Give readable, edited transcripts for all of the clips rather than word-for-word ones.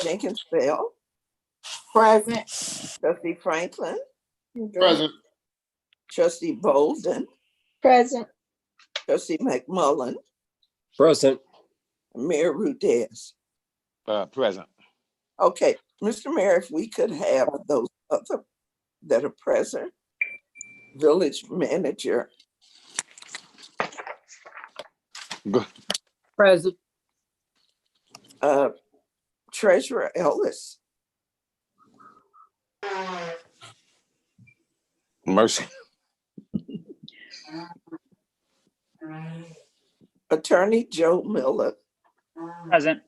Jenkins Bell, Present. trustee Franklin, Present. trustee Bolden, Present. trustee McMullen, Present. Mayor Rudez. Present. Okay, Mr. Mayor, if we could have those other that are present, village manager, Present. treasurer Ellis, Mercy. attorney Joe Miller, Present.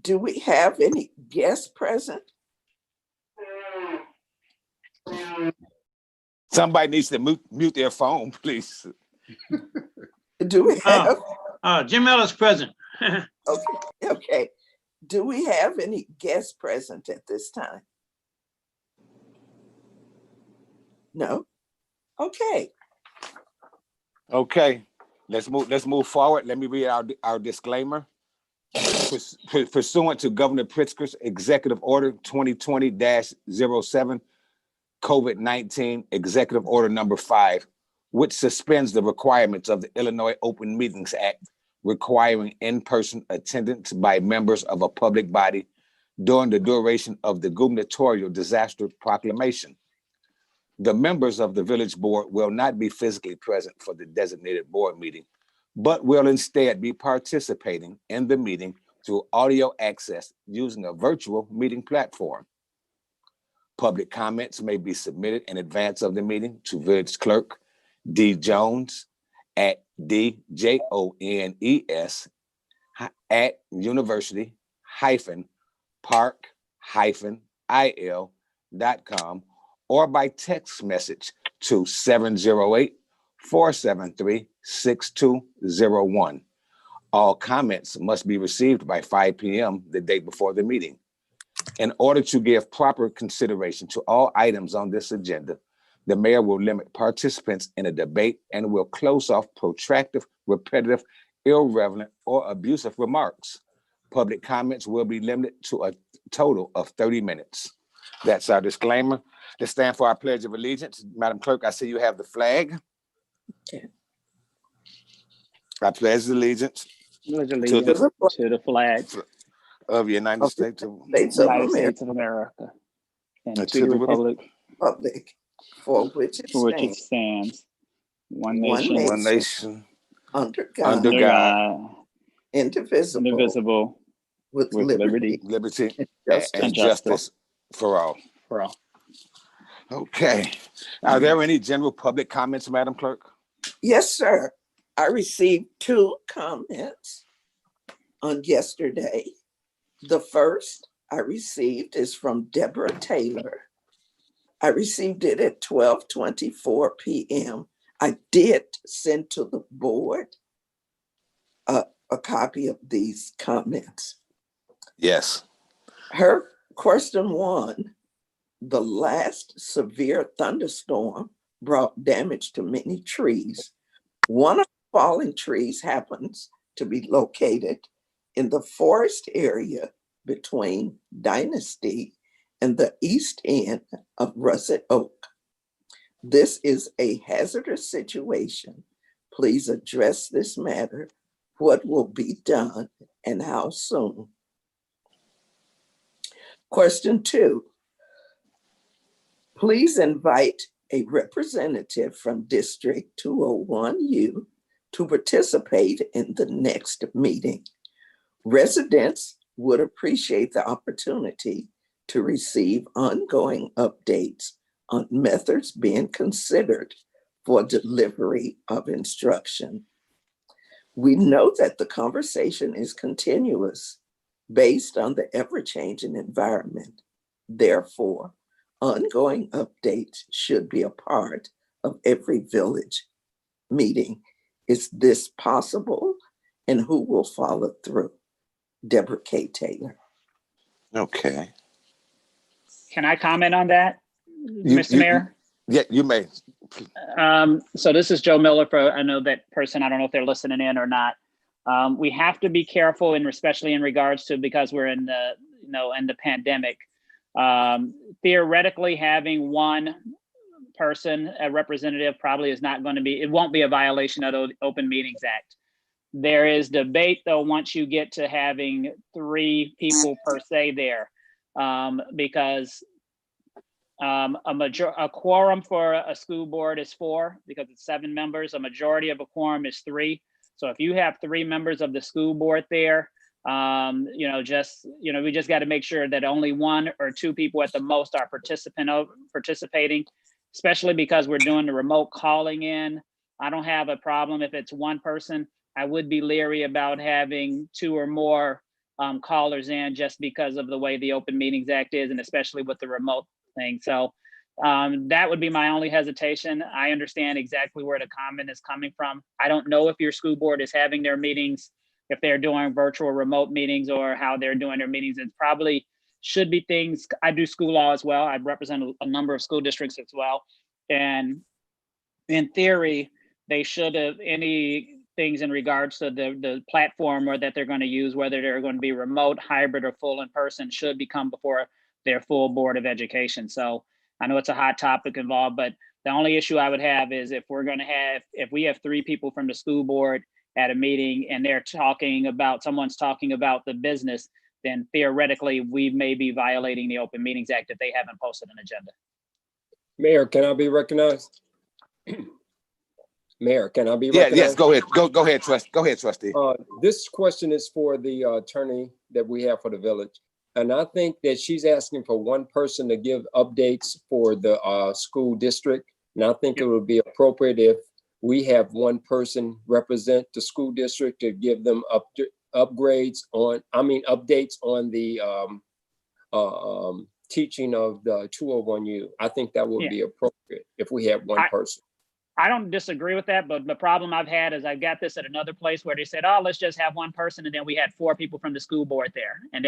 do we have any guests present? Somebody needs to mute their phone, please. Do we have, Jim Ellis present. okay, do we have any guests present at this time? No? Okay, Okay, let's move forward. Let me read our disclaimer. Pursuant to Governor Pritzker's Executive Order 2020-07, COVID-19 Executive Order number 5, which suspends the requirements of the Illinois Open Meetings Act, requiring in-person attendance by members of a public body during the duration of the gubernatorial disaster proclamation. The members of the village board will not be physically present for the designated board meeting, but will instead be participating in the meeting through audio access using a virtual meeting platform. Public comments may be submitted in advance of the meeting to village clerk D. Jones at DJones@university-park-il.com or by text message to 708-473-6201. All comments must be received by 5 p.m. the day before the meeting. In order to give proper consideration to all items on this agenda, the mayor will limit participants in a debate and will close off protracted, repetitive, irrelevant, or abusive remarks. Public comments will be limited to a total of 30 minutes. That's our disclaimer. Let's stand for our Pledge of Allegiance. Madam Clerk, I see you have the flag. Okay. I pledge allegiance Pledge allegiance to the flag of the United States of United States of America and to the republic for which it for which it stands, stands, one One nation, under God, under God, indivisible, with liberty liberty, and and justice for all. for all. Okay. Are there any general public comments, Madam Clerk? Yes, sir. I received 2 comments on yesterday. The first I received is from Deborah Taylor. I received it at 12:24 p.m. I did send to the board a copy of these comments. Yes. Her question 1, the last severe thunderstorm brought damage to many trees. One of the fallen trees happens to be located in the forest area between Dynasty and the east end of Russet Oak. This is a hazardous situation. Please address this matter. What will be done and how soon? Question 2, please invite a representative from District 201U to participate in the next meeting. Residents would appreciate the opportunity to receive ongoing updates on methods being considered for delivery of instruction. We know that the conversation is continuous based on the ever-changing environment. Therefore, ongoing updates should be a part of every village meeting. Is this possible, and who will follow through? Deborah K. Taylor. Okay. Can I comment on that, Mr. Mayor? Yeah, you may. So this is Joe Miller. I know that person. I don't know if they're listening in or not. We have to be careful, and especially in regards to, because we're in the, in the pandemic. Theoretically, having one person, a representative, probably is not going to be, it won't be a violation of the Open Meetings Act. There is debate, though, once you get to having 3 people per se there, because a quorum for a school board is 4, because it's 7 members. A majority of a quorum is 3. So if you have 3 members of the school board there, we just got to make sure that only 1 or 2 people at the most are participating, especially because we're doing the remote calling in. I don't have a problem if it's 1 person. I would be leery about having 2 or more callers in, just because of the way the Open Meetings Act is, and especially with the remote thing. So that would be my only hesitation. I understand exactly where the comment is coming from. I don't know if your school board is having their meetings, if they're doing virtual remote meetings, or how they're doing their meetings. It probably should be things. I do school law as well. I represent a number of school districts as well. And in theory, they should have any things in regards to the platform or that they're going to use, whether they're going to be remote, hybrid, or full in person, should become before their full Board of Education. So I know it's a hot topic involved, but the only issue I would have is if we have 3 people from the school board at a meeting and someone's talking about the business, then theoretically we may be violating the Open Meetings Act if they haven't posted an agenda. Mayor, can I be recognized? Mayor, can I be recognized? Yes, go ahead. Go ahead, trustee. This question is for the attorney that we have for the village. And I think that she's asking for 1 person to give updates for the school district. And I think it would be appropriate if we have 1 person represent the school district to give them updates on the teaching of the 201U. I think that would be appropriate if we have 1 person. I don't disagree with that, but the problem I've had is I got this at another place where they said, "Oh, let's just have 1 person," and then we had 4 people from the school board there, and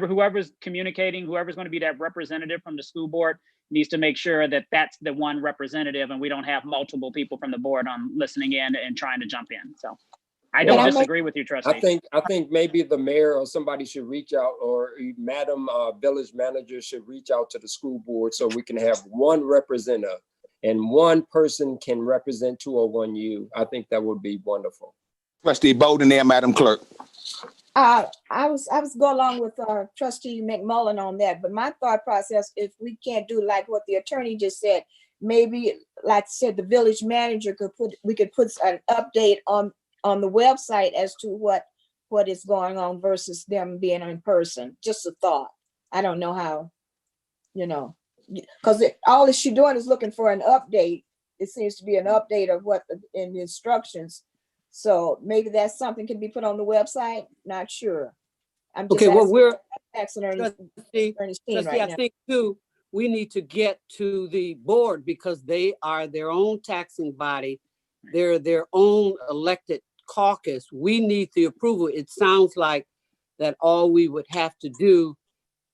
whoever's communicating, whoever's going to be that representative from the school board needs to make sure that that's the 1 representative, and we don't have multiple people from the board on listening in and trying to jump in. So I don't disagree with you, trustee. I think maybe the mayor or somebody should reach out, or Madam Village Manager should reach out to the school board so we can have 1 representative and 1 person can represent 201U. I think that would be wonderful. Trustee Bowden there, Madam Clerk. I was go along with Trustee McMullen on that, but my thought process, if we can't do like what the attorney just said, maybe like I said, the village manager could put an update on the website as to what is going on versus them being in person. Just a thought. I don't know how, because all that she's doing is looking for an update. It seems to be an update of what in the instructions. So maybe that's something can be put on the website. Not sure. I'm just asking Ernestine right I now. think too, we need to get to the board because they are their own taxing body. They're their own elected caucus. We need the approval. It sounds like that all we would have to do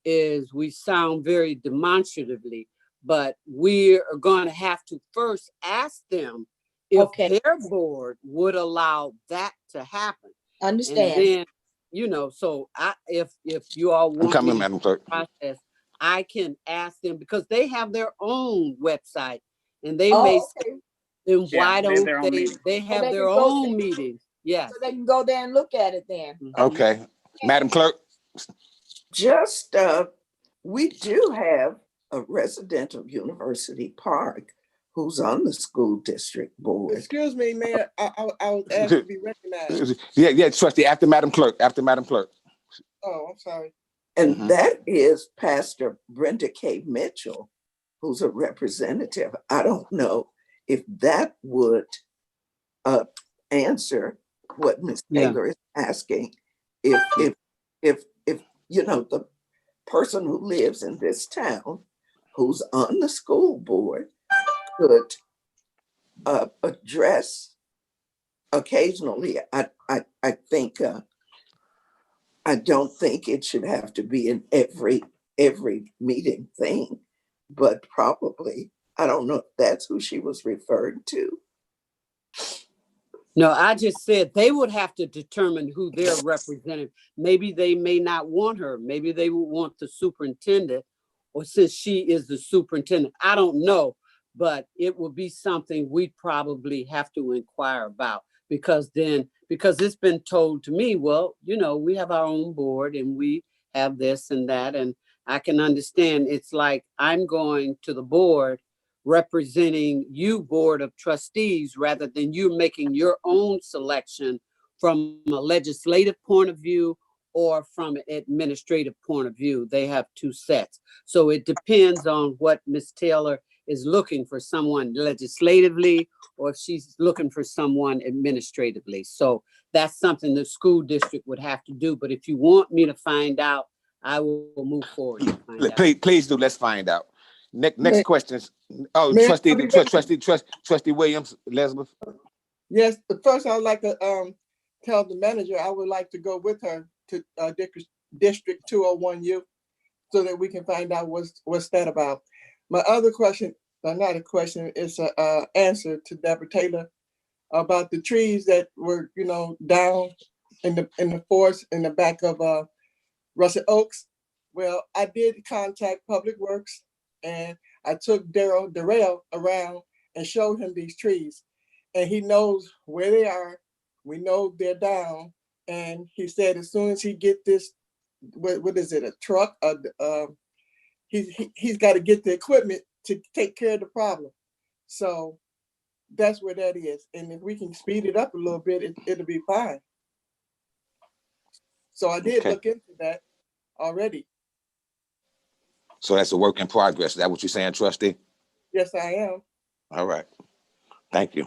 is we sound very demonstratively, but we are going to have to first ask them if their board would allow that to happen. Understand. And then, so if you all want me Madam Clerk. process, I can ask them because they have their own website and they may say, then why don't they have their own meetings? Yes. So they can go there and look at it then. Okay. Madam Clerk. Just, we do have a resident of University Park who's on the school district board. Excuse me, Mayor, I was asked to be recognized. Yeah, trustee, after Madam Clerk. Oh, I'm sorry. And that is Pastor Brenda K. Mitchell, who's a representative. I don't know if that would answer what Ms. Taylor is asking. If the person who lives in this town who's on the school board could address occasionally. I think I don't think it should have to be in every meeting thing, but probably, I don't know if that's who she was referring to. No, I just said they would have to determine who their representative. Maybe they may not want her. Maybe they would want the superintendent, or since she is the superintendent, I don't know. But it would be something we'd probably have to inquire about, because it's been told to me, well, we have our own board and we have this and that. And I can understand it's like I'm going to the board representing you, Board of Trustees, rather than you making your own selection from a legislative point of view or from an administrative point of view. They have two sets. So it depends on what Ms. Taylor is looking for, someone legislatively, or if she's looking for someone administratively. So that's something the school district would have to do. But if you want me to find out, I will move forward and find out. Please do. Let's find out. Next May- questions. Oh, May I be Trustee Williams, Elizabeth. Yes, but first I would like to tell the manager I would like to go with her to District 201U so that we can find out what's that about. My other question, not a question, it's an answer to Deborah Taylor about the trees that were, down in the forest in the back of Russet Oaks. Well, I did contact Public Works, and I took Darrell around and showed him these trees, and he knows where they are. We know they're down, and he said as soon as he get this, what is it, a truck? He's got to get the equipment to take care of the problem. So that's where that is, and if we can speed it up a little bit, it'll be fine. So I did look into that already. So that's a work in progress. Is that what you're saying, Trustee? Yes, I am. All right. Thank you.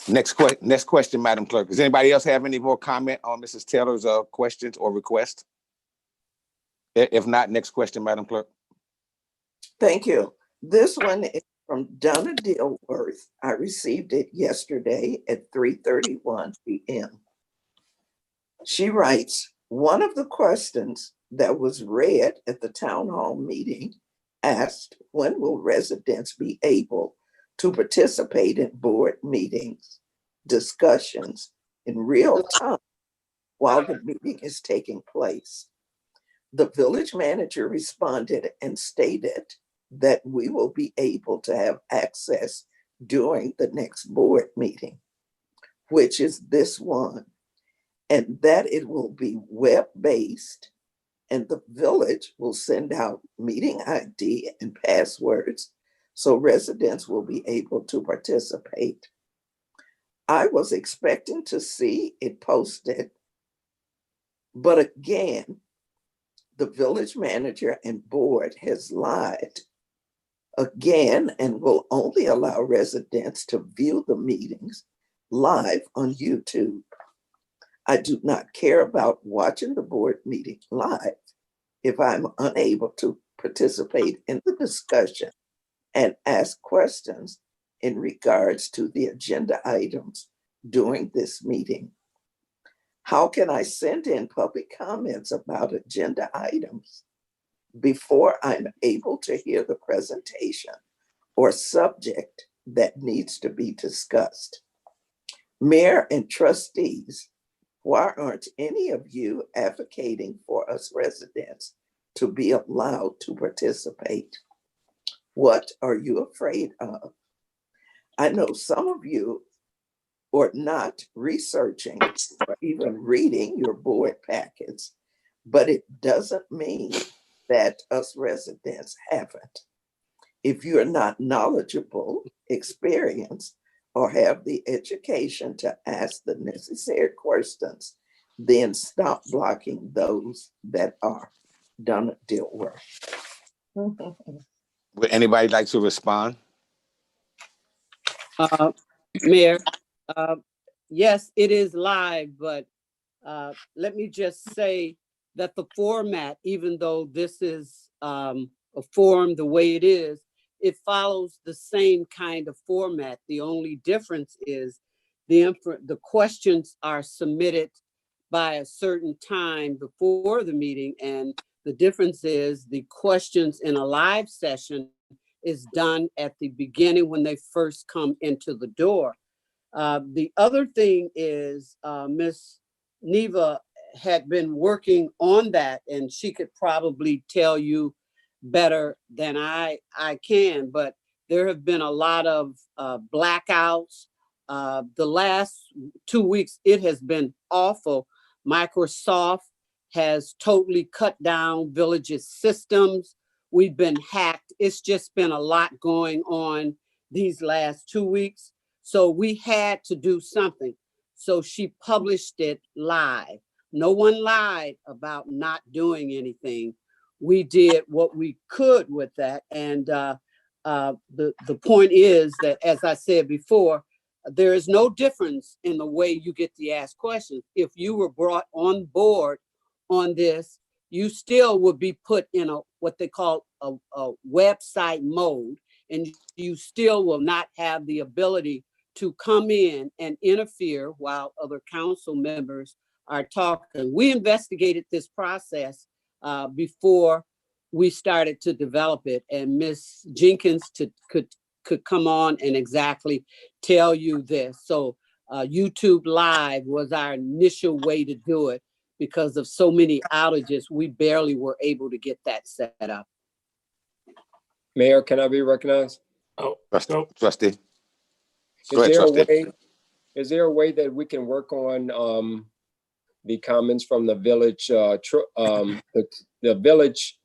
Next question, Madam Clerk. Does anybody else have any more comment on Mrs. Taylor's questions or requests? If not, next question, Madam Clerk. Thank you. This one is from Donna Dilworth. I received it yesterday at 3:31 p.m. She writes, one of the questions that was read at the town hall meeting asked, when will residents be able to participate in board meetings, discussions in real time while the meeting is taking place? The village manager responded and stated that we will be able to have access during the next board meeting, which is this one, and that it will be web-based, and the village will send out meeting ID and passwords so residents will be able to participate. I was expecting to see it posted, but again, the village manager and board has lied again and will only allow residents to view the meetings live on YouTube. I do not care about watching the board meeting live if I'm unable to participate in the discussion and ask questions in regards to the agenda items during this meeting. How can I send in public comments about agenda items before I'm able to hear the presentation or subject that needs to be discussed? Mayor and trustees, why aren't any of you advocating for us residents to be allowed to participate? What are you afraid of? I know some of you are not researching or even reading your board packets, but it doesn't mean that us residents haven't. If you're not knowledgeable, experienced, or have the education to ask the necessary questions, then stop blocking those that are. Donna Dilworth. Would anybody like to respond? Mayor, yes, it is live, but let me just say that the format, even though this is a forum the way it is, it follows the same kind of format. The only difference is the questions are submitted by a certain time before the meeting, and the difference is the questions in a live session is done at the beginning when they first come into the door. The other thing is Miss Neva had been working on that, and she could probably tell you better than I can, but there have been a lot of blackouts. The last 2 weeks, it has been awful. Microsoft has totally cut down Village's systems. We've been hacked. It's just been a lot going on these last 2 weeks. So we had to do something. So she published it live. No one lied about not doing anything. We did what we could with that. And the point is that, as I said before, there is no difference in the way you get to ask questions. If you were brought on board on this, you still would be put in a what they call a website mode, and you still will not have the ability to come in and interfere while other council members are talking. We investigated this process before we started to develop it, and Ms. Jenkins could come on and exactly tell you this. So YouTube Live was our initial way to do it. Because of so many outages, we barely were able to get that set up. Mayor, can I be recognized? Oh, Trustee. Is there a way that we can work on the comments from the village, the village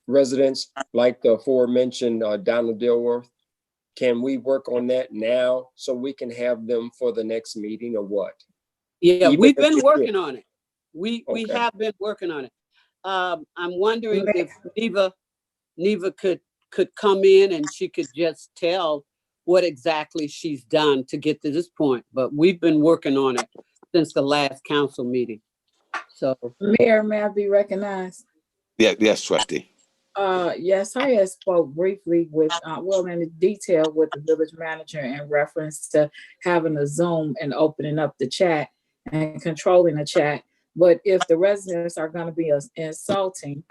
residents, like the aforementioned Donald Dilworth? Can we work on that now so we can have them for the next meeting, or what? Yeah, Even we've if been it- working on it. We Okay. have been working on it. I'm wondering if Neva could come in and she could just tell what exactly she's done to get to this point. But we've been working on it since the last council meeting. So Mayor, may I be recognized? Yeah, yes, trustee. Yes, I had spoke briefly with, well, in detail with the village manager in reference to having a Zoom and opening up the chat and controlling the chat. But if the residents are going to be insulting,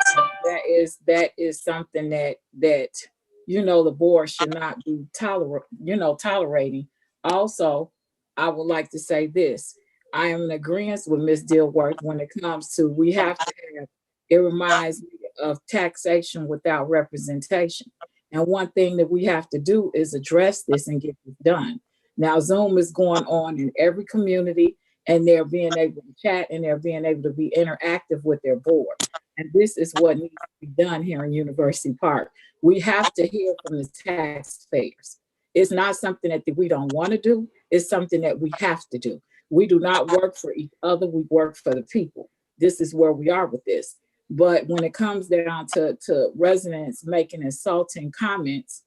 that is something that the board should not be tolerating. Also, I would like to say this: I am in agreement with Ms. Dilworth when it comes to we have to have. It reminds me of taxation without representation. And one thing that we have to do is address this and get this done. Now, Zoom is going on in every community, and they're being able to chat and they're being able to be interactive with their board. And this is what needs to be done here in University Park. We have to hear from the taxpayers. It's not something that we don't want to do. It's something that we have to do. We do not work for each other. We work for the people. This is where we are with this. But when it comes down to residents making insulting comments,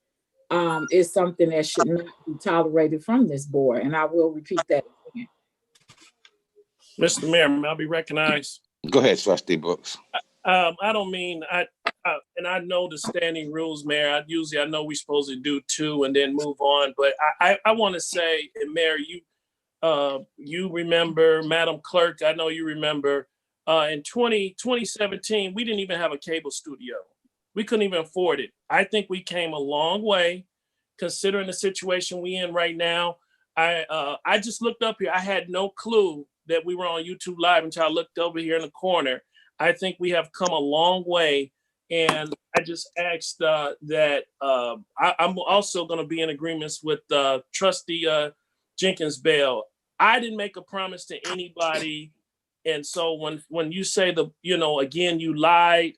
it's something that should not be tolerated from this board. And I will repeat that again. Mr. Mayor, may I be recognized? Go ahead, Trustee Brooks. I don't mean, and I know the standing rules, Mayor. I know we're supposed to do 2 and then move on. But I want to say, and Mayor, you remember, Madam Clerk, I know you remember, in 2017, we didn't even have a cable studio. We couldn't even afford it. I think we came a long way considering the situation we in right now. I just looked up here. I had no clue that we were on YouTube Live until I looked over here in the corner. I think we have come a long way. And I just asked that I'm also going to be in agreements with Trustee Jenkins Bell. I didn't make a promise to anybody. And so when you say again, you lied,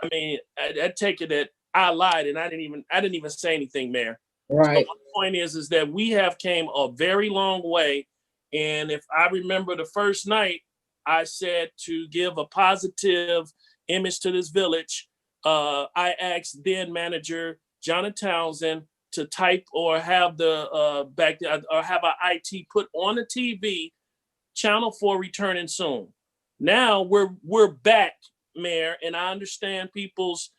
I mean, I take it that I lied and I didn't even say anything, Mayor. Right. So my point is that we have came a very long way. And if I remember the first night, I said to give a positive image to this village, I asked then manager Jonathan Townsend to type or have the have our IT put on the TV, Channel 4 returning soon. Now we're back, Mayor, and I understand people's,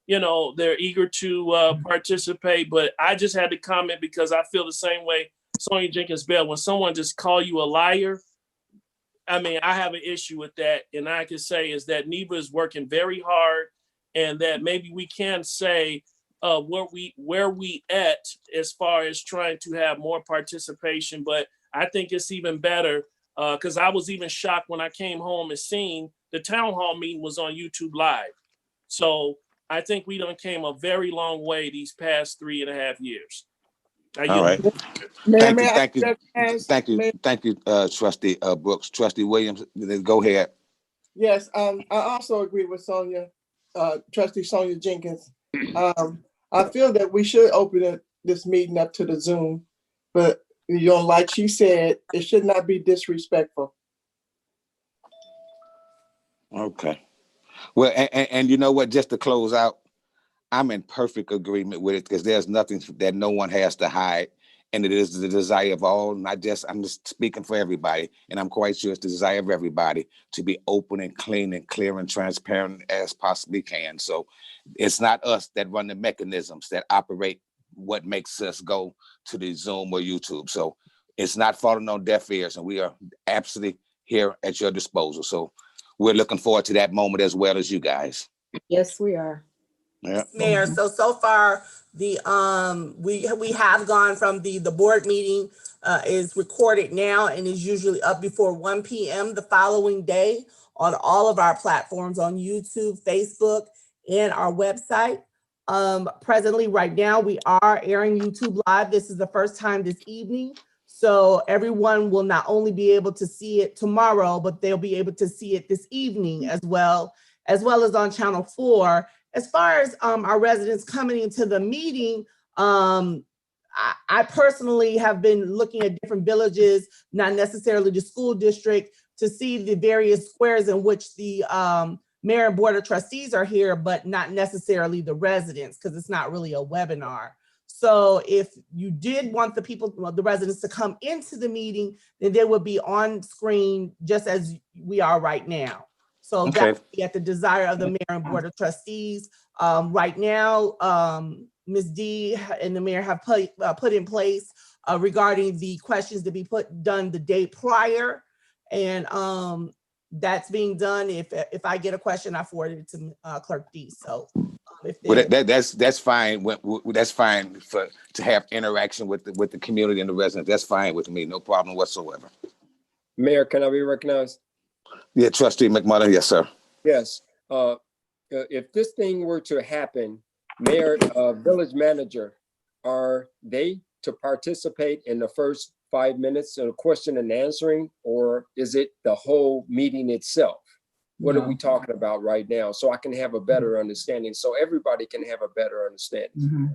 they're eager to participate, but I just had to comment because I feel the same way, Sonia Jenkins Bell, when someone just call you a liar. I mean, I have an issue with that, and I can say is that Neva is working very hard, and that maybe we can say where we at as far as trying to have more participation. But I think it's even better because I was even shocked when I came home and seen the town hall meeting was on YouTube Live. So I think we done came a very long way these past 3.5 years. All right. Thank you, Trustee Brooks. Trustee Williams, go ahead. Yes, I also agree with Sonia, Trustee Sonia Jenkins. I feel that we should open this meeting up to the Zoom, but like she said, it should not be disrespectful. Okay. Well, and you know what? Just to close out, I'm in perfect agreement with it because there's nothing that no one has to hide. And it is the desire of all, I'm just speaking for everybody. And I'm quite sure it's the desire of everybody to be open and clean and clear and transparent as possibly can. So it's not us that run the mechanisms that operate what makes us go to the Zoom or YouTube. So it's not falling on deaf ears, and we are absolutely here at your disposal. So we're looking forward to that moment as well as you guys. Yes, we are. Yeah. Mayor, so far the we have gone from the board meeting is recorded now and is usually up before 1 p.m. the following day on all of our platforms on YouTube, Facebook, and our website. Presently, right now, we are airing YouTube Live. This is the first time this evening. So everyone will not only be able to see it tomorrow, but they'll be able to see it this evening as well as on Channel 4. As far as our residents coming into the meeting, I personally have been looking at different villages, not necessarily the school district, to see the various squares in which the mayor and board of trustees are here, but not necessarily the residents, because it's not really a webinar. So if you did want the residents to come into the meeting, then they would be on screen just as we are right now. So Okay. that would be at the desire of the mayor and board of trustees. Right now, Ms. D and the mayor have put in place regarding the questions to be done the day prior. And that's being done. If I get a question, I forward it to Clerk D. So well, that's fine. That's fine to have interaction with the community and the residents. That's fine with me. No problem whatsoever. Mayor, can I be recognized? Yeah, Trustee McMullen. Yes, sir. Yes. If this thing were to happen, Mayor, village manager, are they to participate in the first 5 minutes of question and answering, or is it the whole meeting itself? What are we talking about right now? So I can have a better understanding, so everybody can have a better understanding. Mm-hmm.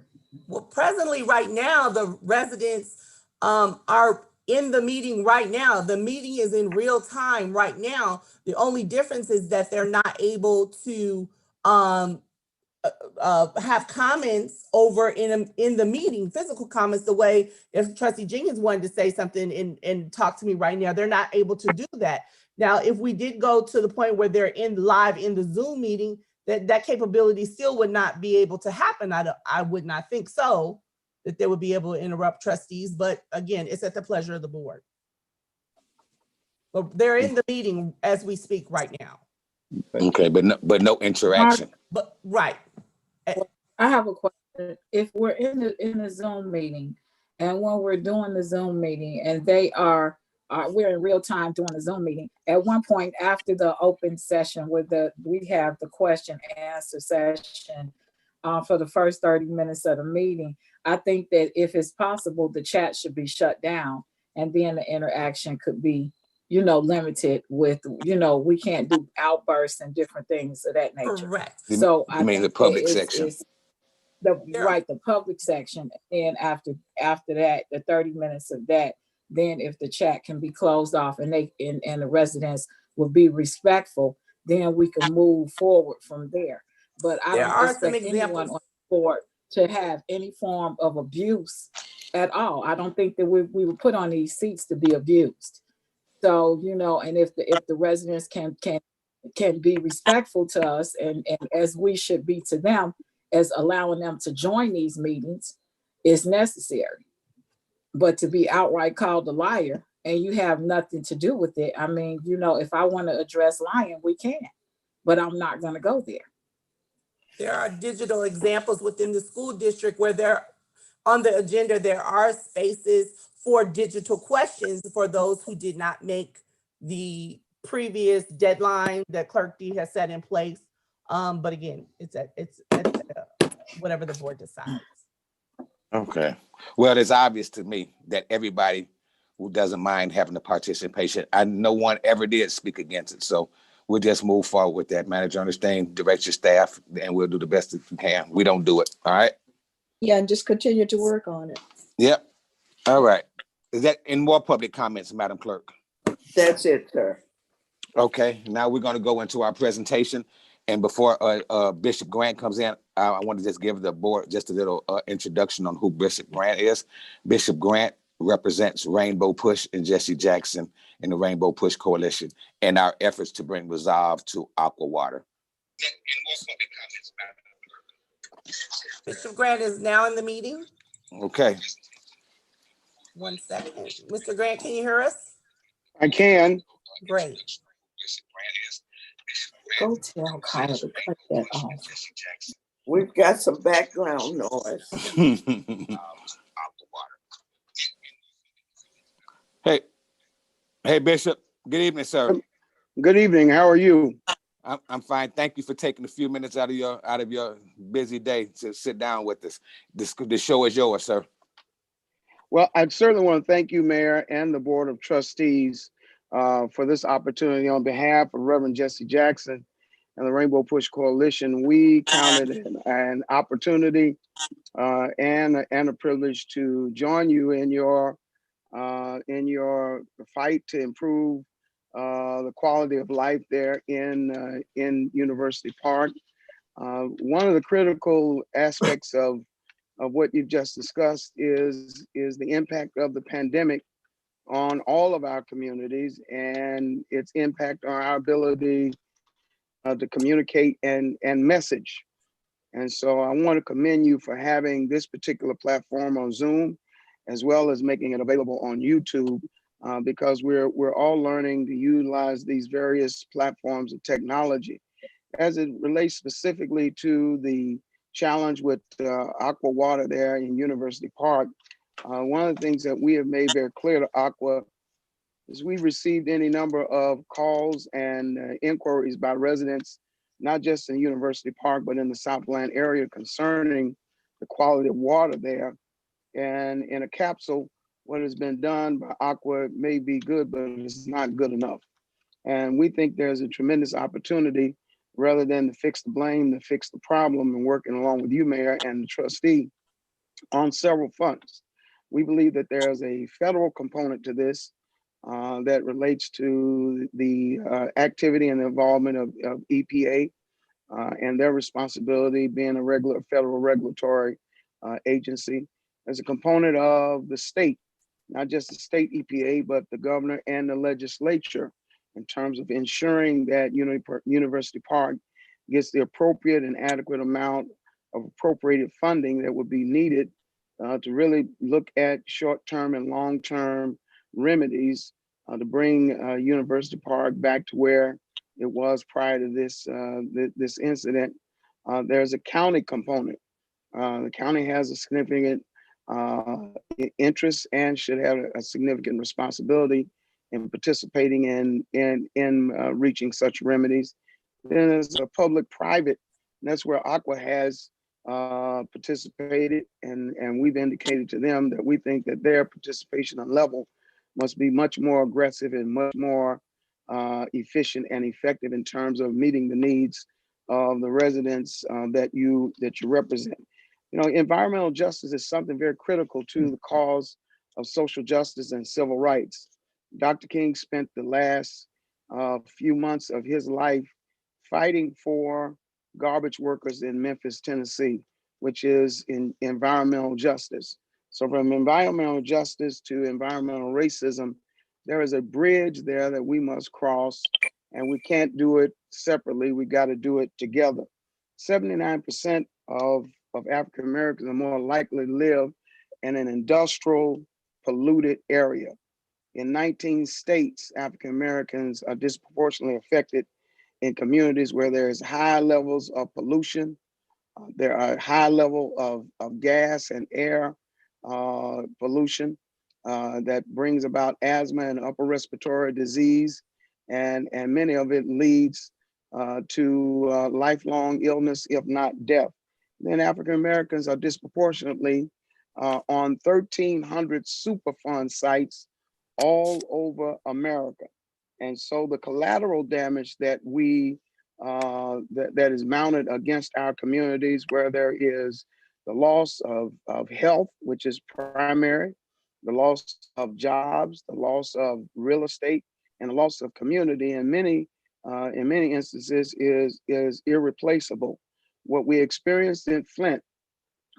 Well, presently, right now, the residents are in the meeting right now. The meeting is in real time right now. The only difference is that they're not able to have comments over in the meeting, physical comments, the way if Trustee Jenkins wanted to say something and talk to me right now, they're not able to do that. Now, if we did go to the point where they're live in the Zoom meeting, that capability still would not be able to happen. I would not think so, that they would be able to interrupt trustees. But again, it's at the pleasure of the board. But they're in the meeting as we speak right now. Okay, but no interaction. But right. I have a question. If we're in the Zoom meeting, and when we're doing the Zoom meeting, and we're in real time doing the Zoom meeting, at one point after the open session we have the question and answer session for the first 30 minutes of the meeting, I think that if it's possible, the chat should be shut down, and then the interaction could be, limited with, we can't do outbursts and different things of that nature. Correct. So I mean the public section. The public section. And after that, the 30 minutes of that, then if the chat can be closed off and the residents will be respectful, then we can move forward from there. But I don't expect anyone on the board to have any form of abuse at all. I don't think that we were put on these seats to be abused. So, and if the residents can be respectful to us and as we should be to them, as allowing them to join these meetings is necessary. But to be outright called a liar and you have nothing to do with it, I mean, if I want to address lying, we can, but I'm not going to go there. There are digital examples within the school district where there, on the agenda, there are spaces for digital questions for those who did not make the previous deadline that Clerk D has set in place. But again, it's whatever the board decides. Okay. Well, it's obvious to me that everybody who doesn't mind having the participation, no one ever did speak against it. So we'll just move forward with that. Manager, understand, direct your staff, and we'll do the best that we can. We don't do it. All right. Yeah, and just continue to work on it. Yep. All right. Is that any more public comments, Madam Clerk? That's it, sir. Okay. Now we're going to go into our presentation. And before Bishop Grant comes in, I want to just give the board just a little introduction on who Bishop Grant is. Bishop Grant represents Rainbow Push and Jesse Jackson in the Rainbow Push Coalition and our efforts to bring resolve to aqua water. Mr. Grant is now in the meeting. Okay. 1 second. Mr. Grant, can you hear us? I can. Great. Go tell Carter to cut that off. We've got some background noise. Hey, Bishop. Good evening, sir. Good evening. How are you? I'm fine. Thank you for taking a few minutes out of your busy day to sit down with us. The show is yours, sir. Well, I certainly want to thank you, Mayor, and the Board of Trustees for this opportunity. On behalf of Reverend Jesse Jackson and the Rainbow Push Coalition, we counted an opportunity and a privilege to join you in your fight to improve the quality of life there in University Park. One of the critical aspects of what you've just discussed is the impact of the pandemic on all of our communities and its impact on our ability to communicate and message. And so I want to commend you for having this particular platform on Zoom, as well as making it available on YouTube, because we're all learning to utilize these various platforms of technology. As it relates specifically to the challenge with aqua water there in University Park, one of the things that we have made very clear to Aqua is we've received any number of calls and inquiries by residents, not just in University Park, but in the Southland area concerning the quality of water there. And in a capsule, what has been done by Aqua may be good, but it's not good enough. And we think there's a tremendous opportunity, rather than to fix the blame, to fix the problem, and working along with you, Mayor, and the trustee on several fronts. We believe that there's a federal component to this that relates to the activity and involvement of EPA and their responsibility being a federal regulatory agency. There's a component of the state, not just the state EPA, but the governor and the legislature, in terms of ensuring that University Park gets the appropriate and adequate amount of appropriated funding that would be needed to really look at short-term and long-term remedies to bring University Park back to where it was prior to this incident. There's a county component. The county has a significant interest and should have a significant responsibility in participating in reaching such remedies. Then there's a public-private, and that's where Aqua has participated, and we've indicated to them that we think that their participation and level must be much more aggressive and much more efficient and effective in terms of meeting the needs of the residents that you represent. You know, environmental justice is something very critical to the cause of social justice and civil rights. Dr. King spent the last few months of his life fighting for garbage workers in Memphis, Tennessee, which is in environmental justice. So from environmental justice to environmental racism, there is a bridge there that we must cross, and we can't do it separately. We got to do it together. 79% of African Americans are more likely to live in an industrial polluted area. In 19 states, African Americans are disproportionately affected in communities where there's high levels of pollution, There are high level of gas and air pollution that brings about asthma and upper respiratory disease, and many of it leads to lifelong illness, if not death. Then African Americans are disproportionately on 1,300 Superfund sites all over America. And so the collateral damage that that is mounted against our communities, where there is the loss of health, which is primary, the loss of jobs, the loss of real estate, and the loss of community in many instances is irreplaceable. What we experienced in Flint,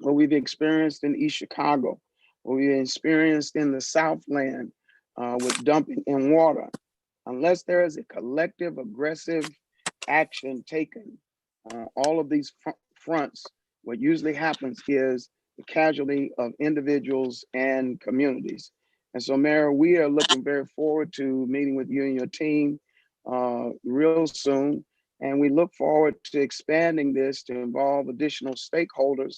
what we've experienced in East Chicago, what we experienced in the Southland with dumping in water, unless there is a collective aggressive action taken, all of these fronts, what usually happens is the casualty of individuals and communities. And so, Mayor, we are looking very forward to meeting with you and your team real soon. And we look forward to expanding this to involve additional stakeholders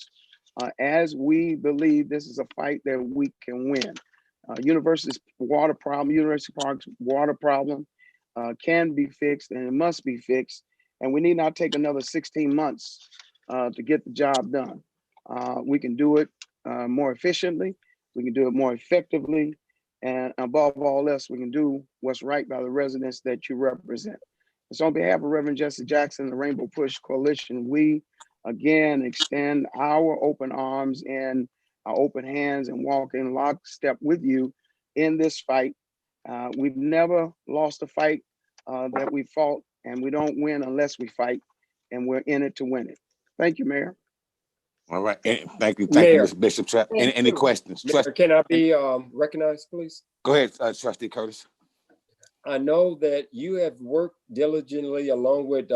as we believe this is a fight that we can win. University Park's water problem can be fixed, and it must be fixed. And we need not take another 16 months to get the job done. We can do it more efficiently. We can do it more effectively. And above all else, we can do what's right by the residents that you represent. And so on behalf of Reverend Jesse Jackson and the Rainbow Push Coalition, we again extend our open arms and our open hands and walk in lockstep with you in this fight. We've never lost a fight that we fought, and we don't win unless we fight, and we're in it to win it. Thank you, Mayor. All right. Thank you, Mayor. Mr. Bishop. Any questions? Mayor, can I be recognized, please? Go ahead, Trustee Curtis. I know that you have worked diligently along with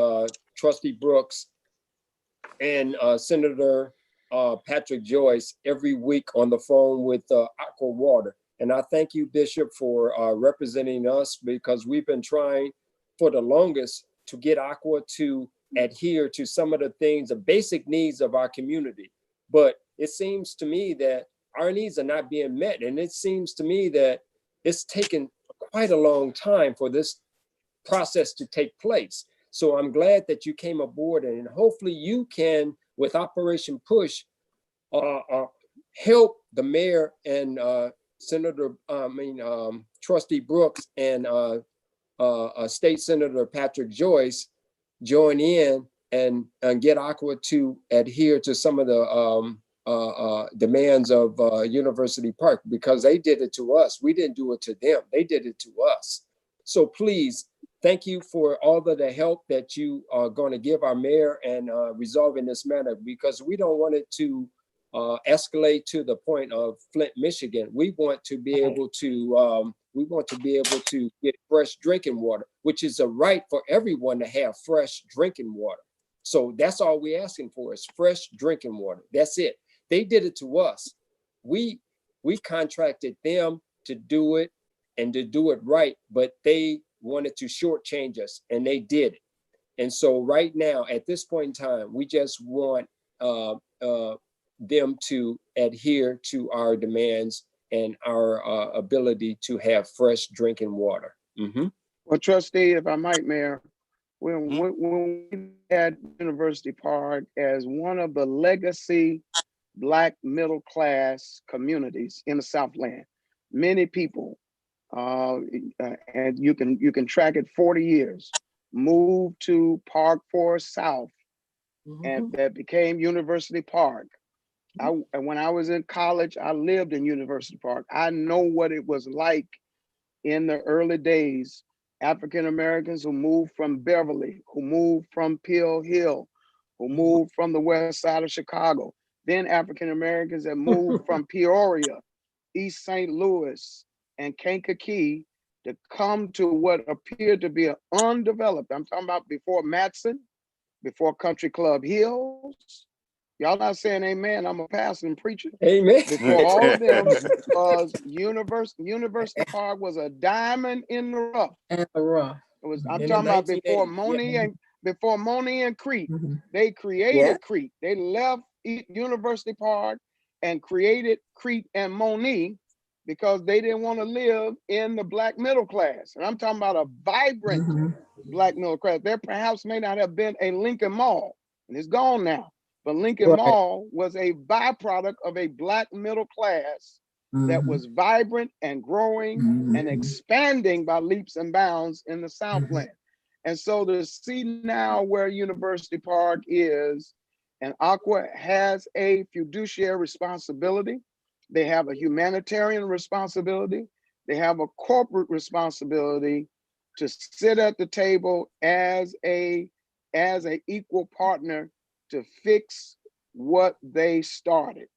Trustee Brooks and Senator Patrick Joyce every week on the phone with Aqua Water. And I thank you, Bishop, for representing us, because we've been trying for the longest to get Aqua to adhere to some of the things, the basic needs of our community. But it seems to me that our needs are not being met. And it seems to me that it's taken quite a long time for this process to take place. So I'm glad that you came aboard, and hopefully you can, with Operation Push, help the mayor and Trustee Brooks and State Senator Patrick Joyce join in and get Aqua to adhere to some of the demands of University Park, because they did it to us. We didn't do it to them. They did it to us. So please, thank you for all of the help that you are going to give our mayor and resolving this matter, because we don't want it to escalate to the point of Flint, Michigan. We want to be able to get fresh drinking water, which is a right for everyone to have fresh drinking water. So that's all we're asking for, is fresh drinking water. That's it. They did it to us. We contracted them to do it and to do it right, but they wanted to shortchange us, and they did it. And so right now, at this point in time, we just want them to adhere to our demands and our ability to have fresh drinking water. Mm-hmm. Well, Trustee, if I might, Mayor, when we had University Park as one of the legacy Black middle class communities in the Southland, many people, and you can track it 40 years, moved to Park Forest South, and that became University Park. When I was in college, I lived in University Park. I know what it was like in the early days. African Americans who moved from Beverly, who moved from Peel Hill, who moved from the west side of Chicago. Then African Americans that moved from Peoria, East St. Louis, and Kankakee to come to what appeared to be an undeveloped, I'm talking about before Matson, before Country Club Hills. Y'all not saying amen, I'm a pastor and preacher. Amen. Before all of them, was University Park was a diamond in the rough. And the rough. It was, I'm In talking the about before 1980s, Moni yeah. and before Moni and Crete. Mhm. They created Yeah. Crete. They left University Park and created Crete and Moni because they didn't want to live in the Black middle class. And I'm talking about a vibrant Mhm. Black middle class. There perhaps may not have been a Lincoln Mall, and it's gone now. But Lincoln Right. Mall was a byproduct of a Black middle class that Mhm. was vibrant and growing and Mhm. expanding by leaps and bounds in the Mhm. Southland. And so to see now where University Park is, and Aqua has a fiduciary responsibility, they have a humanitarian responsibility, they have a corporate responsibility to sit at the table as a equal partner to fix what they started.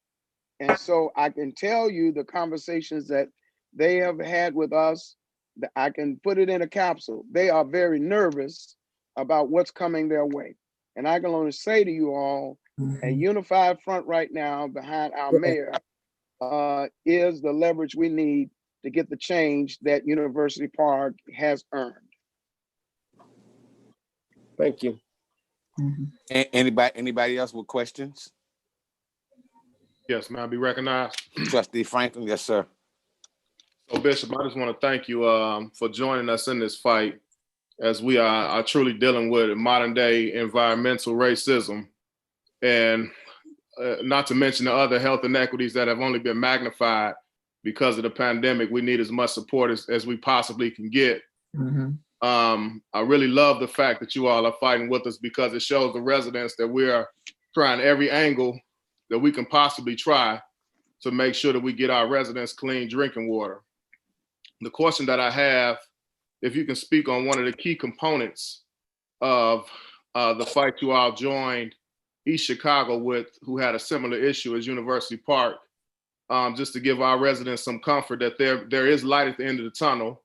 And so I can tell you the conversations that they have had with us, that I can put it in a capsule. They are very nervous about what's coming their way. And I can only say to you all, a Mhm. unified front right now behind our Right. mayor is the leverage we need to get the change that University Park has earned. Thank you. Mhm. Anybody else with questions? Yes, may I be recognized? Trustee Franklin, yes, sir. So Bishop, I just want to thank you for joining us in this fight, as we are truly dealing with modern day environmental racism, and not to mention the other health inequities that have only been magnified because of the pandemic. We need as much support as we possibly can get. Mhm. I really love the fact that you all are fighting with us, because it shows the residents that we are trying every angle that we can possibly try to make sure that we get our residents clean drinking water. The question that I have, if you can speak on one of the key components of the fight you all joined East Chicago with, who had a similar issue as University Park, just to give our residents some comfort that there is light at the end of the tunnel,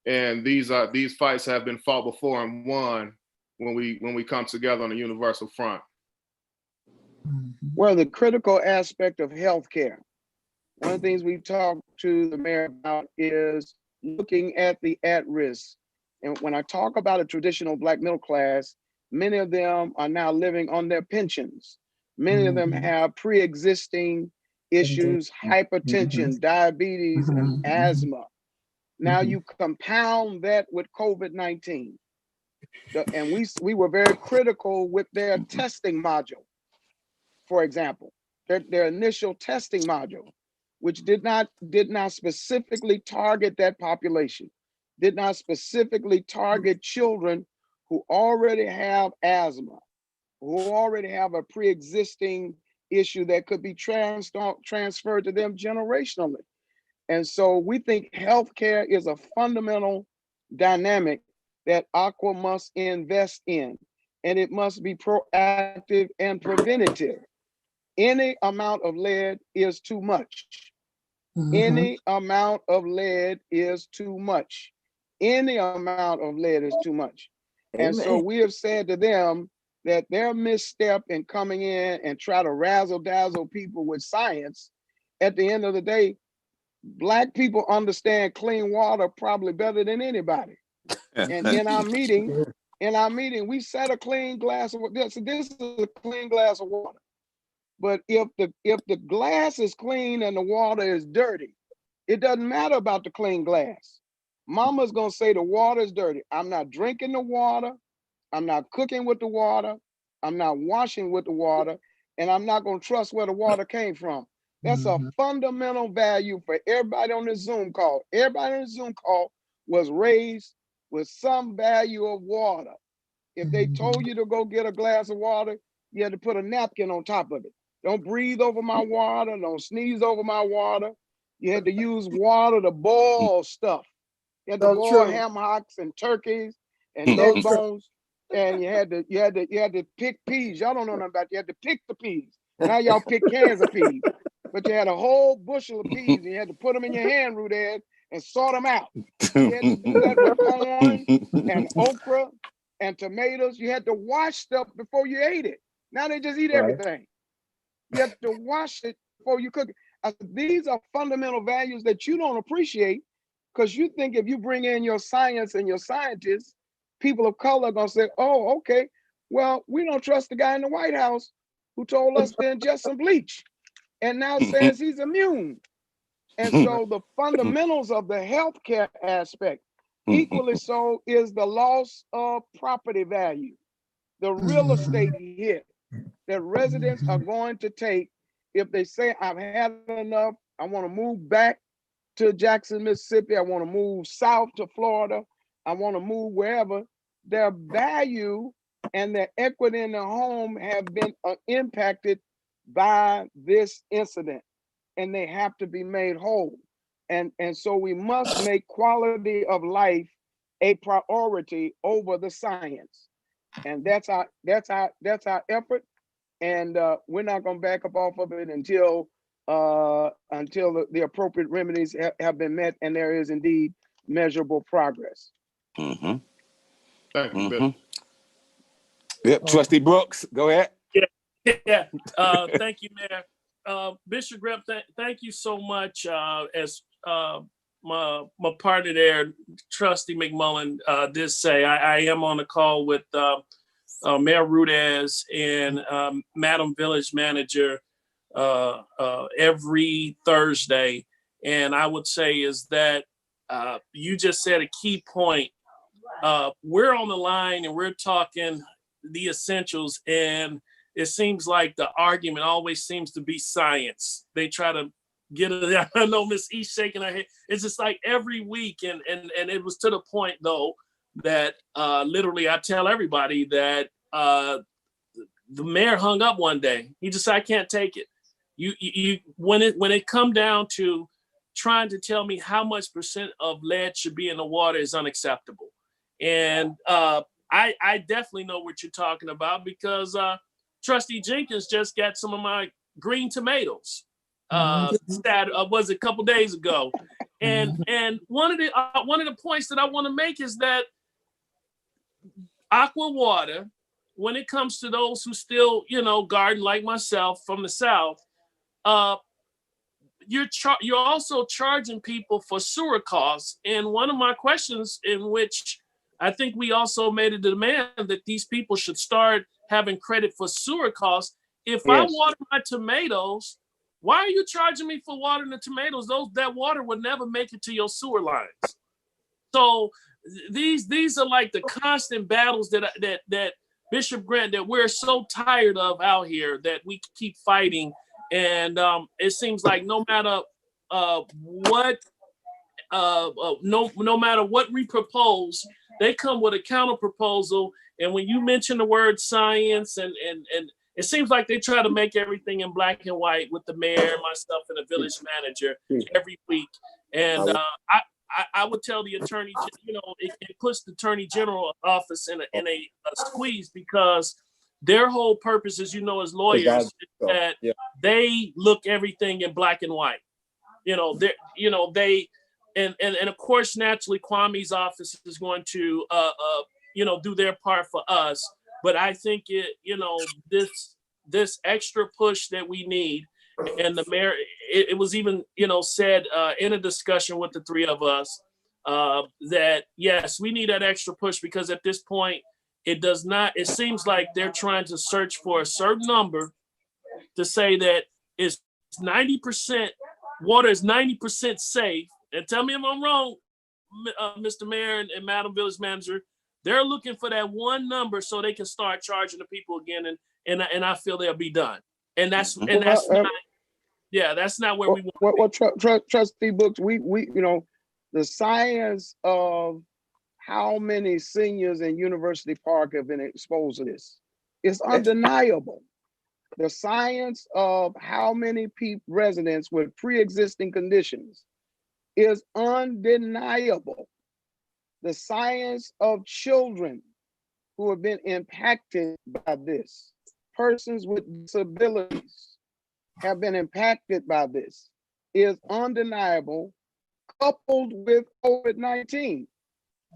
and these fights have been fought before and won when we come together on a universal front. Mhm. Well, the critical aspect of healthcare, one of the things we've talked to the mayor about is looking at the at-risk. And when I talk about a traditional Black middle class, many of them are now living on their pensions. Many of them Mhm. have pre-existing issues, hypertension, diabetes, and Mhm. asthma. Now Mhm. you compound that with COVID-19. And we were very critical with their testing module, for example, their initial testing module, which did not specifically target that population, did not specifically target children who already have asthma, who already have a pre-existing issue that could be transferred to them generationally. And so we think healthcare is a fundamental dynamic that Aqua must invest in, and it must be proactive and preventative. Any amount of lead is too much. Mhm. Any amount of lead is too much. Any amount of lead is too much. And so Amen. we have said to them that their misstep in coming in and try to razzle dazzle people with science, at the end of the day, Black people understand clean water probably better than anybody. And in our meeting, we set a clean glass of water. So this is a clean glass of water. But if the glass is clean and the water is dirty, it doesn't matter about the clean glass. Mama's gonna say the water is dirty. I'm not drinking the water. I'm not cooking with the water. I'm not washing with the water, and I'm not gonna trust where the water came from. That's a Mhm. fundamental value for everybody on this Zoom call. Everybody on the Zoom call was raised with some value of water. If they told you to go get a glass of water, you had to put a napkin on top of it. Don't breathe over my water. Don't sneeze over my water. You had to use water to boil stuff. You had to So boil true. ham hocks and turkeys and So neck true. bones. And you had to pick peas. Y'all don't know nothing about it. You had to pick the peas. Now y'all pick cans of peas. But you had a whole bushel of peas and you had to put them in your hand, Rudad, and sort them out. You had to do that with corn and okra and tomatoes. You had to wash stuff before you ate it. Now they just eat Right. everything. You have to wash it before you cook it. These are fundamental values that you don't appreciate because you think if you bring in your science and your scientists, people of color are gonna say, oh, okay, well, we don't trust the guy in the White House who told us to ingest some bleach and now says he's immune. And so the fundamentals of the healthcare aspect, equally so, is the loss of property value, the real estate hit that residents are going to take if they say, I've had enough, I want to move back to Jackson, Mississippi, I want to move south to Florida, I want to move wherever. Their value and their equity in their home have been impacted by this incident, and they have to be made whole. And so we must make quality of life a priority over the science. And that's our effort. And we're not going to back up off of it until the appropriate remedies have been met and there is indeed measurable progress. Mm-hmm. Thank you, Bishop. Yep, Trustee Brooks, go ahead. Yeah. Thank you, Mayor. Bishop Greb, thank you so much. As my partner there, Trustee McMullen, did say, I am on the call with Mayor Rudez and Madam Village Manager every Thursday. And I would say is that you just said a key point. We're on the line and we're talking the essentials, and it seems like the argument always seems to be science. They try to get it. I know Miss E shaking her head. It's just like every week, and it was to the point though that literally I tell everybody that the mayor hung up one day. He just said, I can't take it. You when it come down to trying to tell me how much percent of lead should be in the water is unacceptable. And I definitely know what you're talking about because Trustee Jenkins just got some of my green tomatoes. Was a couple days ago, and one of the points that I want to make is that aqua water, when it comes to those who still garden like myself from the South, you're also charging people for sewer costs. And one of my questions, in which I think we also made a demand that these people should start having credit for sewer costs. If I water my tomatoes, why are you charging me for watering the tomatoes? That water would never make it to your sewer lines. So these are like the constant battles that Bishop Grant, that we're so tired of out here, that we keep fighting. And it seems like no matter what we propose, they come with a counter proposal. And when you mention the word science, and it seems like they try to make everything in black and white with the mayor, myself, and the village manager every week. And I would tell the attorney, it puts the attorney general office in a squeeze, because their whole purpose, as as lawyers, is that they look everything in black and white. And of course, naturally, Kwame's office is going to do their part for us. But I think this extra push that we need, and the mayor, it was even said in a discussion with the three of us that yes, we need that extra push, because at this point it seems like they're trying to search for a certain number to say that it's 90%, water is 90% safe. And tell me if I'm wrong, Mr. Mayor and Madam Village Manager, they're looking for that one number so they can start charging the people again, and I feel they'll be done. And that's not where we want. Trustee Brooks, we the science of how many seniors in University Park have been exposed to this is undeniable. The science of how many residents with pre-existing conditions is undeniable. The science of children who have been impacted by this, persons with disabilities have been impacted by this, is undeniable, coupled with COVID-19.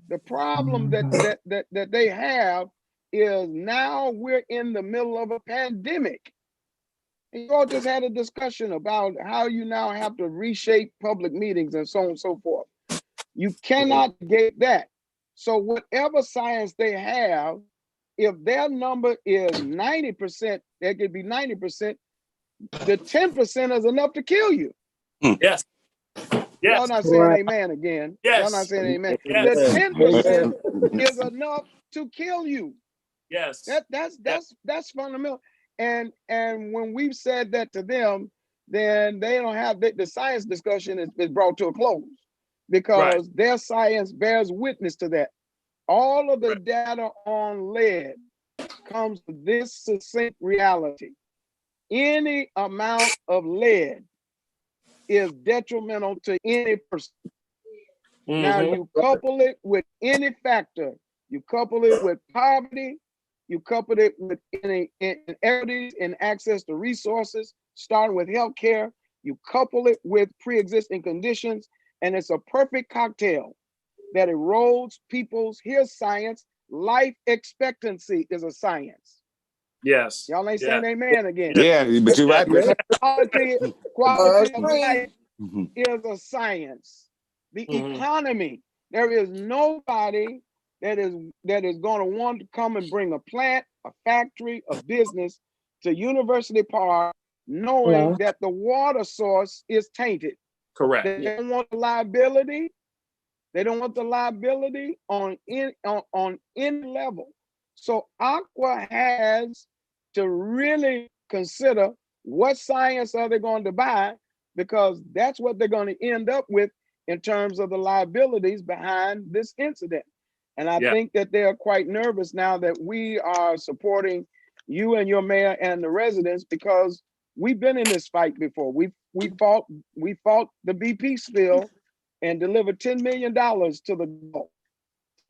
The problem that they have is now we're in the middle of a pandemic. And you all just had a discussion about how you now have to reshape public meetings and so on and so forth. You cannot get that. So whatever science they have, if their number is 90%, that could be 90%, the 10% is enough to kill you. Yes. Yes. Y'all not saying Right. amen again. Yes. Y'all not saying amen. Yes. The Amen. 10% Amen. is enough to kill you. Yes. That's fundamental. And when we've said that to them, then they don't have the science discussion is brought to a close because their science bears witness to that. All of the data on lead comes to this succinct reality. Any amount of lead is detrimental to any person. Now you couple it with any factor, you couple it with poverty, you couple it with inequities in access to resources, starting with healthcare, you couple it with pre-existing conditions, and it's a perfect cocktail that erodes people's, here's science, life expectancy is a science. Yes. Y'all ain't saying amen again. Yeah, but you're right, Bishop. Quality of life is a science. The economy, there is nobody that is going to want to come and bring a plant, a factory, a business to University Park, knowing that the water source is tainted. Correct. They don't want the liability. They don't want the liability on any level. So Aqua has to really consider what science are they going to buy, because that's what they're going to end up with in terms of the liabilities behind this incident. And I think that they're quite nervous now that we are supporting you and your mayor and the residents, because we've been in this fight before. We fought the BP spill and delivered $10 million to the Gulf.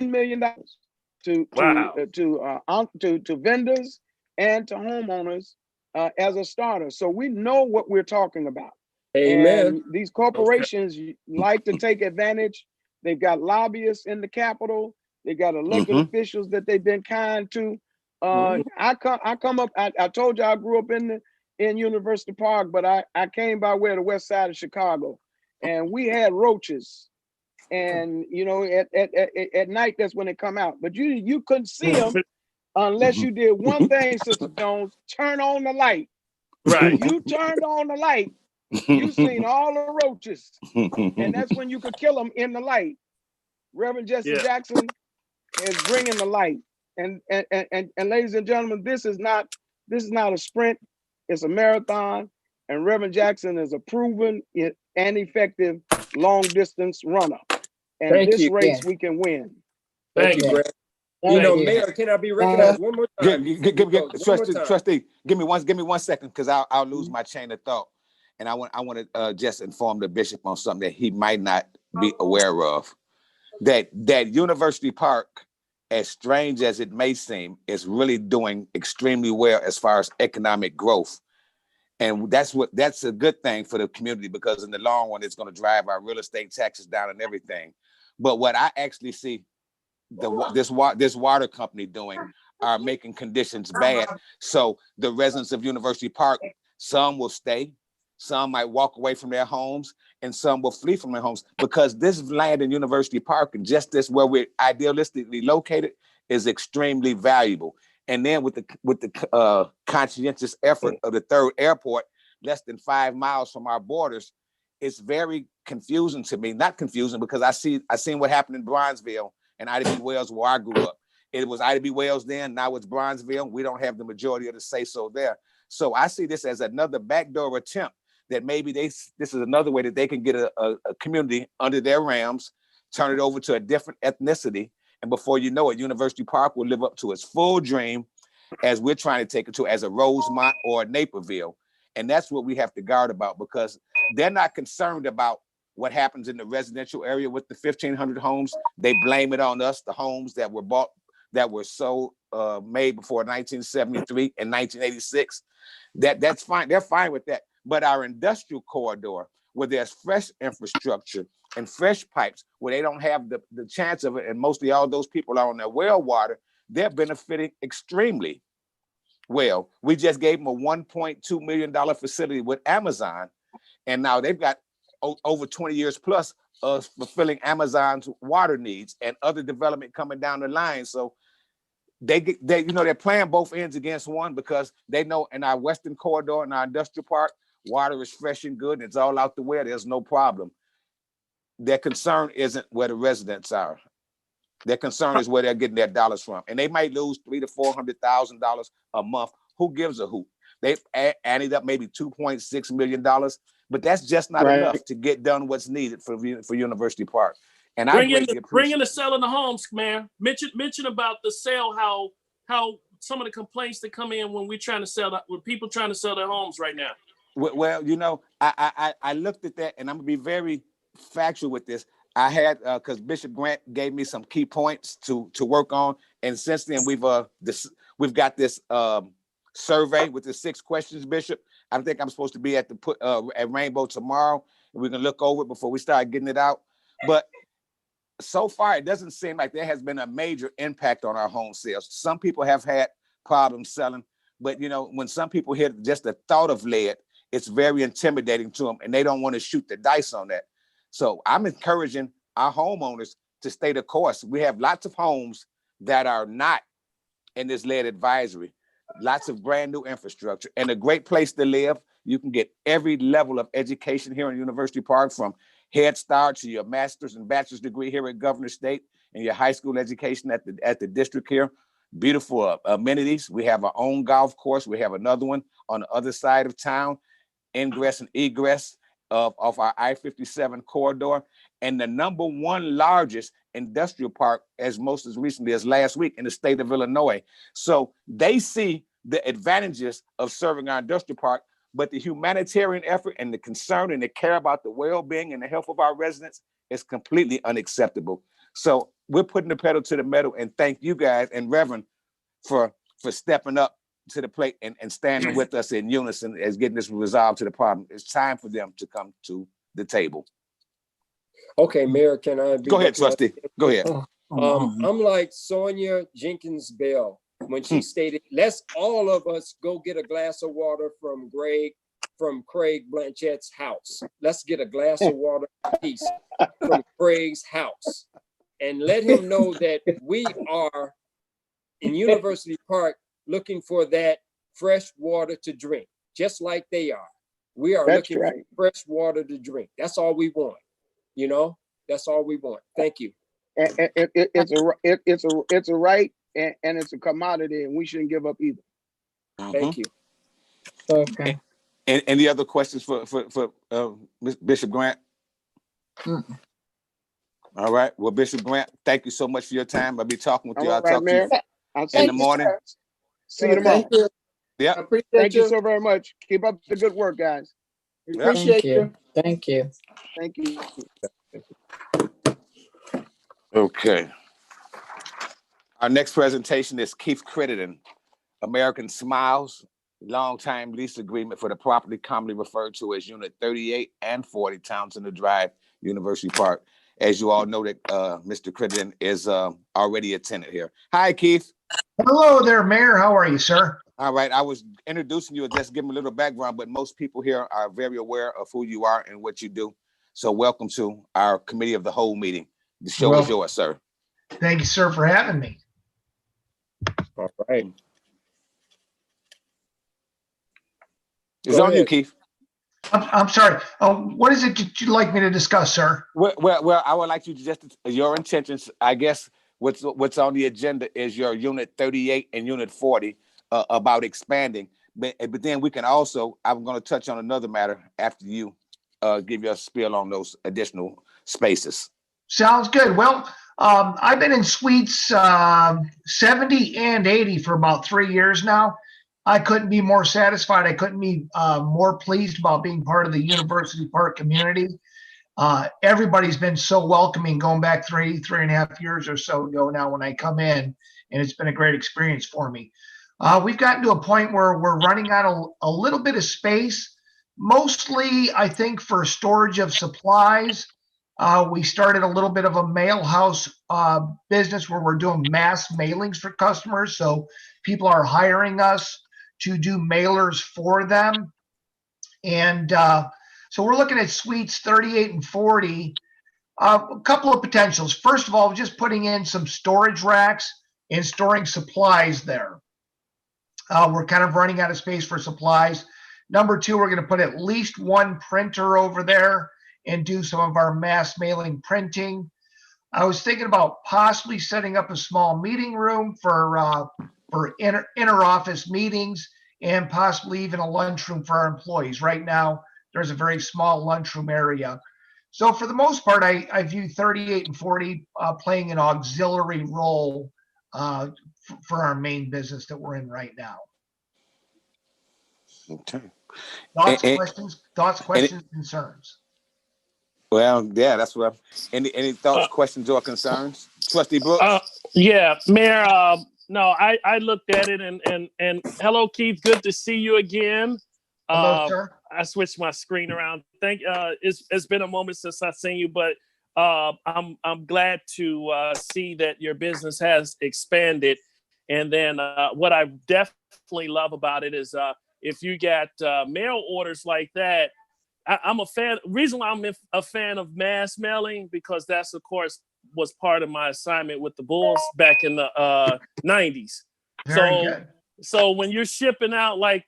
$10 million to vendors and to homeowners as a starter. So we know what we're talking about. Amen. And these corporations like to take advantage. They've got lobbyists in the Capitol. They got elected officials that they've been kind to. I told you I grew up in University Park, but I came by way of the west side of Chicago, and we had roaches. And you know, at night that's when they come out. But you couldn't see them unless you did one thing, Sister Jones: turn on the light. Right. You turned on the light. You seen all the roaches, and that's when you could kill them in the light. Reverend Jesse Jackson is bringing the light, and ladies and gentlemen, this is not a sprint; it's a marathon. And Reverend Jackson is a proven and effective long distance runner. And Thank this you. race we can win. Thank you, Brad. You know, Mayor, can I be recognized one more time? Trustee, give me 1 second, because I'll lose my chain of thought. And I want to just inform the bishop on something that he might not be aware of. That University Park, as strange as it may seem, is really doing extremely well as far as economic growth. And that's a good thing for the community, because in the long run, it's going to drive our real estate taxes down and everything. But what I actually see this water company doing are making conditions bad. So the residents of University Park, some will stay, some might walk away from their homes, and some will flee from their homes, because this land in University Park, and just this where we're idealistically located, is extremely valuable. And then with the conscientious effort of the third airport, less than 5 miles from our borders, it's very confusing to me. Not confusing, because I seen what happened in Bronzeville and Ida B. Wells, where I grew up. It was Ida B. Wells then, now it's Bronzeville. We don't have the majority of the say-so there. So I see this as another backdoor attempt that maybe this is another way that they can get a community under their rams, turn it over to a different ethnicity, and before you know it, University Park will live up to its full dream, as we're trying to take it to as a Rosemont or a Naperville. And that's what we have to guard about, because they're not concerned about what happens in the residential area with the 1,500 homes. They blame it on us, the homes that were bought, that were made before 1973 and 1986. That's fine. They're fine with that. But our industrial corridor, where there's fresh infrastructure and fresh pipes, where they don't have the chance of it, and mostly all those people are on their well water, they're benefiting extremely well. We just gave them a $1.2 million facility with Amazon, and now they've got over 20 years plus fulfilling Amazon's water needs and other development coming down the line. So they're playing both ends against one, because they know in our Western corridor and our industrial park, water is fresh and good. And it's all out the way. There's no problem. Their concern isn't where the residents are. Their concern is where they're getting their dollars from. And they might lose $300,000 to $400,000 a month. Who gives a hoot? They've added up maybe $2.6 million, but that's just not enough to get done what's needed for University Park. And bring in the selling the homes, man. Mention about the sale, how some of the complaints that come in when we're trying to sell, when people trying to sell their homes right now. Well, I looked at that, and I'm gonna be very factual with this. I had because Bishop Grant gave me some key points to work on, and since then we've got this survey with the 6 questions, Bishop. I think I'm supposed to be at Rainbow tomorrow, and we can look over it before we start getting it out. But so far, it doesn't seem like there has been a major impact on our home sales. Some people have had problems selling, but when some people hear just the thought of lead, it's very intimidating to them, and they don't want to shoot the dice on that. So I'm encouraging our homeowners to stay the course. We have lots of homes that are not in this lead advisory, lots of brand new infrastructure, and a great place to live. You can get every level of education here in University Park, from Head Start to your master's and bachelor's degree here at Governor State, and your high school education at the district here. Beautiful amenities. We have our own golf course. We have another one on the other side of town, ingress and egress of our I-57 corridor, and the #1 largest industrial park as recently as last week in the state of Illinois. So they see the advantages of serving our industrial park, but the humanitarian effort and the concern and the care about the well-being and the health of our residents is completely unacceptable. So we're putting the pedal to the metal, and thank you guys and Reverend for stepping up to the plate and standing with us in unison as getting this resolved to the problem. It's time for them to come to the table. Okay, Mayor, can I go ahead, Trustee? Go ahead. I'm like Sonia Jenkins Bell when she stated, let's all of us go get a glass of water from Craig Blanchett's house. Let's get a glass of water apiece from Craig's house, and let him know that we are in University Park looking for that fresh water to drink, just like they are. We are looking for fresh water to drink. That's all we want. That's all we want. Thank you. It's a right, and it's a commodity, and we shouldn't give up either. Thank you. Okay. And any other questions for Bishop Grant? All right. Well, Bishop Grant, thank you so much for your time. I'll be talking with you. I'll talk to you in the morning. See you tomorrow. Thank you. Yeah. I appreciate Thank you so very much. Keep up the good work, guys. We appreciate you. Thank you. Thank you. Okay. Our next presentation is Keith Crittenden, American Smiles, long-time lease agreement for the property commonly referred to as Unit 38 and 40 Townsend Drive, University Park. As you all know, that Mr. Crittenden is already a tenant here. Hi, Keith. Hello there, Mayor. How are you, sir? All right. I was introducing you, just giving a little background, but most people here are very aware of who you are and what you do. So welcome to our committee of the whole meeting. The show is yours, sir. Thank you, sir, for having me. All right. It's on you, Keith. I'm sorry. What is it that you'd like me to discuss, sir? Well, I would like you to your intentions. I guess what's on the agenda is your Unit 38 and Unit 40 about expanding. But then we can also, I'm going to touch on another matter after you give your spiel on those additional spaces. Sounds good. Well, I've been in suites 70 and 80 for about 3 years now. I couldn't be more satisfied. I couldn't be more pleased about being part of the University Park community. Everybody's been so welcoming, going back 3.5 years or so ago now when I come in, and it's been a great experience for me. We've gotten to a point where we're running out of a little bit of space, mostly, I think, for storage of supplies. We started a little bit of a mail house business where we're doing mass mailings for customers. So people are hiring us to do mailers for them. And so we're looking at suites 38 and 40. A couple of potentials. First of all, just putting in some storage racks and storing supplies there. We're kind of running out of space for supplies. Number two, we're going to put at least one printer over there and do some of our mass mailing printing. I was thinking about possibly setting up a small meeting room for inter-office meetings, and possibly even a lunchroom for our employees. Right now, there's a very small lunchroom area. So for the most part, I view 38 and 40 playing an auxiliary role for our main business that we're in right now. Okay. Thoughts, questions, concerns? Well, yeah, that's what. Any thoughts, questions, or concerns, Trustee Brooks? Yeah, Mayor. No, I looked at it and hello, Keith. Good to see you again. Hello, sir. I switched my screen around. It's been a moment since I've seen you, but I'm glad to see that your business has expanded. And then what I definitely love about it is if you got mail orders like that. I'm a fan. Reason why I'm a fan of mass mailing, because that's of course was part of my assignment with the Bulls back in the 90s. Very good. So when you're shipping out like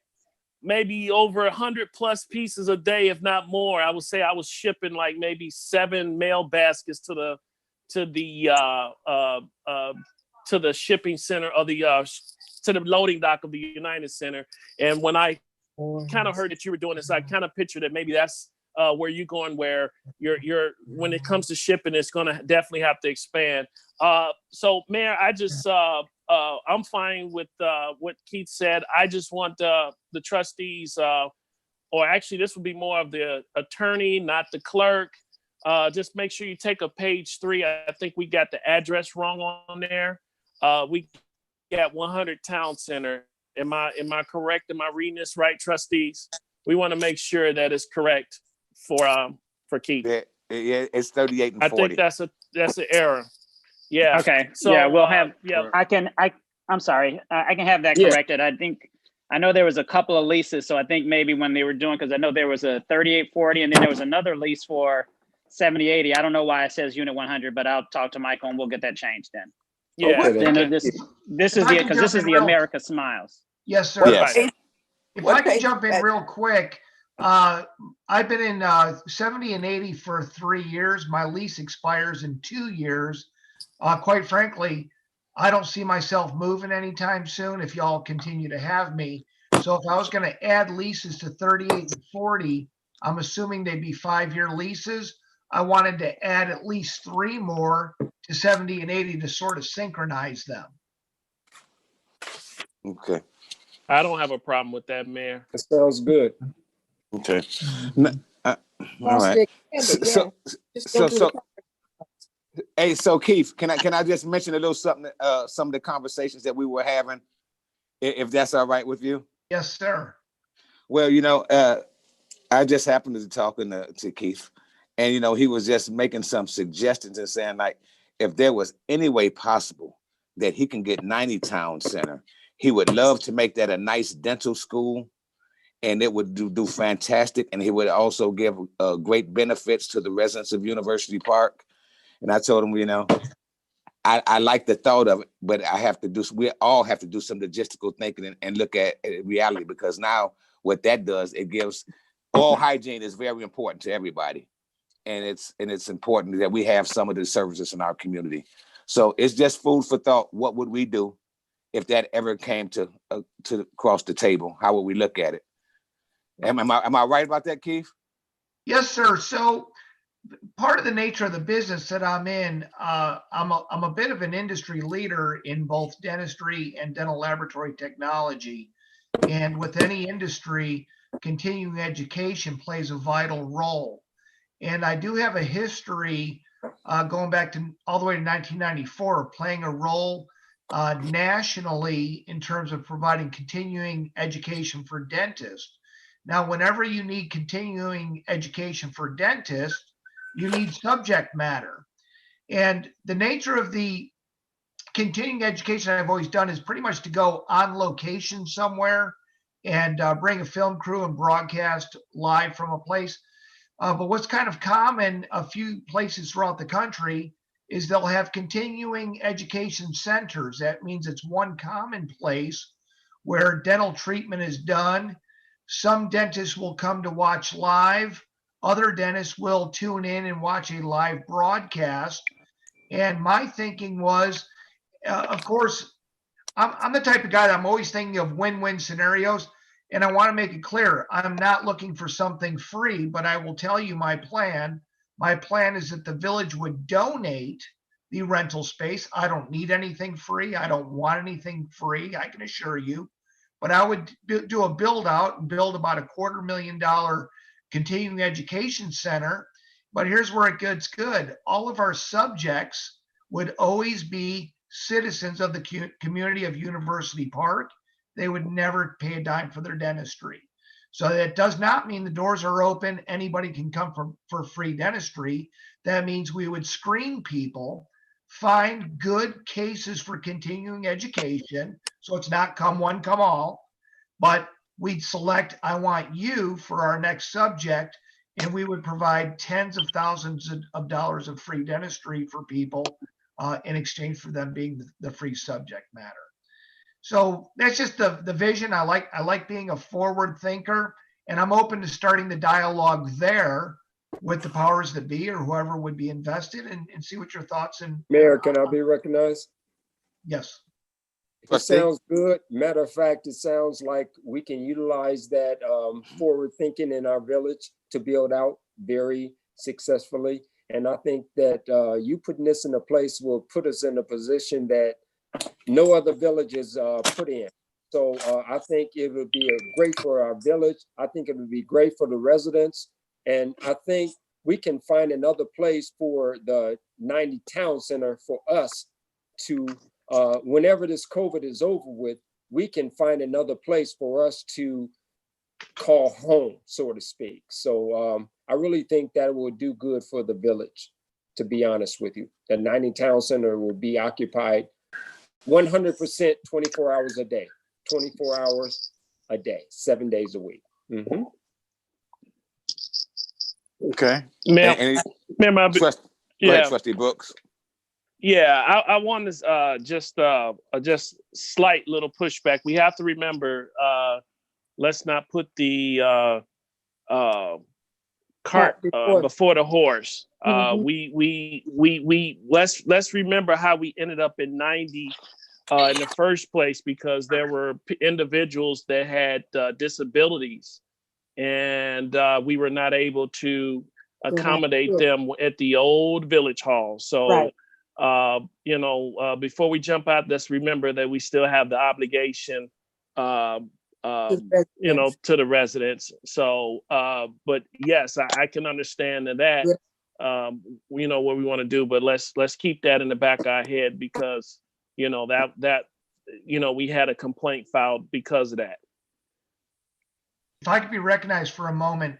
maybe over 100 plus pieces a day, if not more, I would say I was shipping like maybe 7 mail baskets to the shipping center or to the loading dock of the United Center. And when I kind of heard that you were doing this, I kind of pictured that maybe that's where you're going, where you're when it comes to shipping, it's going to definitely have to expand. So Mayor, I just I'm fine with what Keith said. I just want the trustees, or actually this would be more of the attorney, not the clerk. Just make sure you take a page 3. I think we got the address wrong on there. We got 100 Town Center. Am I correct? Am I reading this right, trustees? We want to make sure that it's correct for Keith. Yeah, it's 38 and 40. I think that's an error. Yeah. Okay. So yeah, we'll have. Yeah. I'm sorry. I can have that corrected. I know there was a couple of leases, so I think maybe when they were doing, because I know there was a 3840, and then there was another lease for 7080. I don't know why it says Unit 100, but I'll talk to Michael and we'll get that changed then. Yeah. Then this is the America Smiles. Yes, sir. Yes. If I can jump in real quick, I've been in 70 and 80 for 3 years. My lease expires in 2 years. Quite frankly, I don't see myself moving anytime soon if y'all continue to have me. So if I was going to add leases to 38 and 40, I'm assuming they'd be 5-year leases. I wanted to add at least 3 more to 70 and 80 to sort of synchronize them. Okay. I don't have a problem with that, Mayor. That sounds good. Okay. All right. Hey, so Keith, can I just mention a little something? Some of the conversations that we were having, if that's all right with you. Yes, sir. Well, I just happened to talking to Keith, and he was just making some suggestions and saying like, if there was any way possible that he can get 90 Town Center, he would love to make that a nice dental school, and it would do fantastic, and he would also give great benefits to the residents of University Park. And I told him, I like the thought of it, but we all have to do some logistical thinking and look at reality, because now what that does, it gives oral hygiene is very important to everybody. And it's important that we have some of the services in our community. So it's just food for thought. What would we do if that ever came to across the table? How would we look at it? Am I right about that, Keith? Yes, sir. So part of the nature of the business that I'm in, I'm a bit of an industry leader in both dentistry and dental laboratory technology. And with any industry, continuing education plays a vital role. And I do have a history going back to all the way to 1994, playing a role nationally in terms of providing continuing education for dentists. Now, whenever you need continuing education for dentists, you need subject matter. And the nature of the continuing education I've always done is pretty much to go on location somewhere and bring a film crew and broadcast live from a place. But what's kind of common a few places throughout the country is they'll have continuing education centers. That means it's one common place where dental treatment is done. Some dentists will come to watch live. Other dentists will tune in and watch a live broadcast. And my thinking was, of course, I'm the type of guy that I'm always thinking of win-win scenarios. And I want to make it clear, I'm not looking for something free, but I will tell you my plan. My plan is that the village would donate the rental space. I don't need anything free. I don't want anything free, I can assure you. But I would do a build out and build about $250,000 continuing education center. But here's where it gets good. All of our subjects would always be citizens of the community of University Park. They would never pay a dime for their dentistry. So that does not mean the doors are open. Anybody can come for free dentistry. That means we would screen people, find good cases for continuing education. So it's not come one, come all, but we'd select, I want you for our next subject. And we would provide tens of thousands of dollars of free dentistry for people in exchange for them being the free subject matter. So that's just the vision. I like being a forward thinker, and I'm open to starting the dialogue there with the powers that be or whoever would be invested, and see what your thoughts and Mayor, can I be recognized? Yes. It sounds good. Matter of fact, it sounds like we can utilize that forward thinking in our village to build out very successfully. And I think that you putting this in a place will put us in a position that no other village is put in. So I think it would be great for our village. I think it would be great for the residents. And I think we can find another place for the 90 Town Center for us to, whenever this COVID is over with, we can find another place for us to call home, so to speak. So I really think that will do good for the village, to be honest with you. The 90 Town Center will be occupied 100% 24 hours a day, 24 hours a day, 7 days a week. Mm-hmm. Okay. Ma'am, Trustee Brooks. Yeah, I want to just slight little pushback. We have to remember, let's not put the cart before the horse. Let's remember how we ended up in 90 in the first place, because there were individuals that had disabilities, and we were not able to accommodate them at the old village hall. So, before we jump out, let's remember that we still have the obligation, to the residents. So, but yes, I can understand that, we know what we want to do, but let's keep that in the back of our head, because, we had a complaint filed because of that. If I could be recognized for a moment,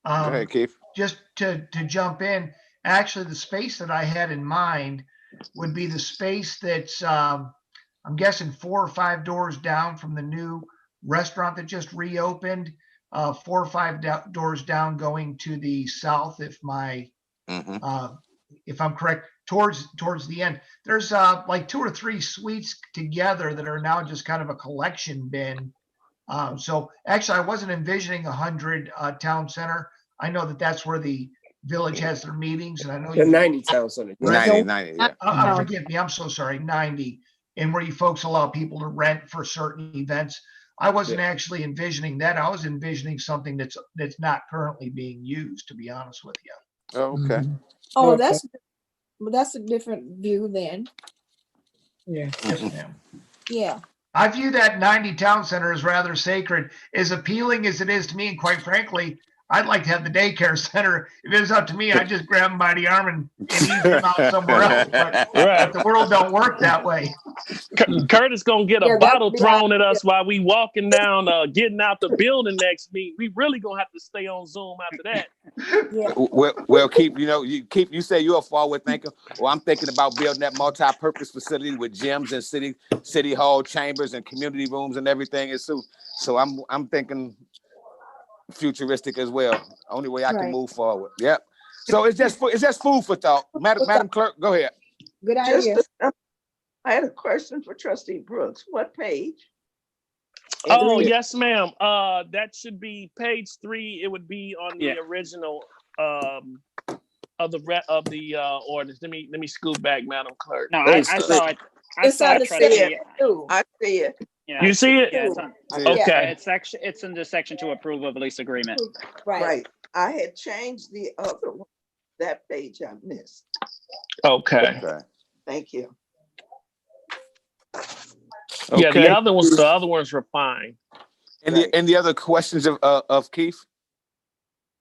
Go ahead, Keith. just to jump in, actually the space that I had in mind would be the space that's, I'm guessing 4 or 5 doors down from the new restaurant that just reopened, 4 or 5 doors down going to the south, if I'm correct, towards the end. There's like 2 or 3 suites together that are now just kind of a collection bin. So actually, I wasn't envisioning 100 Town Center. I know that that's where the village has their meetings, and I know the 90 Town Center. 90, yeah. Forgive me, I'm so sorry, 90, and where you folks allow people to rent for certain events. I wasn't actually envisioning that. I was envisioning something that's not currently being used, to be honest with you. Oh, okay. Oh, that's a different view then. Yeah. Yes, ma'am. Yeah. I view that 90 Town Center as rather sacred, as appealing as it is to me. And quite frankly, I'd like to have the daycare center. If it was up to me, I'd just grab him by the arm and ease him out somewhere else. But the world don't work that way. Curtis gonna get a bottle thrown at us while we walking down, getting out the building next meeting. We really gonna have to stay on Zoom after that. Well, Keith, you say you're a forward thinker. Well, I'm thinking about building that multi-purpose facility with gyms and city hall chambers and community rooms and everything. And so I'm thinking futuristic as well. Only way I can Right. move forward. Yep. So it's just food for thought. Madam Clerk, go ahead. Good Just, idea. I had a question for Trustee Brooks. What page? Oh, Three. yes, ma'am. That should be page 3. It would be on the original of the ordinance. Let me scoot back, Madam Clerk. No, Page I three. saw it. I It's saw on it, the trustee. second two. I see it. Yeah. You see it? Yeah, it's on. See Yeah, it? Okay. it's in the section to approve of lease agreement. Right. Right. I had changed the other one. That page I missed. Okay. Okay. Thank you. Yeah, Okay. the other ones were fine. Any other questions of Keith?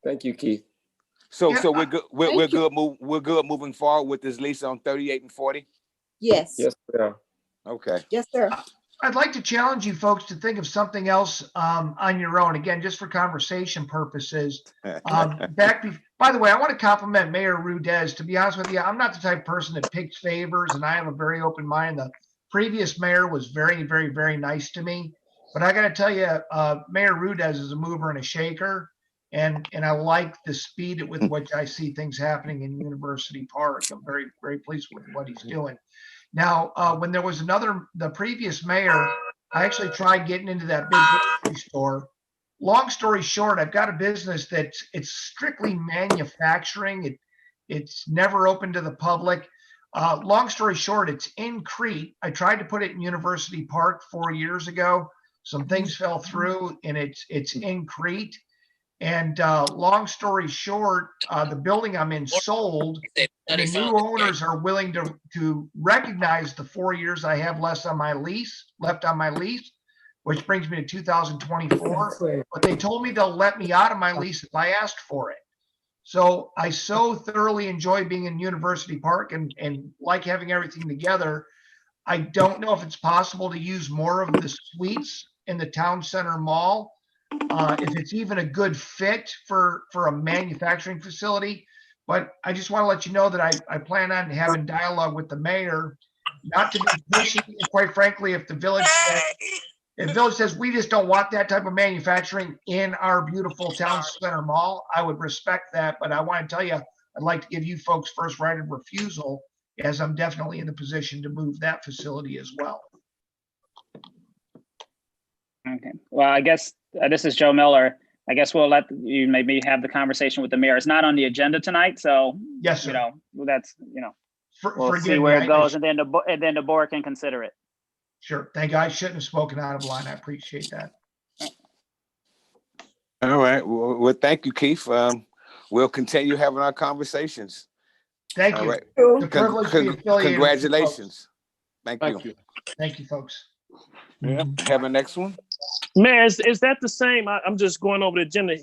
Thank you, Keith. So Yeah, we're good. We're thank you. good. We're good moving forward with this lease on 38 and 40. Yes. Yes, sir. Okay. Yes, sir. I'd like to challenge you folks to think of something else on your own, again, just for conversation purposes. By the way, I want to compliment Mayor Rudez. To be honest with you, I'm not the type of person that picks favors, and I have a very open mind. The previous mayor was very, very, very nice to me. But I got to tell you, Mayor Rudez is a mover and a shaker, and I like the speed with which I see things happening in University Park. I'm very, very pleased with what he's doing. Now, when there was the previous mayor, I actually tried getting into that big grocery store. Long story short, I've got a business it's strictly manufacturing. It's never open to the public. Long story short, it's in Crete. I tried to put it in University Park 4 years ago. Some things fell through, and it's in Crete. And long story short, the building I'm in sold, and the new owners are willing to recognize the 4 years I have left on my lease, which brings me to 2024. But they told me they'll let me out of my lease if I asked for it. So I so thoroughly enjoy being in University Park and like having everything together. I don't know if it's possible to use more of the suites in the town center mall. If it's even a good fit for a manufacturing facility. But I just want to let you know that I plan on having dialogue with the mayor, not to be pushy. Quite frankly, if the village says we just don't want that type of manufacturing in our beautiful town center mall, I would respect that. But I want to tell you, I'd like to give you folks first right of refusal, as I'm definitely in the position to move that facility as well. Okay. Well, I guess this is Joe Miller. I guess we'll let you maybe have the conversation with the mayor. It's not on the agenda tonight, so yes, sir. That's we'll see Forgive where me. it goes, and then the board can consider it. Sure. Thank you. I shouldn't have spoken out of line. I appreciate that. All right. Well, thank you, Keith. We'll continue having our conversations. Thank All you. right. The privilege to be affiliated. Congratulations. Thank you. Thank you, folks. Yeah. Have a next one. Mayor, is that the same? I'm just going over the agenda.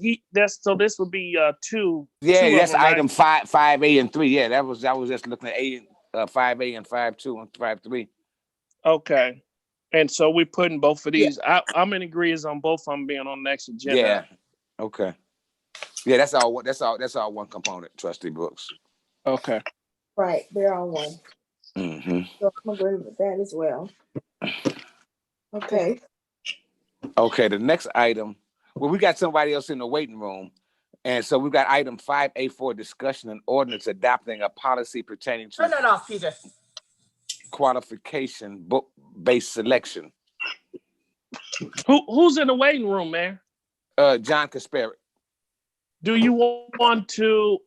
So this would be 2. Yeah, two that's of them, item right? 5A and 3. Yeah, I was just looking at 5A and 5.2 and 5.3. Okay. And so we're putting both of these. I'm in agreement on both of them being on the next agenda. Yeah. Okay. Yeah, that's all one component, Trustee Brooks. Okay. Right. They're all one. Mm-hmm. So I'm agreeing with that as well. Okay. Okay, the next item. Well, we got somebody else in the waiting room. And so we've got item 5A for discussion and ordinance adopting a policy pertaining to Turn that off, Peter. qualification book-based selection. Who's in the waiting room, man? John Kasparik. Do you want to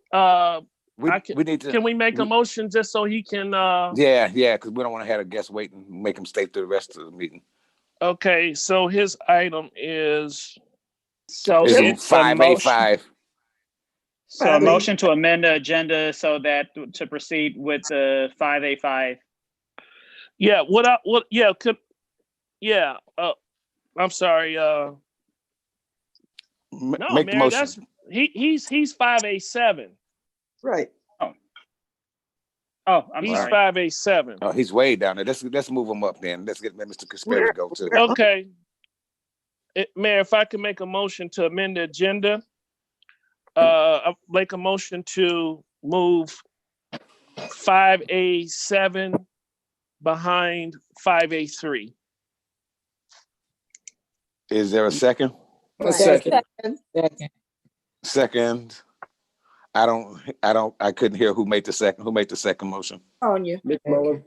We need to. can we make a motion just so he can Yeah, because we don't want to have a guest wait and make him stay through the rest of the meeting. Okay, so his item is It's 5A5. So a motion to amend the agenda so that to proceed with the 5A5. Yeah, I'm sorry. No, Make the man, motion. that's he's 5A7. Right. Oh, I'm He's sorry. 5A7. Oh, he's way down there. Let's move him up then. Let's get Mr. Kasparik to go too. Okay. Mayor, if I could make a motion to amend the agenda, I'll make a motion to move 5A7 behind 5A3. Is there a second? Right. Second. Second. Second. I couldn't hear who made the second motion. On you. McMullen.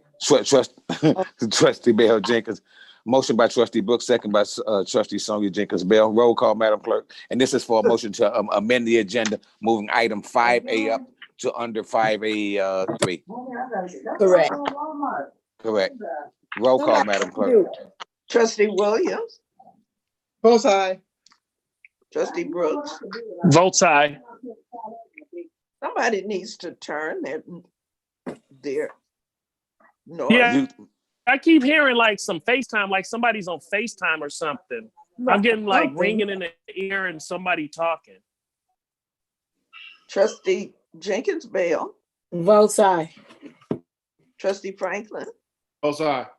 Trustee Bell Jenkins. Motion by Trustee Brooks, second by Trustee Sonia Jenkins Bell. Roll call, Madam Clerk. And this is for a motion to amend the agenda, moving item 5A up to under 5A 3. Correct. Correct. Roll call, Madam Clerk. Trustee Williams, Both aye. Trustee Brooks. Votes aye. Somebody needs to turn their noise. Yeah, I keep hearing like some FaceTime, like somebody's on FaceTime or something. I'm getting like ringing in the ear and somebody talking. Trustee Jenkins Bell, Votes aye. Trustee Franklin, Both sides.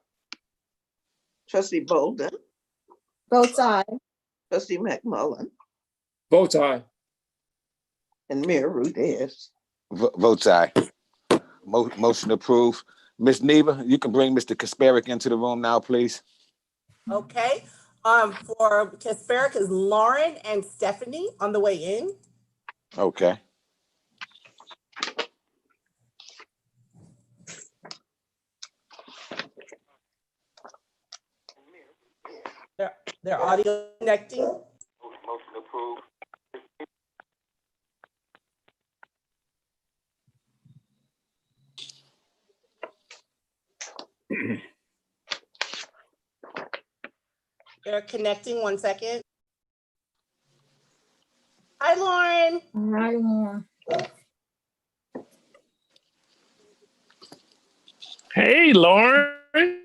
Trustee Bolden, Both sides. Trustee McMullen, Votes aye. and Mayor Rudez. Votes aye. Motion approved. Ms. Neva, you can bring Mr. Kasparic into the room now, please. Okay. For Kasparic is Lauren and Stephanie on the way in. Okay. Their audio connecting. Motion approved. They're connecting. 1 second. Hi, Lauren. Hi, Lauren. Hey, Lauren.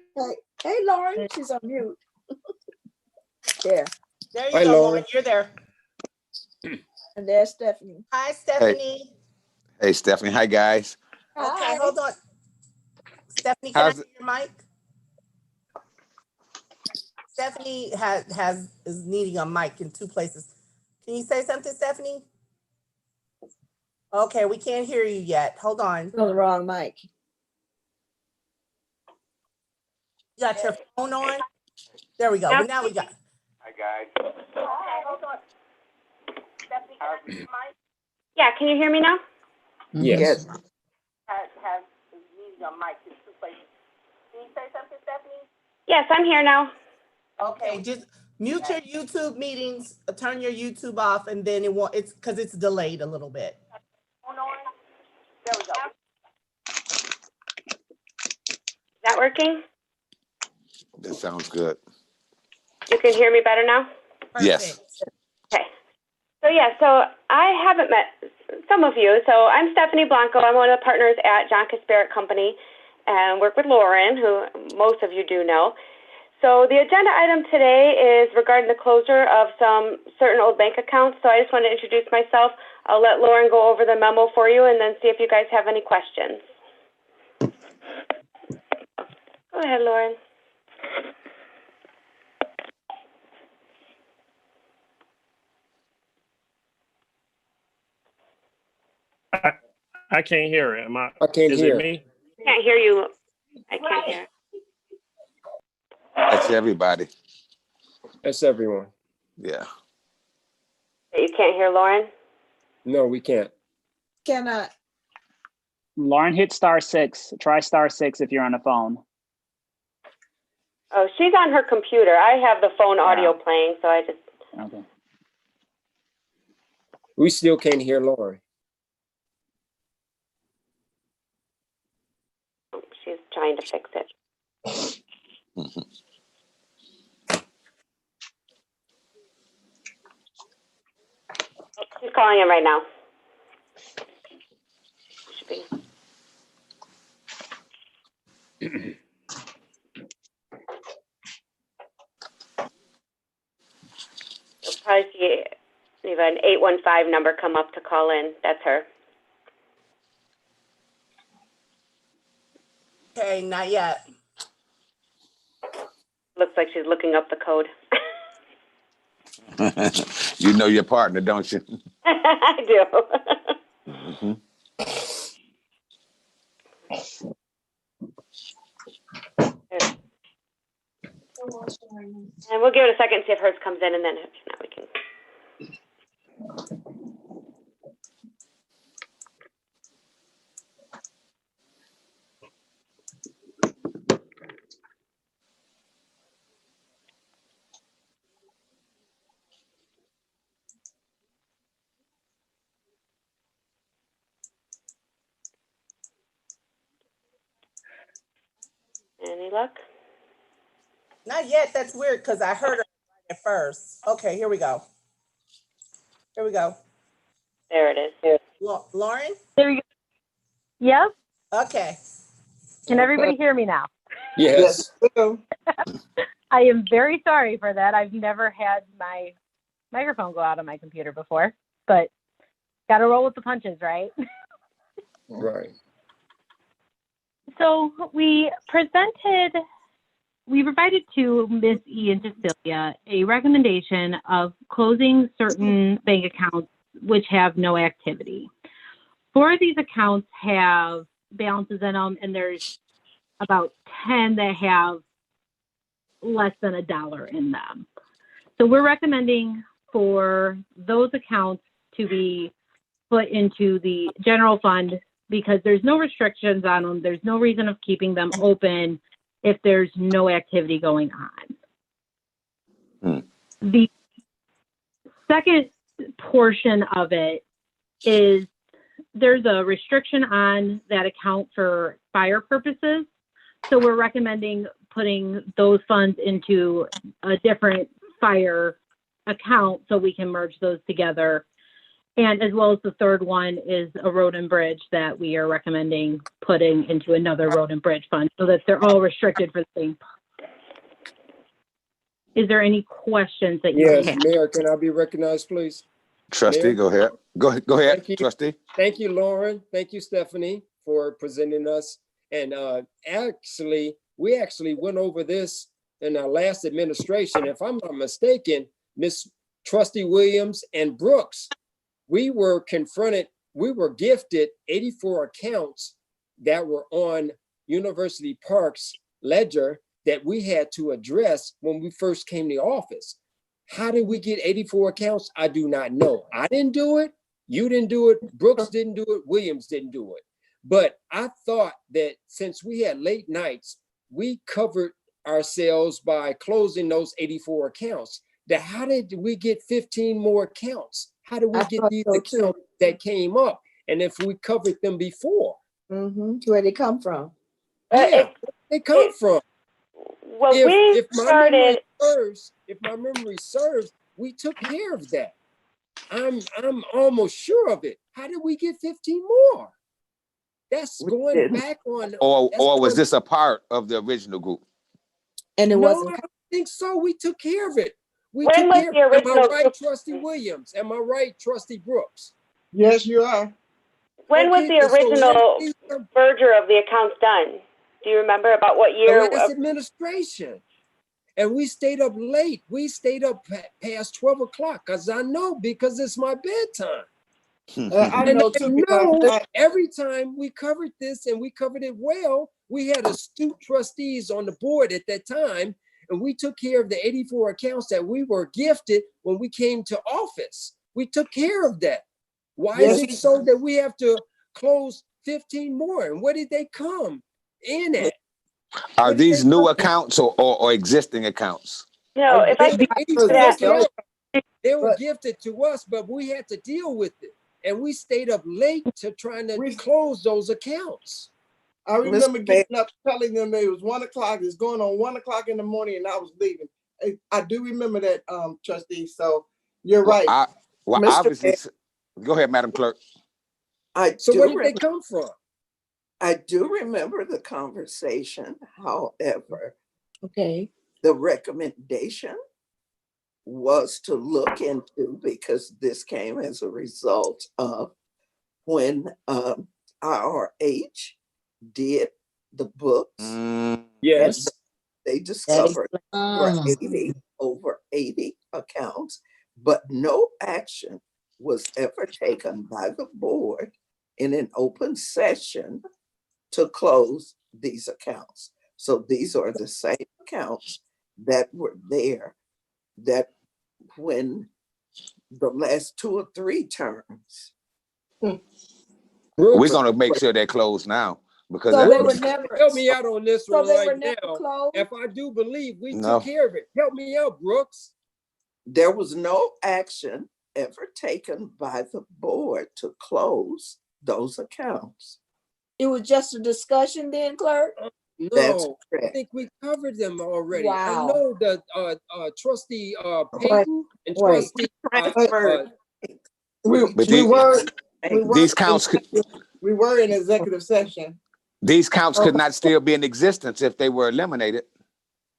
Hey, Lauren, she's on mute. There. There you Hi, go, Lauren. Lauren. You're there. And there's Stephanie. Hi, Stephanie. Hey, Stephanie. Hi, guys. Okay, Hi. hold on. Stephanie, can I How's hear your mic? Stephanie is needing a mic in 2 places. Can you say something, Stephanie? Okay, we can't hear you yet. Hold on. On the wrong mic. You got your phone on? There we go. Now- But now we got. Hi, guys. Okay, hold on. Stephanie, can I hear your mic? Yeah, can you hear me now? Yes. Is needing a mic in 2 places. Can you say something, Stephanie? Yes, I'm here now. Okay, just mute your YouTube meetings, turn your YouTube off, and then it's because it's delayed a little bit. Hold on. There we go. Is that working? That sounds good. You can hear me better now? Yes. Okay. So I haven't met some of you. So I'm Stephanie Blanco. I'm one of the partners at John Kasparic Company and work with Lauren, who most of you do know. So the agenda item today is regarding the closure of some certain old bank accounts. So I just want to introduce myself. I'll let Lauren go over the memo for you and then see if you guys have any questions. Go ahead, Lauren. I can't hear it. I can't Is hear. it me? Can't hear you. I can't hear. That's everybody. That's everyone. Yeah. You can't hear Lauren? No, we can't. Cannot. Lauren, hit *6. Try *6 if you're on a phone. Oh, she's on her computer. I have the phone audio playing, so I just... Okay. We still can't hear Lauren. She's trying to fix it. Mhm. She's calling him right now. Should be. You'll probably see an 815 number come up to call in. That's her. Okay, not yet. Looks like she's looking up the code. You know your partner, don't you? I do. Mhm. And we'll give it a second, see if hers comes in, and then if not, we can. Any luck? Not yet. That's weird because I heard her at first. Okay, here we go. Here we go. There it is. Lauren? There you go. Yep. Okay. Can everybody hear me now? Yes. I am very sorry for that. I've never had my microphone go out on my computer before, but got to roll with the punches, right? Right. So we provided to Ms. E and Cecilia a recommendation of closing certain bank accounts which have no activity. 4 of these accounts have balances in them, and there's about 10 that have less than $1 in them. So we're recommending for those accounts to be put into the general fund because there's no restrictions on them. There's no reason of keeping them open if there's no activity going on. The second portion of it is there's a restriction on that account for fire purposes. So we're recommending putting those funds into a different fire account so we can merge those together. And as well as the third one is a road and bridge that we are recommending putting into another road and bridge fund so that they're all restricted for the same purpose. Is there any questions that you Yes, have? Mayor, can I be recognized, please? Trustee, Mayor? go ahead. Go ahead, Thank you. trustee. Thank you, Lauren. Thank you, Stephanie, for presenting us. And we actually went over this in our last administration. If I'm not mistaken, Miss Trustee Williams and Brooks, we were gifted 84 accounts that were on University Park's ledger that we had to address when we first came to office. How did we get 84 accounts? I do not know. I didn't do it. You didn't do it. Brooks didn't do it. Williams didn't do it. But I thought that since we had late nights, we covered ourselves by closing those 84 accounts. That how did we get 15 more accounts? How did we get these accounts that came up? And if we covered them before? Where they come from? Yeah, they come from. Well, If my memory serves, we took care of that. I'm almost sure of it. How did we get 15 more? That's going back on. Or was this a part of the original group? And it wasn't. I don't think so. We took care of it. When was the original Am I right, group? Trustee Williams? Am I right, Trustee Brooks? Yes, you are. When was the original merger of the accounts done? Do you remember about what year? The last administration. And we stayed up late. We stayed up past 12 o'clock because it's my bedtime. I know too. Every time we covered this and we covered it well, we had astute trustees on the board at that time, and we took care of the 84 accounts that we were gifted when we came to office. We took care of that. Why is it so that we have to close 15 more? And where did they come in at? Are these new accounts or existing accounts? No, if I could they were gifted to us, but we had to deal with it. And we stayed up late to trying to close those accounts. I remember getting up telling them it was 1 o'clock. It's going on 1 o'clock in the morning, and I was leaving. I do remember that, Trustee. So you're right. Obviously, go ahead, Madam Clerk. So where did they come from? I do remember the conversation. However, the recommendation was to look into, because this came as a result of when IRH did the books. Yes. They discovered over 80 accounts, but no action was ever taken by the board in an open session to close these accounts. So these are the same accounts that were there that when the last 2 or 3 terms. We're going to make sure they're closed now. Because so they were never, help me out on this one right now. Closed? If I do believe we took care of it, help me out, Brooks. There was no action ever taken by the board to close those accounts. It was just a discussion then, Clerk? That's No, I correct. think we covered them already. I Wow. know that trustee Wait, Payton and wait. trustee Transferred. We But we were these counts could, we were in executive session. these counts could Okay. not still be in existence if they were eliminated.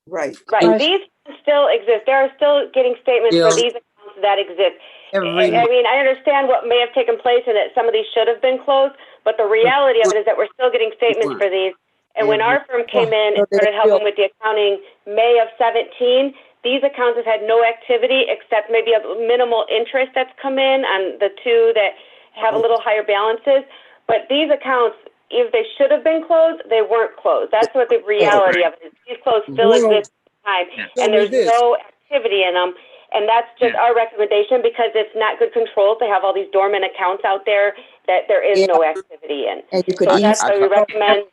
Right. Right, Right. these still exist. There are still getting statements for Yeah. these accounts that exist. Every I mean, I understand what may have taken place and that some of these should have been closed, but the reality of it is that we're still getting statements for these. And when our firm came in and started helping with the accounting May of 17, these accounts have had no activity except maybe a minimal interest that's come in on the two that have a little higher balances. But these accounts, if they should have been closed, they weren't closed. That's what the reality of it is. These closed still Well, exist at the time, tell and me there's this. no activity in them. And that's just our recommendation because it's not good control to have all these dormant accounts out there that there is no activity in. And you could So easily that's why we recommend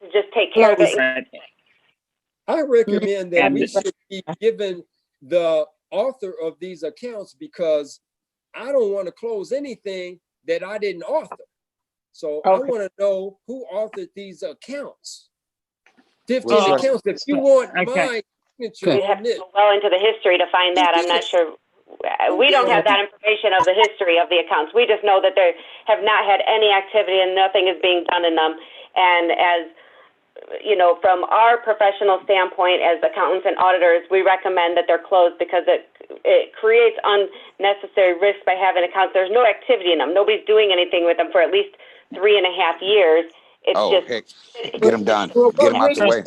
to just take care of it. Right. I recommend that And- we should be given the author of these accounts because I don't want to close anything that I didn't author. So I Okay. want to know who authored these accounts. 15 Well, accounts. If you want okay. my signature You'd have on to this, go well into the history to find that. I'm not sure. We don't have that information of the history of the accounts. We just know that they have not had any activity and nothing is being done in them. And as you know, from our professional standpoint as accountants and auditors, we recommend that they're closed because it creates unnecessary risk by having accounts. There's no activity in them. Nobody's doing anything with them for at least 3.5 years. It's Oh, just heck, get them done. Get them out the way.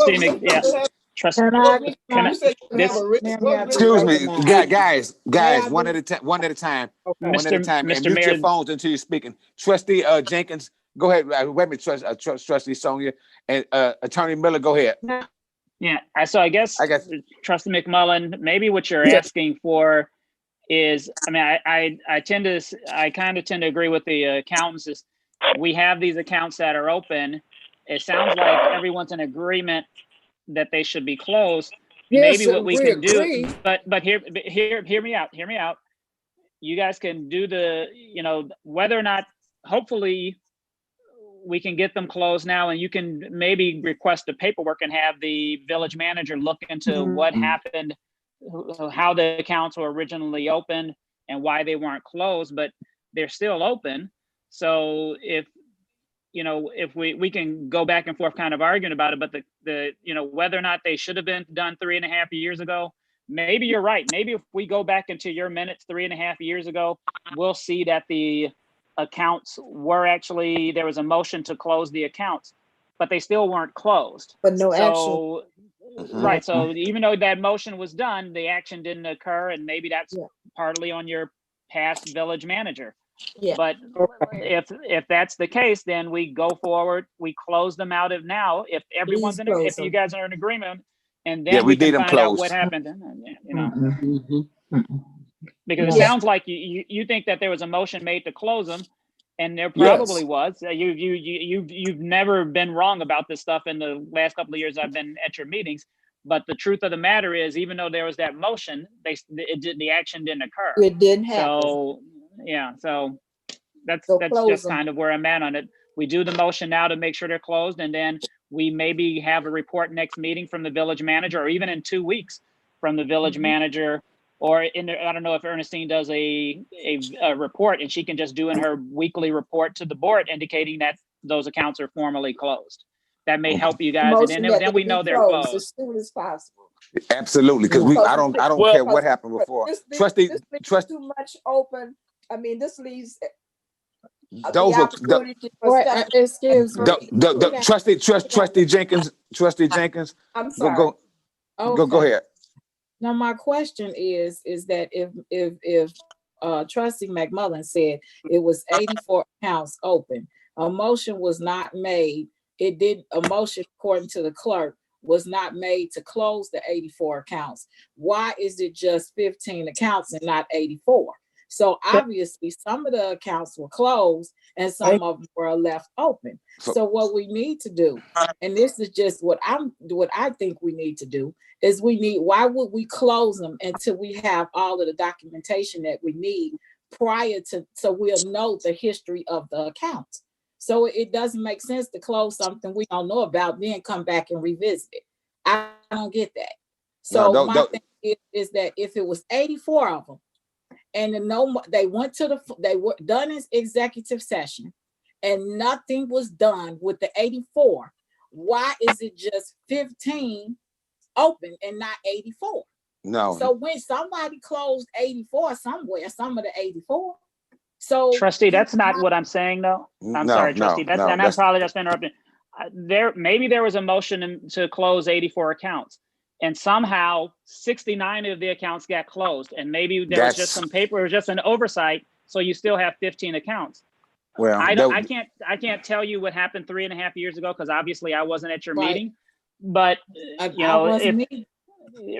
Trust. Can I, Can I, You say you this, have a risk. ma'am, What you have risk? to Excuse me, recognize. guys, one at a time, one at a time, Okay. one at a time, and Mr. mute your Mayor- phones until you're speaking. Trustee Jenkins, go ahead. Wait a minute, Trustee Sonia, and Attorney Miller, go ahead. yeah, so I guess Trustee McMullen, maybe what you're Yes. asking for is, I mean, I kind of tend to agree with the accountants is we have these accounts that are open. It sounds like everyone's in agreement that they should be closed. yes, Maybe what we can agree. do, but hear me out. You guys can do the, you know, whether or not, hopefully we can get them closed now and you can maybe request the paperwork and have the village manager look into what happened, how the accounts were originally opened and why they weren't closed, but they're still open. So if, you know, if we can go back and forth kind of arguing about it, but the you know, whether or not they should have been done 3.5 years ago, maybe you're right. Maybe if we go back into your minutes 3.5 years ago, we'll see that the accounts were actually, there was a motion to close the accounts, but they still weren't closed. but no action. So, right, so even though that motion was done, the action didn't occur, and maybe that's partly on your past village manager. Yeah. But if that's the case, then we go forward, we close them out of now. If everyone's in, close if you them. guys are in agreement, and Yeah, then we we can need them find out what closed. happened, you know. Because it Yeah. sounds like you think that there was a motion made to close them, and there Yes. probably was. You've never been wrong about this stuff in the last couple of years I've been at your meetings. But the truth of the matter is, even though there was that motion, the action didn't occur. It didn't happen. So yeah, so that's close just them. kind of where I'm at on it. We do the motion now to make sure they're closed, and then we maybe have a report next meeting from the village manager, or even in 2 weeks from the village manager. Or I don't know if Ernestine does a report, and she can just do in her weekly report to the board indicating that those accounts are formally closed. That may help you guys, and Motion then that we they know be they're closed. as soon as possible. Absolutely, because I don't Well, care what happened before. This Trustee, leaves too much open. I mean, this leaves those the are opportunity for Wait, stuff. excuse me. Trustee Jenkins. I'm sorry. Go Okay. ahead. Now, my question is that if Trustee McMullen said it was 84 accounts open, a motion was not made. A motion according to the clerk was not made to close the 84 accounts. Why is it just 15 accounts and not 84? So obviously some of the accounts were closed and some of them were left open. So what we need to do, and this is just what I think we need to do, is why would we close them until we have all of the documentation that we need prior to, so we'll know the history of the accounts. So it doesn't make sense to close something we don't know about, then come back and revisit it. I don't get that. So No, my thing is that if it was 84 of them, and they went to they were done as executive session, and nothing was done with the 84, why is it just 15 open and not 84? No. So when somebody closed 84 somewhere, some of the 84. So Trustee, that's not what I'm saying, though. I'm sorry, Trustee. No, I apologize for interrupting. Maybe there was a motion to close 84 accounts, and somehow 69 of the accounts got closed, and maybe there was just some paper, or just an oversight, so you still have 15 accounts. Well, I can't tell you what happened 3.5 years ago, because obviously I wasn't at your meeting. But you know,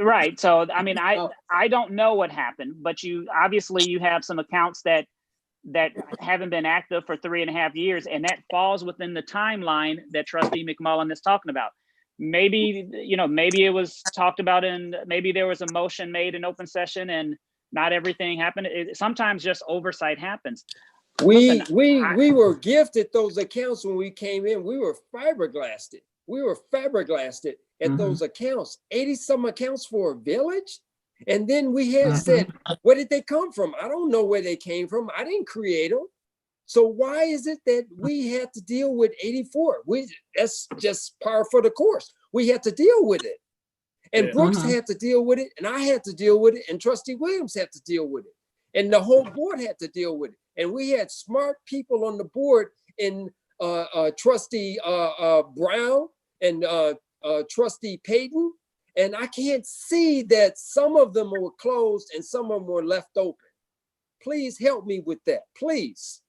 right. So I mean, I don't know what happened, but you have some accounts that haven't been active for 3.5 years, and that falls within the timeline that Trustee McMullen is talking about. Maybe, maybe it was talked about maybe there was a motion made in open session and not everything happened. Sometimes just oversight happens. We were gifted those accounts when we came in. We were fiberglassed. At those accounts, 80 some accounts for a village. And then we had said, where did they come from? I don't know where they came from. I didn't create them. So why is it that we had to deal with 84? That's just par for the course. We had to deal with it. And Brooks had to deal with it, and I had to deal with it, and Trustee Williams had to deal with it. And the whole board had to deal with it. And we had smart people on the board in Trustee Brown and Trustee Payton. And I can't see that some of them were closed and some of them were left open. Please help me with that, please.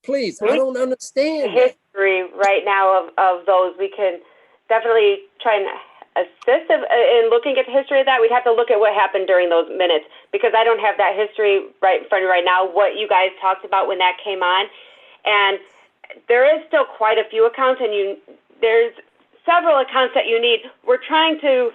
Please, I don't understand history right now of those. We can definitely try and assist in looking at the history of that. We'd have to look at what happened during those minutes, because I don't have that history right in front of me right now, what you guys talked about when that came on. And there is still quite a few accounts, and there's several accounts that you need. We're trying to,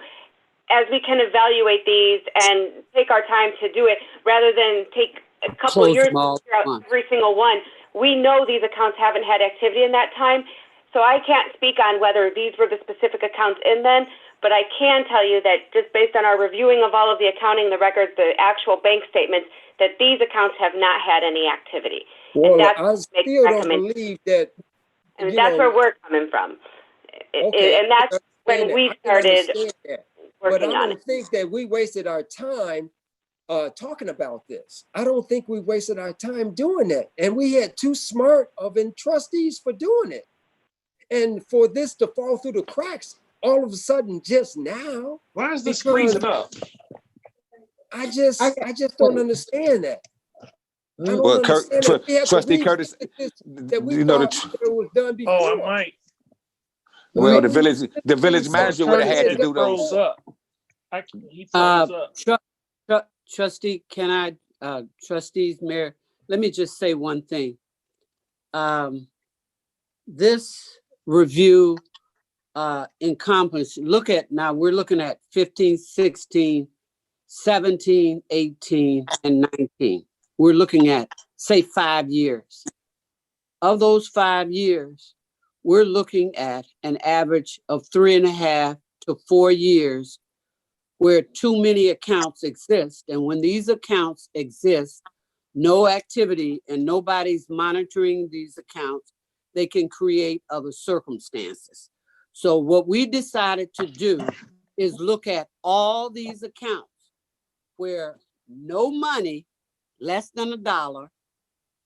as we can evaluate these and take our time to do it, rather than take a couple of years to figure out every single one. We know these accounts haven't had activity in that time, so I can't speak on whether these were the specific accounts in then, but I can tell you that just based on our reviewing of all of the accounting, the records, the actual bank statements, that these accounts have not had any activity. Well, and that's I still don't believe that. And that's where we're coming from. Okay, and that's when we started but I working on don't it. think that we wasted our time talking about this. I don't think we wasted our time doing that. And we had too smart of trustees for doing it. And for this to fall through the cracks all of a sudden just now. Why is this freezing up? I just don't understand that. I don't Well, understand that. We have to Trustee Curtis, that we you know thought that it was done before. Oh, I might. Well, the village manager would have had to do those. Froze up. He froze up. Trustee, Trustees, Mayor, let me just say one thing. This review encompasses, we're looking at 15, 16, 17, 18, and 19. We're looking at, say, 5 years. Of those 5 years, we're looking at an average of 3.5 to 4 years where too many accounts exist. And when these accounts exist, no activity and nobody's monitoring these accounts, they can create other circumstances. So what we decided to do is look at all these accounts where no money, less than $1,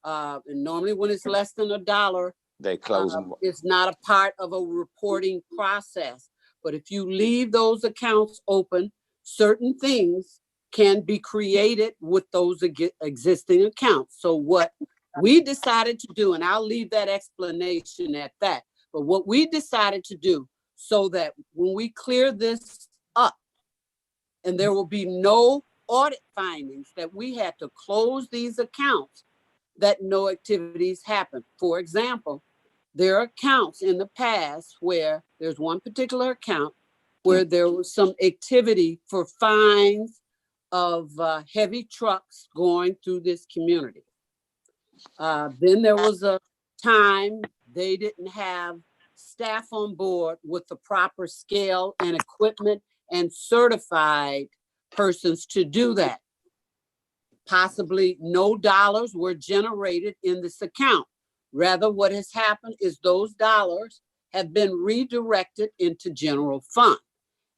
and normally when it's less than $1, they close them. It's not a part of a reporting process. But if you leave those accounts open, certain things can be created with those existing accounts. So what we decided to do, and I'll leave that explanation at that, but what we decided to do so that when we clear this up and there will be no audit findings that we had to close these accounts, that no activities happen. For example, there are accounts in the past where there's one particular account where there was some activity for fines of heavy trucks going through this community. Then there was a time, they didn't have staff on board with the proper scale and equipment and certified persons to do that. Possibly no dollars were generated in this account. Rather, what has happened is those dollars have been redirected into general fund.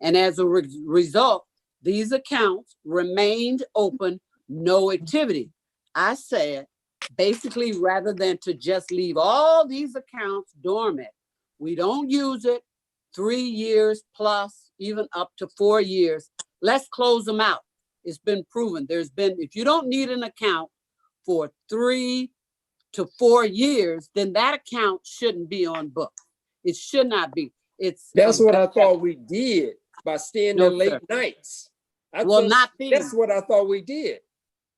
And as a result, these accounts remained open, no activity. I said, basically, rather than to just leave all these accounts dormant, we don't use it 3 years plus, even up to 4 years. Let's close them out. It's been proven. If you don't need an account for 3 to 4 years, then that account shouldn't be on book. It should not be. That's what I thought we did by staying there late nights. That's what I thought we did.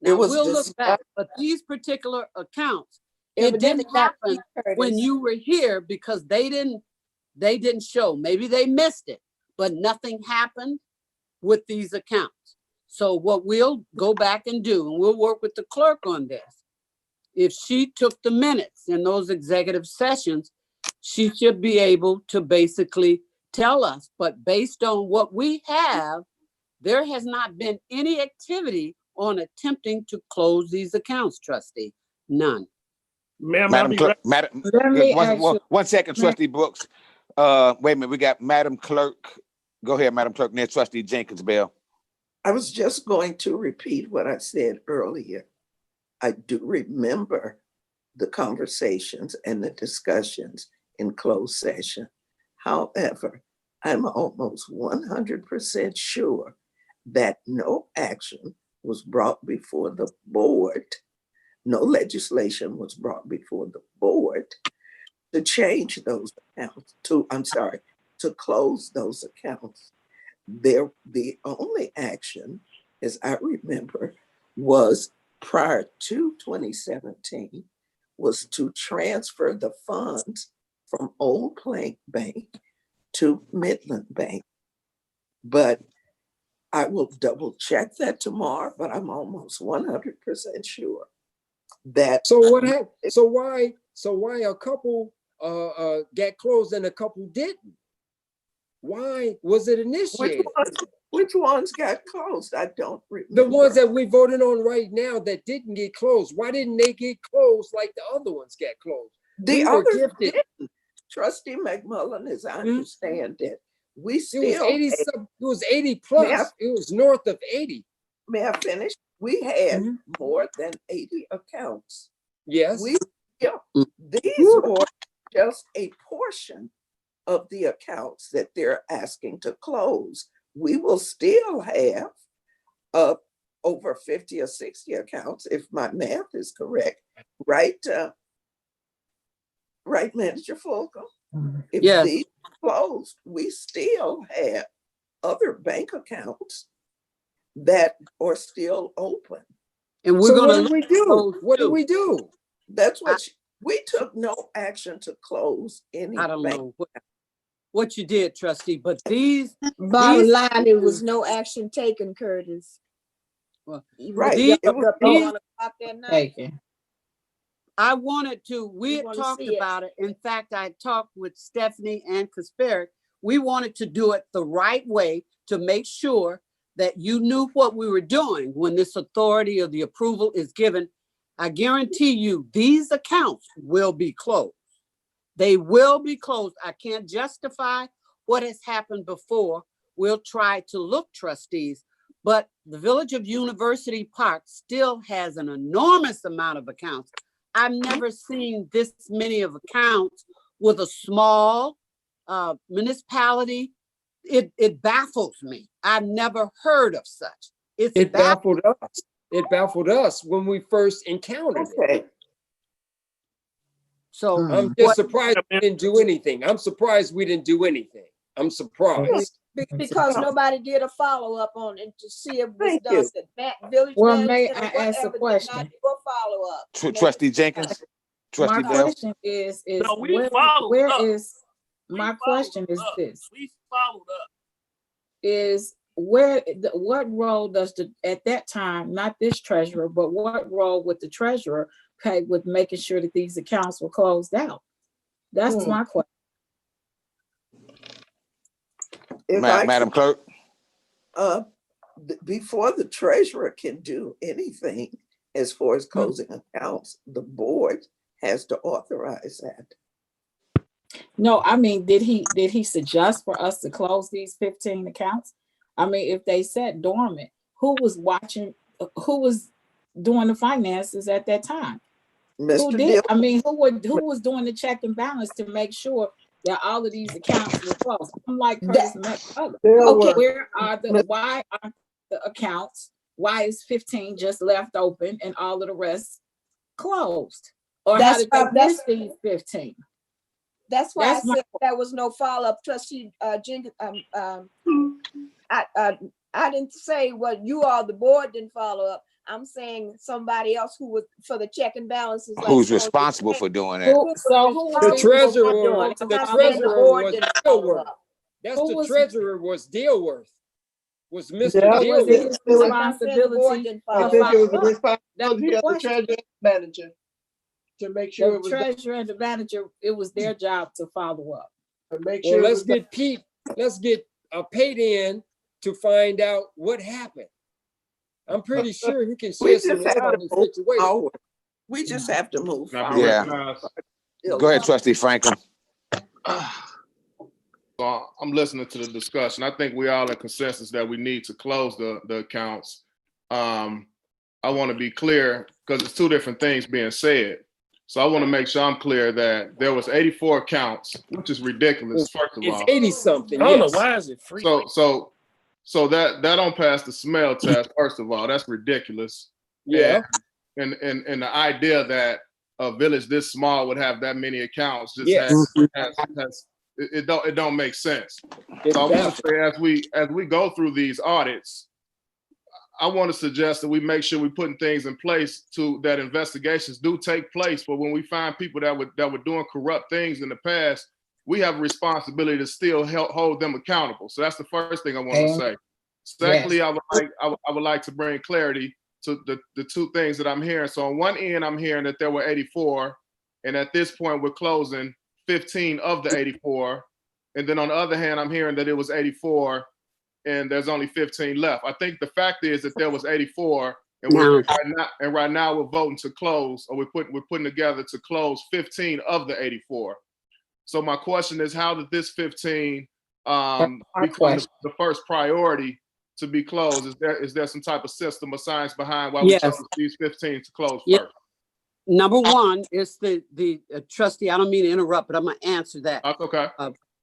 Now we'll look back, but these particular accounts, it didn't happen when you were here because they didn't show. Maybe they missed it, but nothing happened with these accounts. So what we'll go back and do, and we'll work with the clerk on this. If she took the minutes in those executive sessions, she should be able to basically tell us, but based on what we have, there has not been any activity on attempting to close these accounts, trustee. None. Madam Clerk, one second, Trustee Brooks. Wait a minute, we got Madam Clerk. Go ahead, Madam Clerk, near Trustee Jenkins Bell. I was just going to repeat what I said earlier. I do remember the conversations and the discussions in closed session. However, I'm almost 100% sure that no action was brought before the board, no legislation was brought before the board to change those accounts, to close those accounts. The only action, as I remember, was prior to 2017, was to transfer the funds from Old Plank Bank to Midland Bank. But I will double check that tomorrow, but I'm almost 100% sure that. So what happened? So why a couple got closed and a couple didn't? Why was it initiated? Which ones got closed? I don't remember. The ones that we voted on right now that didn't get closed. Why didn't they get closed like the other ones got closed? The others didn't. Trustee McMullen, as I understand it, we still it was 80 plus. It was north of 80. May I finish? We had more than 80 accounts. Yes. These were just a portion of the accounts that they're asking to close. We will still have over 50 or 60 accounts, if my math is correct, right? Right, Manager Fulcom? If these closed, we still have other bank accounts that are still open. And we're what do we do? What do we do? That's what we took no action to close any I don't bank. know what you did, trustee, but these bottom line, there was no action taken, Curtis. Well, right. I wanted to, we had talked about it. In fact, I talked with Stephanie and Kasperick. We wanted to do it the right way to make sure that you knew what we were doing when this authority or the approval is given. I guarantee you these accounts will be closed. They will be closed. I can't justify what has happened before. We'll try to look, trustees, but the Village of University Park still has an enormous amount of accounts. I've never seen this many of accounts with a small municipality. It baffles me. I've never heard of such. It baffled us. It baffled us when we first encountered it. So I'm just surprised we didn't do anything. I'm surprised we didn't do anything. I'm surprised. Because nobody did a follow-up on it to see if it was done. That village may I ask a question? Follow-up. Trustee Jenkins, Trustee My Bell. question is No, we where followed is my question is this? We followed up. Is what role does at that time, not this treasurer, but what role would the treasurer okay with making sure that these accounts were closed out? That's my question. If I Madam Clerk. before the treasurer can do anything as far as closing accounts, the board has to authorize that. No, I mean, did he suggest for us to close these 15 accounts? I mean, if they sat dormant, who was watching, who was doing the finances at that time? Who did? I mean, who was doing the check and balance to make sure that all of these accounts were closed? I'm like Curtis McCullough. Okay, where are why are the accounts? Why is 15 just left open and all of the rest closed? Or how did they miss these 15? That's why I said there was no follow-up. Trustee Jenkins, I didn't say what you all, the board, didn't follow up. I'm saying somebody else who was for the check and balances. Who's responsible for doing that? The treasurer was Dilworth. That's the treasurer was Dilworth. Was Mr. Dilworth. Responsibility. I think it was the responsibility of the treasurer and manager to make sure it was the treasurer and the manager. It was their job to follow up. To make sure. Well, let's get Pete. Let's get paid in to find out what happened. I'm pretty sure he can share some light on the situation. We just have to move forward. Yeah. Go ahead, Trustee Franklin. I'm listening to the discussion. I think we all in consensus that we need to close the accounts. I want to be clear because it's two different things being said. So I want to make sure I'm clear that there was 84 accounts, which is ridiculous. First of all, it's 80 something. I don't know why is it free. So that don't pass the smell test. First of all, that's ridiculous. Yeah. And the idea that a village this small would have that many accounts just it don't make sense. So I want to say as we go through these audits, I want to suggest that we make sure we're putting things in place to that investigations do take place. But when we find people that were doing corrupt things in the past, we have a responsibility to still hold them accountable. So that's the first thing I want to say. Secondly, I would like to bring clarity to the two things that I'm hearing. So on one end, I'm hearing that there were 84, and at this point, we're closing 15 of the 84. And then on the other hand, I'm hearing that it was 84 and there's only 15 left. I think the fact is that there was 84 and right now we're voting to close, or we're putting together to close 15 of the 84. So my question is, how did this 15 become the first priority to be closed? Is there some type of system or science behind why we chose these 15 to close first? Number one is the trustee. I don't mean to interrupt, but I'm gonna answer that. That's okay.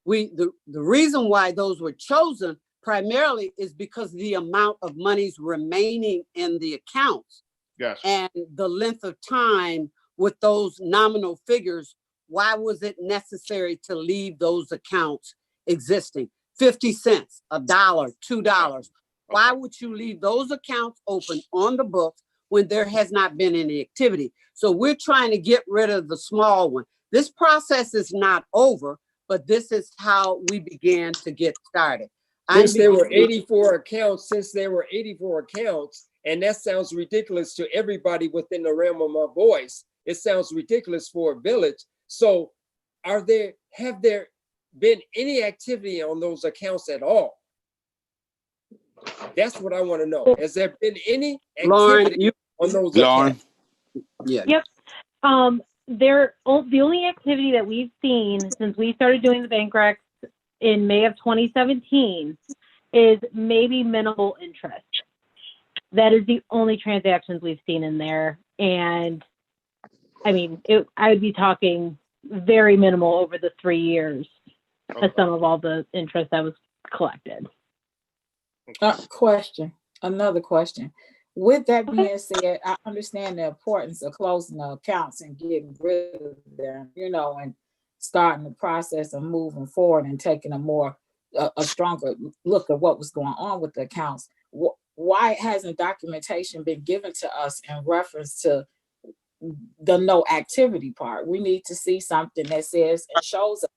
The reason why those were chosen primarily is because the amount of monies remaining in the accounts and the length of time with those nominal figures. Why was it necessary to leave those accounts existing? 50 cents, $1, $2. Why would you leave those accounts open on the books when there has not been any activity? So we're trying to get rid of the small one. This process is not over, but this is how we began to get started. Since there were 84 accounts, and that sounds ridiculous to everybody within the realm of my voice. It sounds ridiculous for a village. So have there been any activity on those accounts at all? That's what I want to know. Has there been any activity on those accounts? Yep. The only activity that we've seen since we started doing the bank recs in May of 2017 is maybe minimal interest. That is the only transactions we've seen in there. And I mean, I would be talking very minimal over the 3 years of some of all the interest that was collected. Another question. With that being said, I understand the importance of closing the accounts and getting rid of them, and starting the process of moving forward and taking a stronger look at what was going on with the accounts. Why hasn't documentation been given to us in reference to the no activity part? We need to see something that says and shows us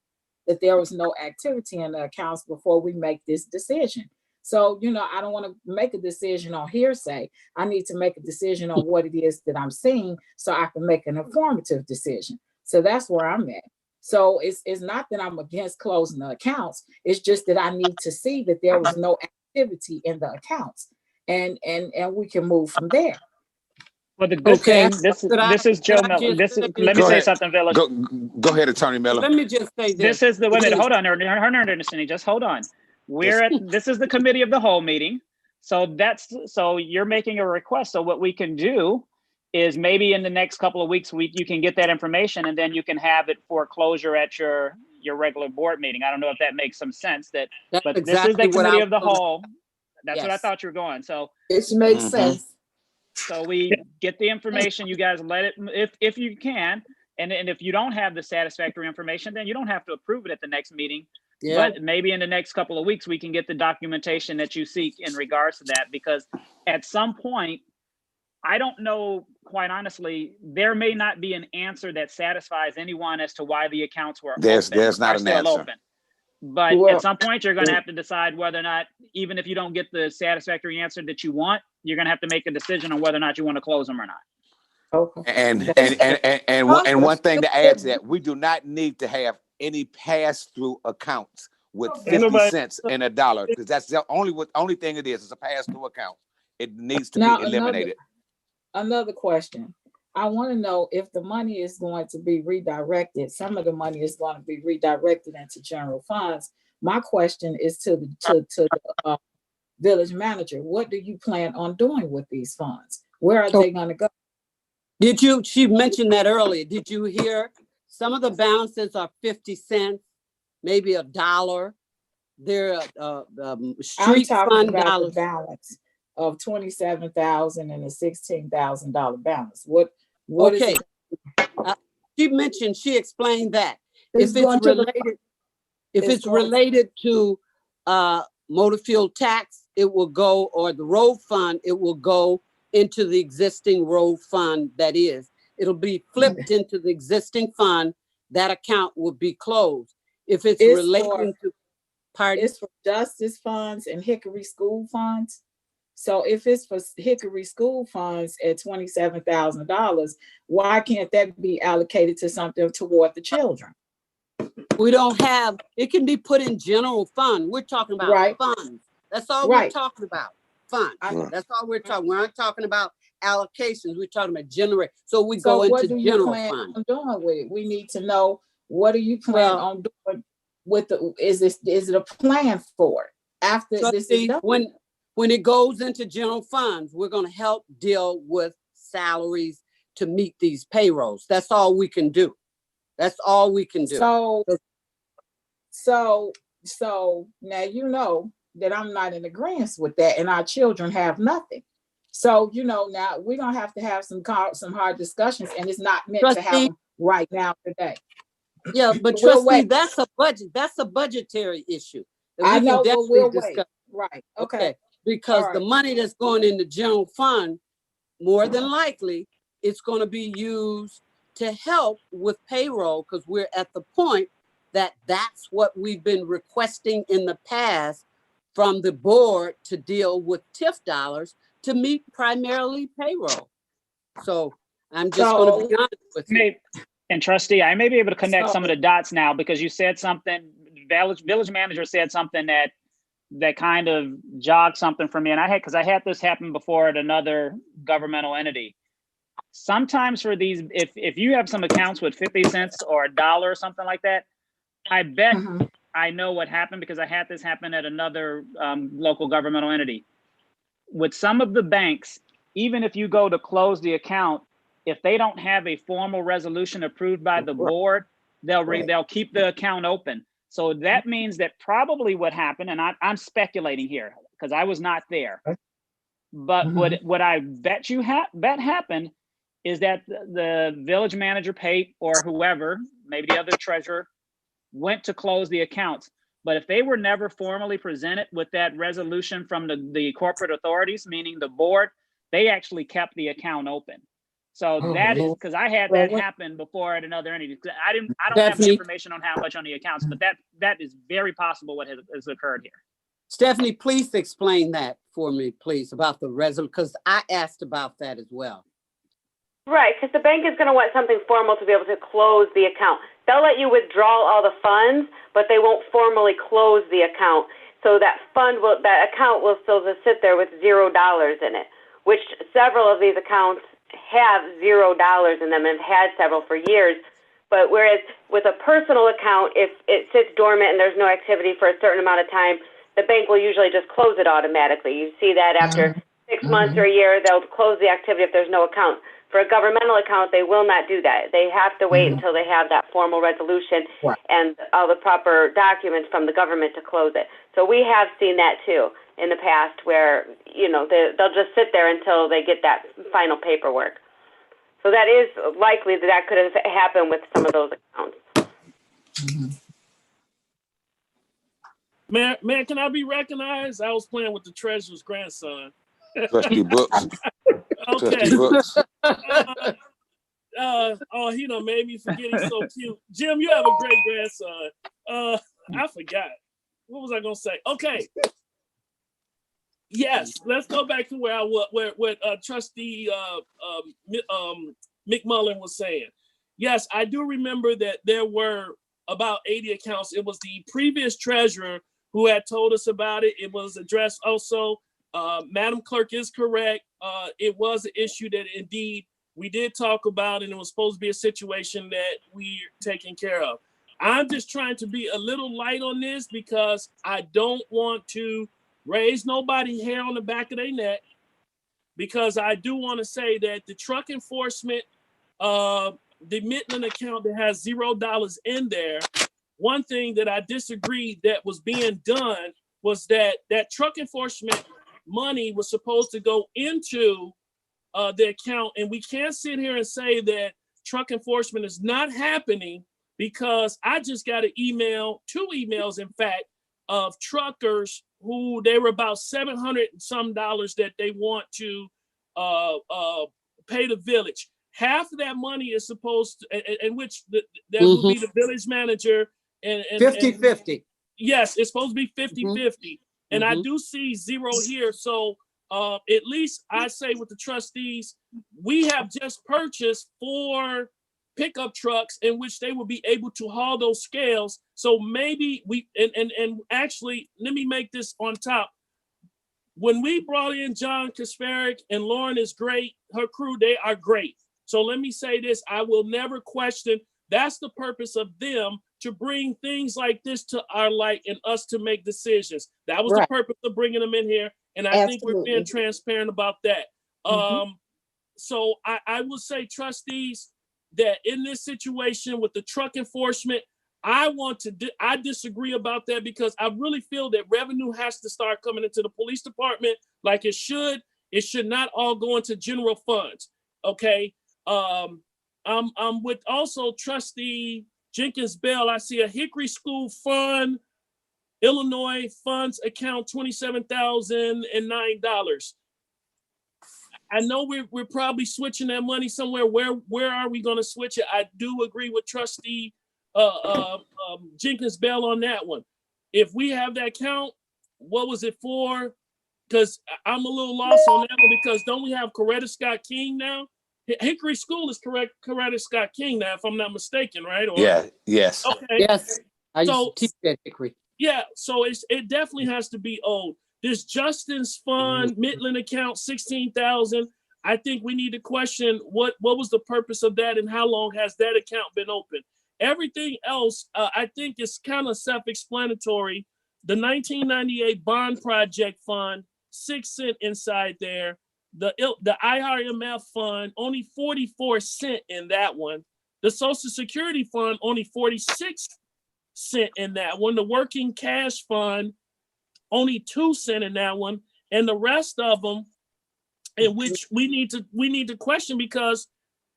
that there was no activity in the accounts before we make this decision. So, I don't want to make a decision on hearsay. I need to make a decision on what it is that I'm seeing so I can make an informative decision. So that's where I'm at. So it's not that I'm against closing the accounts. It's just that I need to see that there was no activity in the accounts, and we can move from there. Well, the good thing, this is Joe Miller. Let me say something, Village. Go ahead, Attorney Miller. Let me just say this. This is the women. Hold on, understanding. Just hold on. This is the committee of the whole meeting. So you're making a request. So what we can do is maybe in the next couple of weeks, you can get that information, and then you can have it for closure at your regular board meeting. I don't know if that makes some sense. But exactly, this is the committee of the whole. That's what I thought you were going. So it makes sense. So we get the information, you guys let it, if you can, and if you don't have the satisfactory information, then you don't have to approve it at the next meeting. Yeah. But maybe in the next couple of weeks, we can get the documentation that you seek in regards to that, because at some point, I don't know, quite honestly, there may not be an answer that satisfies anyone as to why the accounts were there's not an answer. Open. But at some point, you're going to have to decide whether or not, even if you don't get the satisfactory answer that you want, you're going to have to make a decision on whether or not you want to close them or not. Okay. And one thing to add to that, we do not need to have any pass-through accounts with 50 cents and a dollar, because that's the only thing it is. It's a pass-through account. It needs to be eliminated. Another question. I want to know if the money is going to be redirected. Some of the money is going to be redirected into general funds. My question is to the village manager. What do you plan on doing with these funds? Where are they going to go? She mentioned that earlier. Did you hear? Some of the balances are 50 cents, maybe a dollar. They're street fund dollars. The balance of $27,000 and a $16,000 balance. What okay. Is it? She explained that. If it's related to motor fuel tax, it will go, or the road fund, it will go into the existing road fund. It'll be flipped into the existing fund. That account will be closed. If it's relating to, it's for justice funds and Hickory school funds. So if it's for Hickory school funds at $27,000, why can't that be allocated to something toward the children? We don't have, it can be put in general fund. We're talking about funds. That's all we're talking about. Funds. That's all we're talking. We're not talking about allocations. We're talking about generate. So we go into general fund. What do you plan on doing with it? We need to know, what do you plan on doing with the, is it a plan for it after this is done? When it goes into general funds, we're going to help deal with salaries to meet these payrolls. That's all we can do. That's all we can do. So now you know that I'm not in agreement with that, and our children have nothing. So now we're gonna have to have some hard discussions, and it's not meant to have them right now today. Yeah, but trustee, that's a budget. That's a budgetary issue. I know, but we'll wait. Right. Okay. Because the money that's going in the general fund, more than likely, it's going to be used to help with payroll, because we're at the point that that's what we've been requesting in the past from the board, to deal with TIF dollars to meet primarily payroll. So I'm just going to be honest with you. And trustee, I may be able to connect some of the dots now, because you said something, village manager said something that kind of jogged something for me. And I had this happen before at another governmental entity. Sometimes for these, if you have some accounts with 50 cents or a dollar or something like that, I bet I know what happened, because I had this happen at another local governmental entity. With some of the banks, even if you go to close the account, if they don't have a formal resolution approved by the board, they'll keep the account open. So that means that probably what happened, and I'm speculating here because I was not there, but what I bet happened is that the village manager paid, or whoever, maybe the other treasurer, went to close the accounts. But if they were never formally presented with that resolution from the corporate authorities, meaning the board, they actually kept the account open. So that is, because I had that happen before at another entity. I don't have the information on how much on the accounts, but that is very possible what has occurred here. Stephanie, please explain that for me, please, about the resolution, because I asked about that as well. Right, because the bank is going to want something formal to be able to close the account. They'll let you withdraw all the funds, but they won't formally close the account. So that account will still just sit there with $0 in it, which several of these accounts have $0 in them and have had several for years. But whereas with a personal account, if it sits dormant and there's no activity for a certain amount of time, the bank will usually just close it automatically. You see that after 6 months or a year, they'll close the activity if there's no account. For a governmental account, they will not do that. They have to wait until they have that formal resolution and all the proper documents from the government to close it. So we have seen that too in the past where, they'll just sit there until they get that final paperwork. So that is likely that could have happened with some of those accounts. Man, can I be recognized? I was playing with the treasurer's grandson. Trustee Brooks. Okay. Trustee Brooks. He done made me forget he's so cute. Jim, you have a great grandson. I forgot. What was I gonna say? Okay. Yes, let's go back to where I was, where Trustee McMullen was saying. Yes, I do remember that there were about 80 accounts. It was the previous treasurer who had told us about it. It was addressed also. Madam Clerk is correct. It was an issue that indeed we did talk about, and it was supposed to be a situation that we're taking care of. I'm just trying to be a little light on this because I don't want to raise nobody hair on the back of their neck, because I do want to say that the truck enforcement, the Midland account that has $0 in there, one thing that I disagreed that was being done was that truck enforcement money was supposed to go into the account. And we can't sit here and say that truck enforcement is not happening, because I just got an email, 2 emails, in fact, of truckers who they were about $700 and some that they want to pay the village. Half of that money is supposed to, in which there will be the village manager and 50-50. Yes, it's supposed to be 50-50. And I do see 0 here. So at least I say with the trustees, we have just purchased 4 pickup trucks in which they will be able to haul those scales. So maybe and actually, let me make this on top. When we brought in John Kasparic, and Lauren is great, her crew, they are great. So let me say this, I will never question, that's the purpose of them, to bring things like this to our light and us to make decisions. That was the purpose of bringing them in here. And I think we're being transparent about that. So I will say, trustees, that in this situation with the truck enforcement, I disagree about that, because I really feel that revenue has to start coming into the police department like it should. It should not all go into general funds. Okay. I'm with also Trustee Jenkins Bell. I see a Hickory School Fund, Illinois funds account, $27,009. I know we're probably switching that money somewhere. Where are we going to switch it? I do agree with Trustee Jenkins Bell on that one. If we have that account, what was it for? Because I'm a little lost on that one, because don't we have Coretta Scott King now? Hickory School is Coretta Scott King now, if I'm not mistaken, right? Or, yeah, yes. Okay. Yes, I used to teach at Hickory. Yeah, so it definitely has to be old. This Justin's Fund Midland account, $16,000. I think we need to question what was the purpose of that and how long has that account been open. Everything else, I think, is kind of self-explanatory. The 1998 Bond Project Fund, 6 cents inside there. The IRMF Fund, only 44 cents in that one. The Social Security Fund, only 46 cents in that one. The Working Cash Fund, only 2 cents in that one. And the rest of them, in which we need to question, because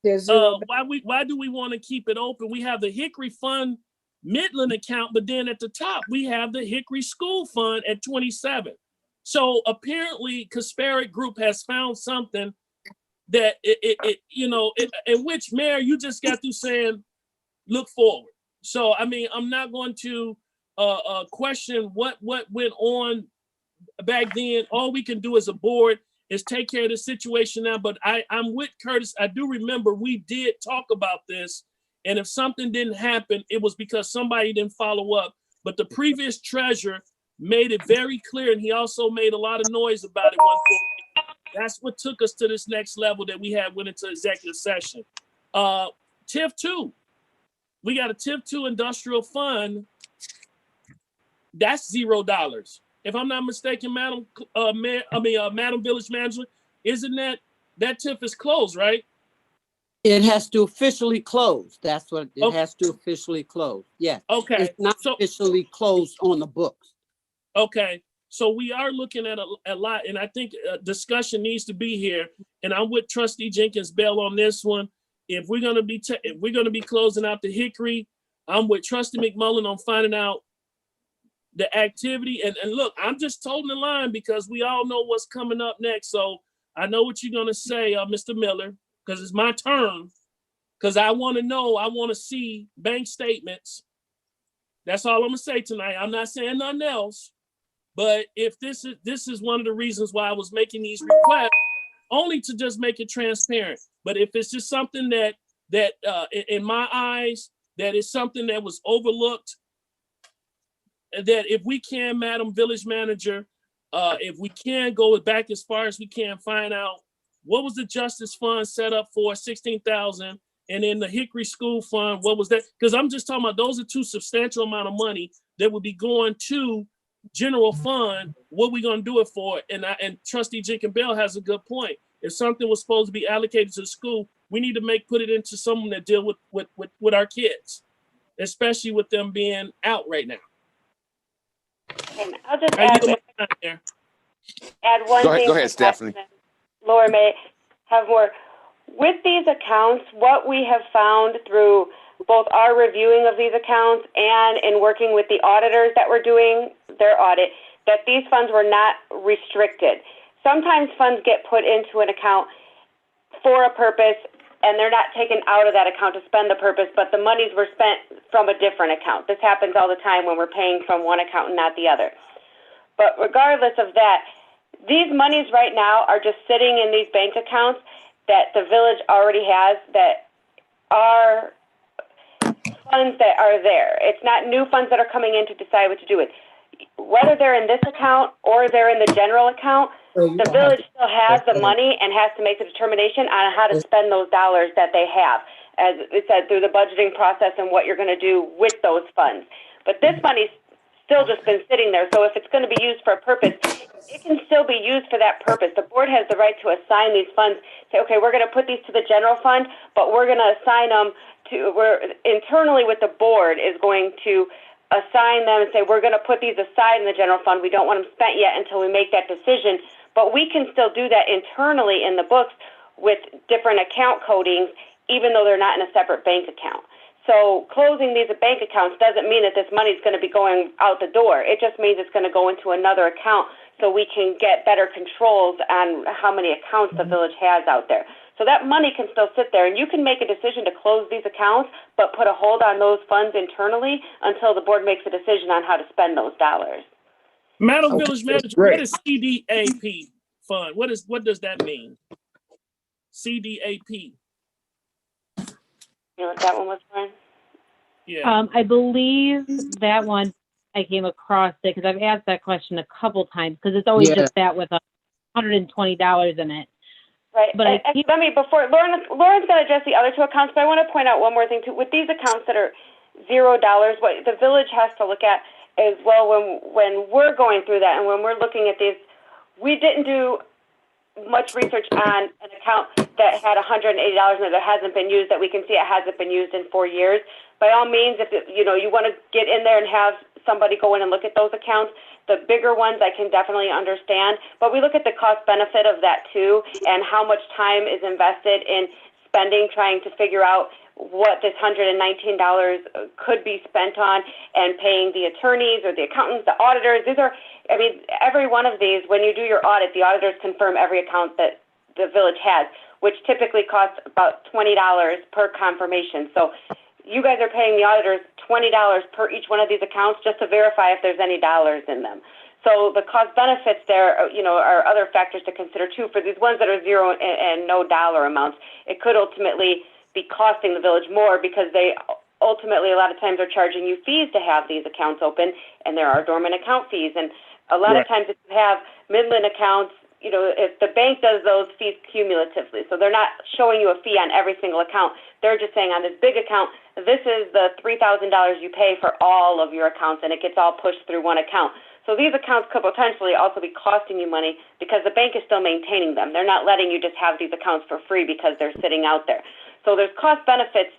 why do we want to keep it open? We have the Hickory Fund Midland account, but then at the top we have the Hickory School Fund at 27. So apparently Kasparic Group has found something that in which, Mayor, you just got through saying look forward. So I mean, I'm not going to question what went on back then. All we can do as a board is take care of the situation now. But I'm with Curtis. I do remember we did talk about this. And if something didn't happen, it was because somebody didn't follow up. But the previous treasurer made it very clear, and he also made a lot of noise about it. That's what took us to this next level that we went into executive session. TIF 2, we got a TIF 2 industrial fund. That's $0. If I'm not mistaken, Madam Village Manager, isn't that TIF is closed, right? It has to officially close. That's what it has to officially close. Yeah. Okay. It's not officially closed on the books. Okay. So we are looking at a lot, and I think discussion needs to be here. And I'm with Trustee Jenkins Bell on this one. If we're gonna be closing out the Hickory, I'm with Trustee McMullen on finding out the activity. And look, I'm just holding the line because we all know what's coming up next. So I know what you're gonna say, Mr. Miller, because it's my turn. Because I want to know, I want to see bank statements. That's all I'm gonna say tonight. I'm not saying nothing else. But if this is one of the reasons why I was making these requests, only to just make it transparent. But if it's just something that in my eyes, that is something that was overlooked, that if we can, Madam Village Manager, if we can go back as far as we can, find out what was the Justice Fund set up for, 16,000, and then the Hickory School Fund, what was that? Because I'm just talking about those are two substantial amount of money that would be going to general fund. What we gonna do it for? And Trustee Jenkins Bell has a good point. If something was supposed to be allocated to the school, we need to put it into someone that deal with our kids, especially with them being out right now. And I'll just add one thing. Go ahead, Stephanie. Laura may have more. With these accounts, what we have found through both our reviewing of these accounts and in working with the auditors that were doing their audit, that these funds were not restricted. Sometimes funds get put into an account for a purpose and they're not taken out of that account to spend the purpose, but the monies were spent from a different account. This happens all the time when we're paying from one account and not the other. But regardless of that, these monies right now are just sitting in these bank accounts that the village already has that are funds that are there. It's not new funds that are coming in to decide what to do with. Whether they're in this account or they're in the general account, the village still has the money and has to make the determination on how to spend those dollars that they have, as it said, through the budgeting process and what you're going to do with those funds. But this money's still just been sitting there. So if it's going to be used for a purpose, it can still be used for that purpose. The board has the right to assign these funds, say, okay, we're going to put these to the general fund, but we're going to assign them to, internally with the board is going to assign them and say, we're going to put these aside in the general fund. We don't want them spent yet until we make that decision. But we can still do that internally in the books with different account codings, even though they're not in a separate bank account. So closing these bank accounts doesn't mean that this money is going to be going out the door. It just means it's going to go into another account so we can get better controls on how many accounts the village has out there. So that money can still sit there, and you can make a decision to close these accounts, but put a hold on those funds internally until the board makes a decision on how to spend those dollars. Madam Village Manager, what is CDAP fund? What does that mean? CDAP. You know what that one was, Brian? Yeah. I believe that one I came across it because I've asked that question a couple times because it's always just that with $120 in it. Right. But let me, before Lauren's going to address the other two accounts, but I want to point out one more thing too. With these accounts that are $0, what the village has to look at is, well, when we're going through that and when we're looking at these, we didn't do much research on an account that had $180 in it that hasn't been used, that we can see it hasn't been used in 4 years. By all means, if you want to get in there and have somebody go in and look at those accounts, the bigger ones I can definitely understand. But we look at the cost benefit of that too, and how much time is invested in spending, trying to figure out what this $119 could be spent on, and paying the attorneys or the accountants, the auditors. These are, every one of these, when you do your audit, the auditors confirm every account that the village has, which typically costs about $20 per confirmation. So you guys are paying the auditors $20 per each one of these accounts just to verify if there's any dollars in them. So the cost benefits there, are other factors to consider too. For these ones that are zero and no dollar amounts, it could ultimately be costing the village more because they ultimately a lot of times are charging you fees to have these accounts open, and there are dormant account fees. And a lot of times if you have Midland accounts, if the bank does those fees cumulatively, so they're not showing you a fee on every single account. They're just saying on this big account, this is the $3,000 you pay for all of your accounts, and it gets all pushed through one account. So these accounts could potentially also be costing you money because the bank is still maintaining them. They're not letting you just have these accounts for free because they're sitting out there. So there's cost benefits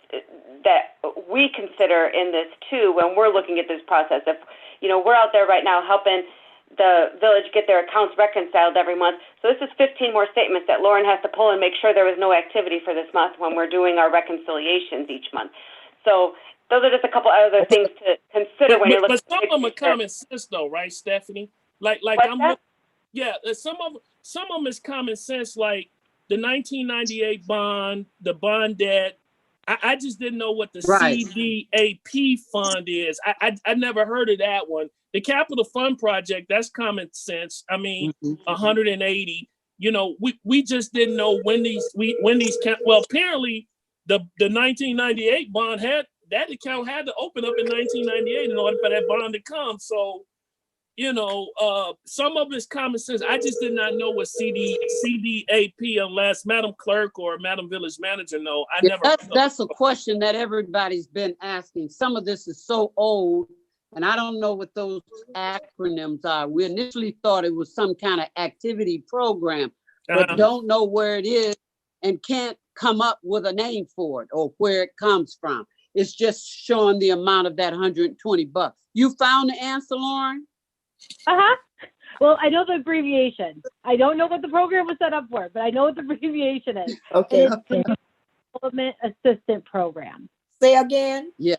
that we consider in this too when we're looking at this process. If, we're out there right now helping the village get their accounts reconciled every month. So this is 15 more statements that Lauren has to pull and make sure there was no activity for this month when we're doing our reconciliations each month. So those are just a couple other things to consider when you're looking. But some of them are common sense though, right, Stephanie? Like some of them is common sense, like the 1998 bond, the bond debt. I just didn't know what the CDAP fund is. I never heard of that one. The capital fund project, that's common sense. I mean, 180. We just didn't know when these apparently the 1998 bond that account had to open up in 1998 in order for that bond to come. So, some of it's common sense. I just did not know what CDAP unless Madam Clerk or Madam Village Manager know. That's a question that everybody's been asking. Some of this is so old, and I don't know what those acronyms are. We initially thought it was some kind of activity program, but don't know where it is and can't come up with a name for it or where it comes from. It's just showing the amount of that $120. You found the answer, Lauren? Well, I know the abbreviation. I don't know what the program was set up for, but I know what the abbreviation is. Okay. It's Development Assistant Program. Say again? Yeah.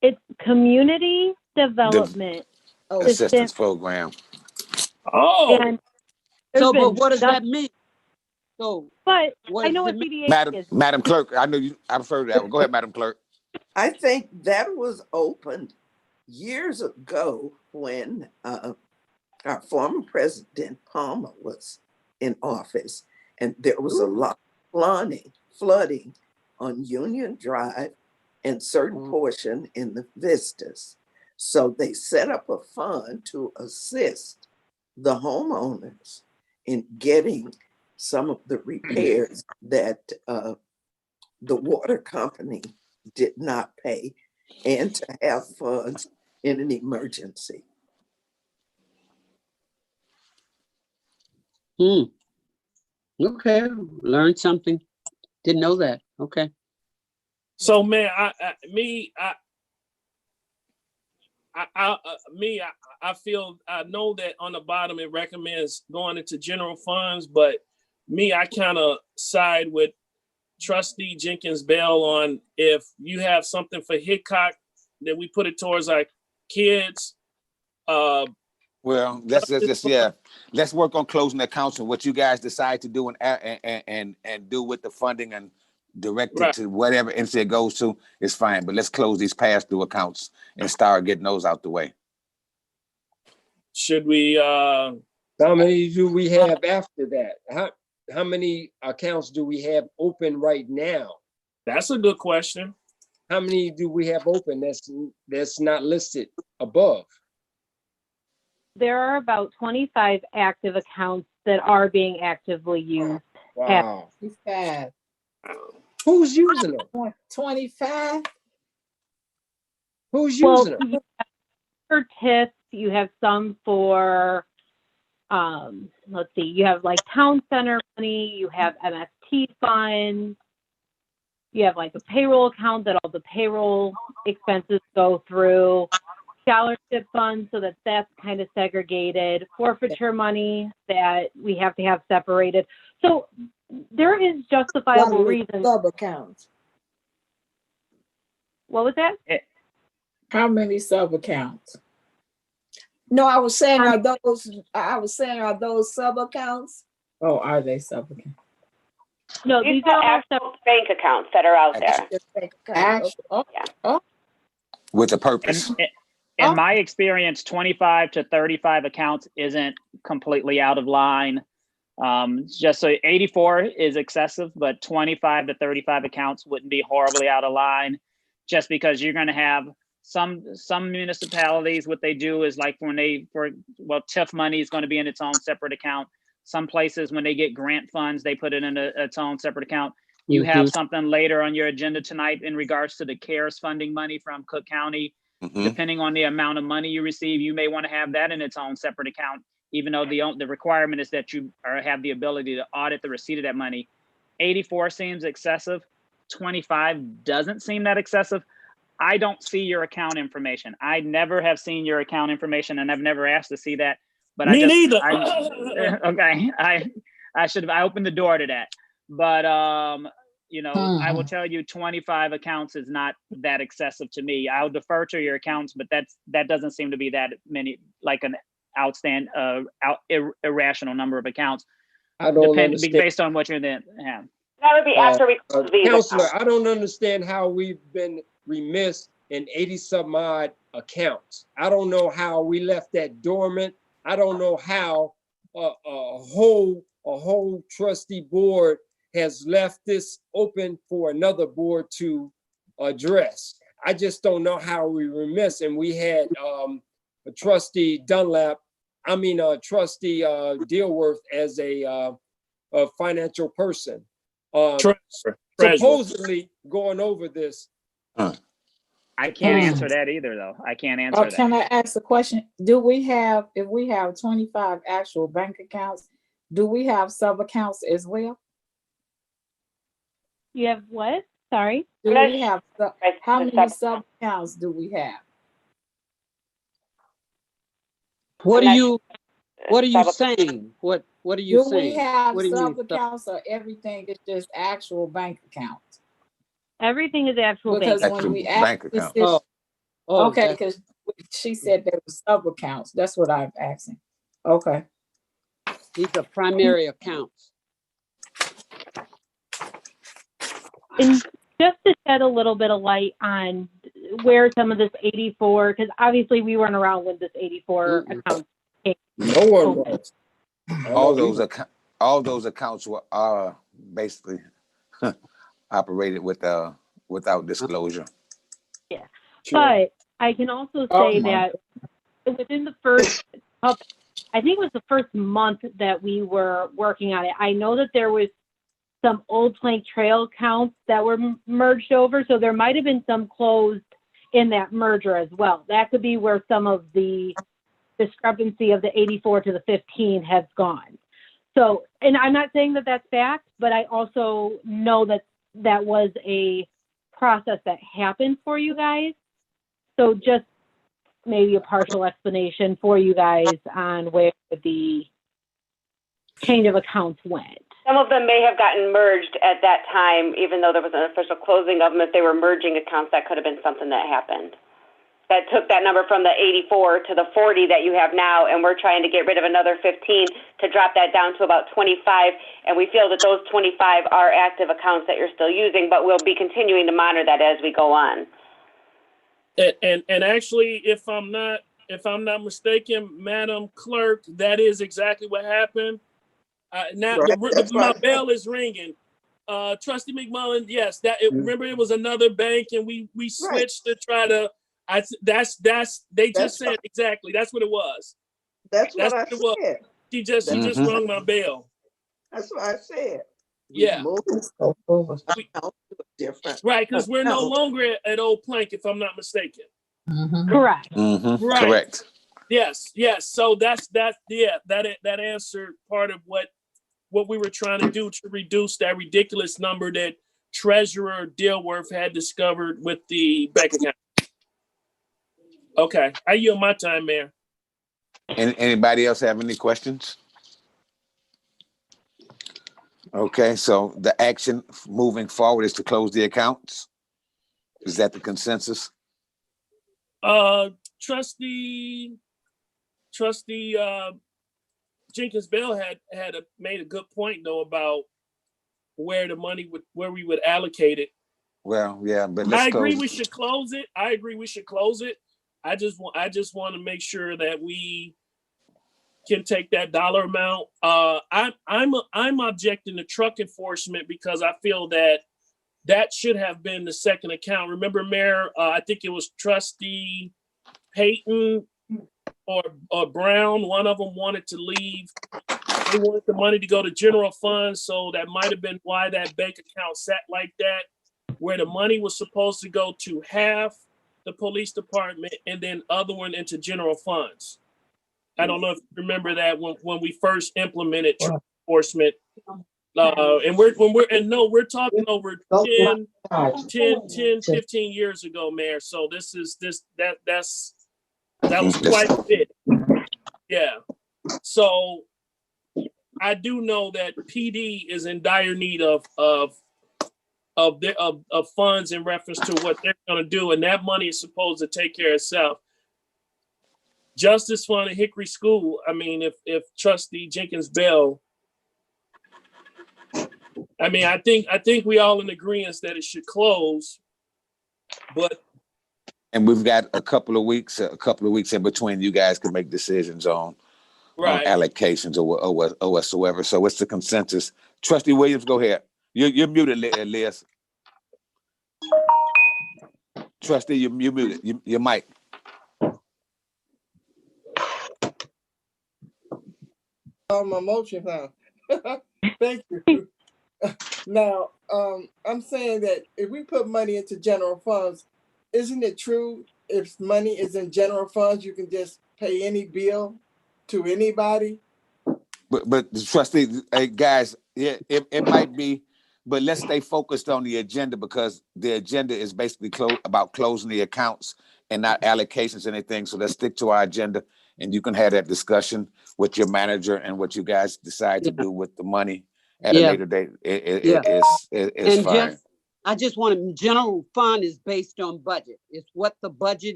It's Community Development Assistance Program. Oh. And so, but what does that mean? So, but I know what CDA is. Madam Clerk, I've heard that one. Go ahead, Madam Clerk. I think that was opened years ago when our former president Palmer was in office, and there was a lot of flooding on Union Drive and certain portion in the Vistas. So they set up a fund to assist the homeowners in getting some of the repairs that the water company did not pay, and to have funds in an emergency. Okay, learned something. Didn't know that. Okay. So, man, I know that on the bottom it recommends going into general funds, but I kind of side with Trustee Jenkins Bell on if you have something for Hickok, that we put it towards our kids. Well, let's work on closing the accounts, and what you guys decide to do and do with the funding and direct it to whatever entity it goes to is fine. But let's close these pass-through accounts and start getting those out the way. Should we? How many do we have after that? How many accounts do we have open right now? That's a good question. How many do we have open that's not listed above? There are about 25 active accounts that are being actively used. Wow. 25. Who's using them? 25? Who's using them? For TIFs, you have some for, let's see, you have like town center money, you have MST funds, you have like a payroll account that all the payroll expenses go through, scholarship funds, so that's kind of segregated, forfeiture money that we have to have separated. So there is justifiable reasons. Sub accounts. What was that? How many sub accounts? No, I was saying are those sub accounts? Oh, are they sub accounts? No, these are actual bank accounts that are out there. Actual, Yeah. With a purpose. in my experience, 25 to 35 accounts isn't completely out of line. Just so 84 is excessive, but 25 to 35 accounts wouldn't be horribly out of line, just because you're going to have some municipalities, what they do is like when TIF money is going to be in its own separate account. Some places, when they get grant funds, they put it in its own separate account. You have something later on your agenda tonight in regards to the CARES funding money from Cook County. Depending on the amount of money you receive, you may want to have that in its own separate account, even though the requirement is that you have the ability to audit the receipt of that money. 84 seems excessive. 25 doesn't seem that excessive. I don't see your account information. I never have seen your account information, and I've never asked to see that. But Me neither. Okay, I opened the door to that. But I will tell you, 25 accounts is not that excessive to me. I'll defer to your accounts, but that doesn't seem to be that many, like an irrational number of accounts. I don't understand. Based on what you're then have. That would be after we close these Counselor, accounts. I don't understand how we've been remiss in 80 some odd accounts. I don't know how we left that dormant. I don't know how a whole trustee board has left this open for another board to address. I just don't know how we remiss. And we had a trustee trustee Dealworth as a financial person. Supposedly going over this. I can't answer that either, though. I can't answer that. Can I ask a question? If we have 25 actual bank accounts, do we have sub accounts as well? You have what? Sorry? Do we have how many sub accounts do we have? What are you saying? What are you saying? Do we have What do you mean, sub accounts, or everything is just actual bank accounts? Everything is actual Because bank. when we bank asked account. this, okay, that's- because she said there were sub accounts. That's what I'm asking. Okay. these are primary accounts. And just to shed a little bit of light on where some of this 84, because obviously we weren't around when this 84 account came. No one was. All those accounts were basically operated without disclosure. Yeah, but I can also say that within the first, I think it was the first month that we were working on it, I know that there was some Old Plank Trail accounts that were merged over, so there might have been some closed in that merger as well. That could be where some of the discrepancy of the 84 to the 15 has gone. So, and I'm not saying that that's fact, but I also know that that was a process that happened for you guys. So just maybe a partial explanation for you guys on where the change of accounts went. Some of them may have gotten merged at that time, even though there was an official closing of them. If they were merging accounts, that could have been something that happened. That took that number from the 84 to the 40 that you have now, and we're trying to get rid of another 15 to drop that down to about 25. And we feel that those 25 are active accounts that you're still using, but we'll be continuing to monitor that as we go on. And actually, if I'm not mistaken, Madam Clerk, that is exactly what happened. Now my bell is ringing. Trustee McMullen, yes, remember it was another bank, and we switched to try to. They just said exactly. That's what it was. That's what I said. She just rung my bell. That's what I said. Yeah. Different. Right, because we're no longer at Old Plank, if I'm not mistaken. Correct. Right. Correct. Yes. So that answered part of what we were trying to do to reduce that ridiculous number that Treasurer Dealworth had discovered with the bank account. Okay, I yield my time, Mayor. Anybody else have any questions? Okay, so the action moving forward is to close the accounts. Is that the consensus? Trustee Jenkins Bell had made a good point though about where the money where we would allocate it. Well, yeah, but let's I agree close. we should close it. I just want to make sure that we can take that dollar amount. I'm objecting to truck enforcement because I feel that should have been the second account. Remember, Mayor, I think it was Trustee Payton or Brown. One of them wanted to leave. They wanted the money to go to general funds, so that might have been why that bank account sat like that, where the money was supposed to go to half the police department and then other one into general funds. I don't know if you remember that when we first implemented truck enforcement. And we're talking over 10, 15 years ago, Mayor. So that was quite a bit. Yeah. So I do know that PD is in dire need of funds in reference to what they're going to do, and that money is supposed to take care of itself. Justice Fund at Hickory School. I mean, if Trustee Jenkins Bell, I mean, I think we all in agreement that it should close, and we've got a couple of weeks in between. You guys can make decisions on allocations or whatsoever. So what's the consensus? Trustee Williams, go ahead. You're muted, Liz. Trustee, you're muted. Your mic. My motion now. Thank you. Now, I'm saying that if we put money into general funds, isn't it true if money is in general funds, you can just pay any bill to anybody? But the trustee, guys, yeah, it might be, but let's stay focused on the agenda because the agenda is basically about closing the accounts and not allocations or anything. So let's stick to our agenda, and you can have that discussion with your manager and what you guys decide to do with the money at a later date. It's fine. I just want to, general fund is based on budget. It's what the budget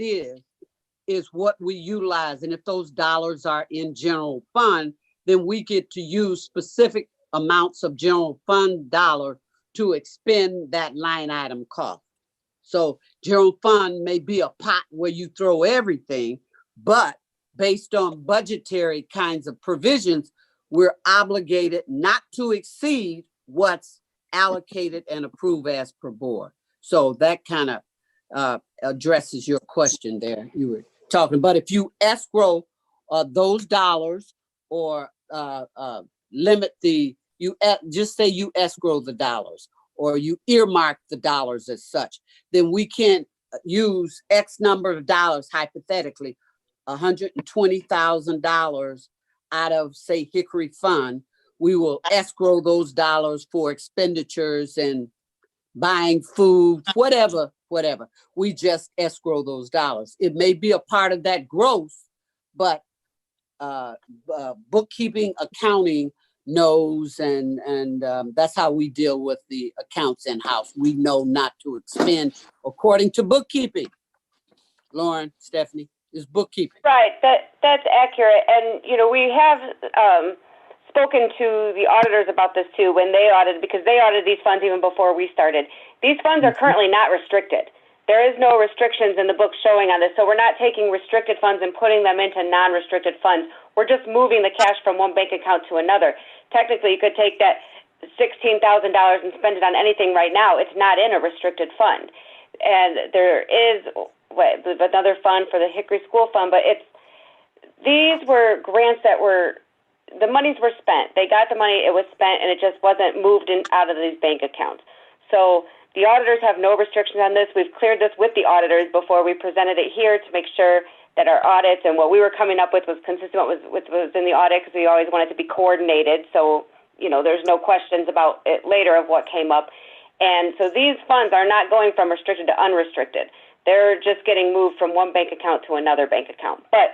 is what we utilize. And if those dollars are in general fund, then we get to use specific amounts of general fund dollar to expend that line item cost. So general fund may be a pot where you throw everything, but based on budgetary kinds of provisions, we're obligated not to exceed what's allocated and approved as per board. So that kind of addresses your question there you were talking. But if you escrow those dollars or limit just say you escrow the dollars or you earmark the dollars as such, then we can't use X number of dollars, hypothetically, $120,000 out of, say, Hickory Fund. We will escrow those dollars for expenditures and buying food, whatever. We just escrow those dollars. It may be a part of that growth, but bookkeeping, accounting knows, and that's how we deal with the accounts in-house. We know not to expend according to bookkeeping. Lauren, Stephanie, is bookkeeping. Right, that's accurate. And, we have spoken to the auditors about this too when they audited, because they audited these funds even before we started. These funds are currently not restricted. There is no restrictions in the book showing on this. So we're not taking restricted funds and putting them into non-restricted funds. We're just moving the cash from one bank account to another. Technically, you could take that $16,000 and spend it on anything right now. It's not in a restricted fund. And there is another fund for the Hickory School Fund, but these were grants that the monies were spent. They got the money, it was spent, and it just wasn't moved out of these bank accounts. So the auditors have no restrictions on this. We've cleared this with the auditors before we presented it here to make sure that our audits and what we were coming up with was consistent with what was in the audit, because we always wanted to be coordinated. So, there's no questions about it later of what came up. And so these funds are not going from restricted to unrestricted. They're just getting moved from one bank account to another bank account. But